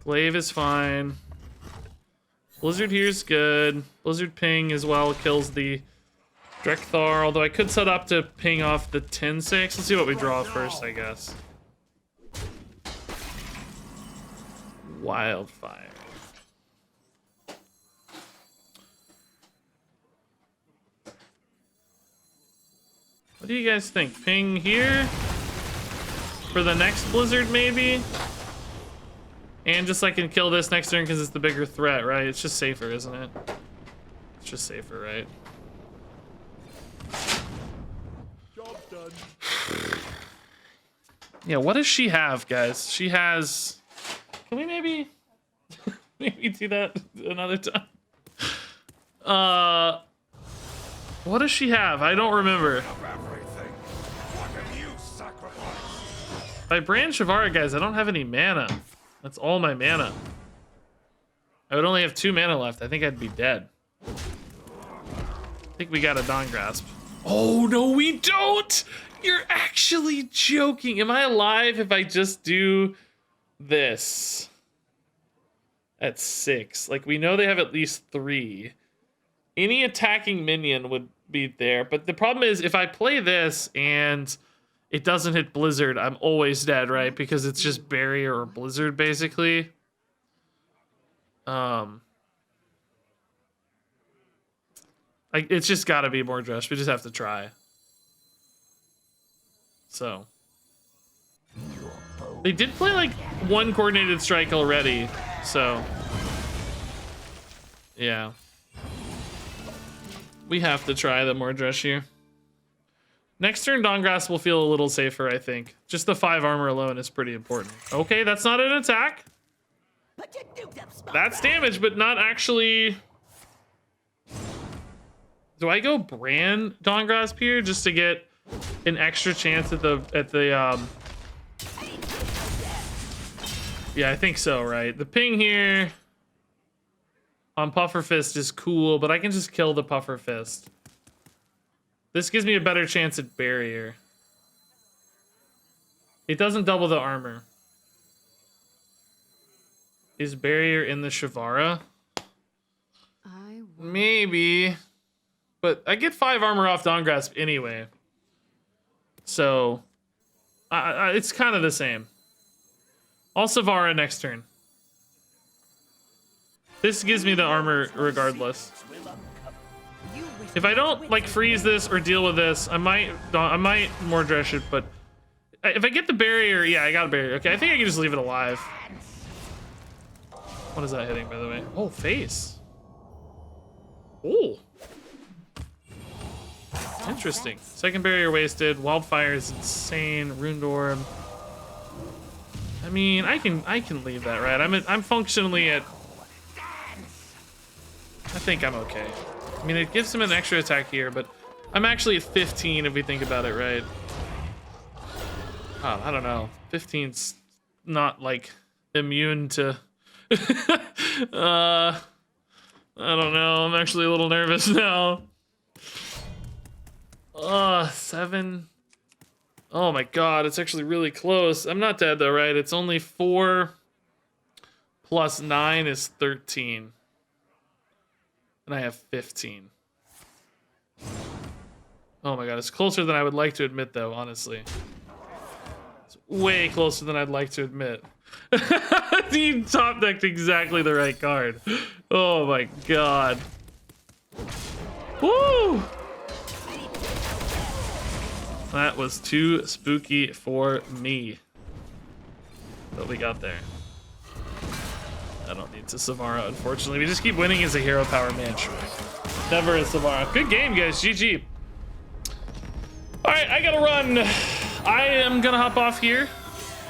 Glaive is fine. Blizzard here's good. Blizzard ping as well kills the Drekthar, although I could set up to ping off the 10/6. Let's see what we draw first, I guess. Wildfire. What do you guys think? Ping here? For the next Blizzard, maybe? And just I can kill this next turn because it's the bigger threat, right? It's just safer, isn't it? It's just safer, right?
Job done.
Yeah, what does she have, guys? She has... Can we maybe... maybe do that another time? What does she have? I don't remember. If I brand Sivara, guys, I don't have any mana. That's all my mana. I would only have 2 mana left. I think I'd be dead. I think we got a Dawn Grasp. Oh, no, we don't! You're actually joking. Am I alive if I just do this? at 6. Like, we know they have at least 3. Any attacking minion would be there. But the problem is, if I play this and it doesn't hit Blizzard, I'm always dead, right? Because it's just Barrier or Blizzard, basically. Like, it's just got to be more Drush. We just have to try. So. They did play, like, 1 coordinated strike already. So. Yeah. We have to try the more Drush here. Next turn, Dawngrasp will feel a little safer, I think. Just the 5 armor alone is pretty important. Okay, that's not an attack. That's damage, but not actually... Do I go Brand Dawngrasp here just to get an extra chance at the Yeah, I think so, right? The ping here on Puffer Fist is cool, but I can just kill the Puffer Fist. This gives me a better chance at Barrier. It doesn't double the armor. Is Barrier in the Sivara? Maybe. But I get 5 armor off Dawngrasp anyway. So, it's kind of the same. I'll Sivara next turn. This gives me the armor regardless. If I don't like freeze this or deal with this, I might more Drush it, but if I get the Barrier, yeah, I got a Barrier. Okay, I think I can just leave it alive. What is that hitting, by the way? Oh, face. Oh. Interesting. Second Barrier wasted. Wildfire is insane. Runed Orb. I mean, I can leave that, right? I'm functionally at... I think I'm okay. I mean, it gives him an extra attack here, but I'm actually at 15 if we think about it, right? Oh, I don't know. 15's not, like, immune to... I don't know. I'm actually a little nervous now. 7. Oh my god, it's actually really close. I'm not dead though, right? It's only 4 plus 9 is 13. And I have 15. Oh my god, it's closer than I would like to admit though, honestly. It's way closer than I'd like to admit. You top decked exactly the right card. Oh my god. Woo! That was too spooky for me. What we got there. I don't need to Sivara, unfortunately. We just keep winning as a hero power mage. Never a Sivara. Good game, guys. GG. All right, I gotta run. I am gonna hop off here.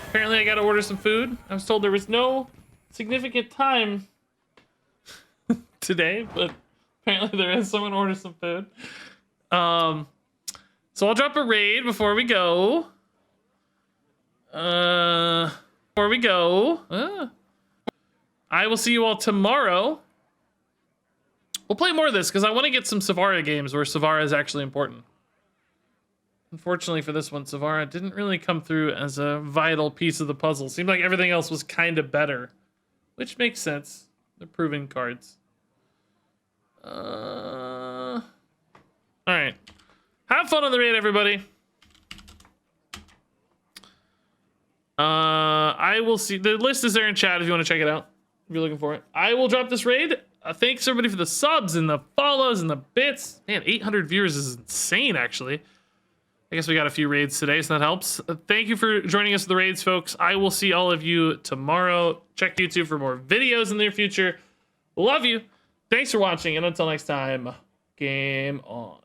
Apparently, I gotta order some food. I was told there was no significant time today, but apparently there is. Someone order some food. So I'll drop a raid before we go. I will see you all tomorrow. We'll play more of this because I want to get some Sivara games where Sivara is actually important. Unfortunately for this one, Sivara didn't really come through as a vital piece of the puzzle. Seemed like everything else was kind of better, which makes sense. They're proven cards. All right. Have fun on the raid, everybody. I will see. The list is there in chat if you want to check it out. If you're looking for it. I will drop this raid. Thanks, everybody, for the subs and the follows and the bits. Man, 800 viewers is insane, actually. I guess we got a few raids today, so that helps. Thank you for joining us for the raids, folks. I will see all of you tomorrow. Check YouTube for more videos in the near future. Love you. Thanks for watching, and until next time, game on.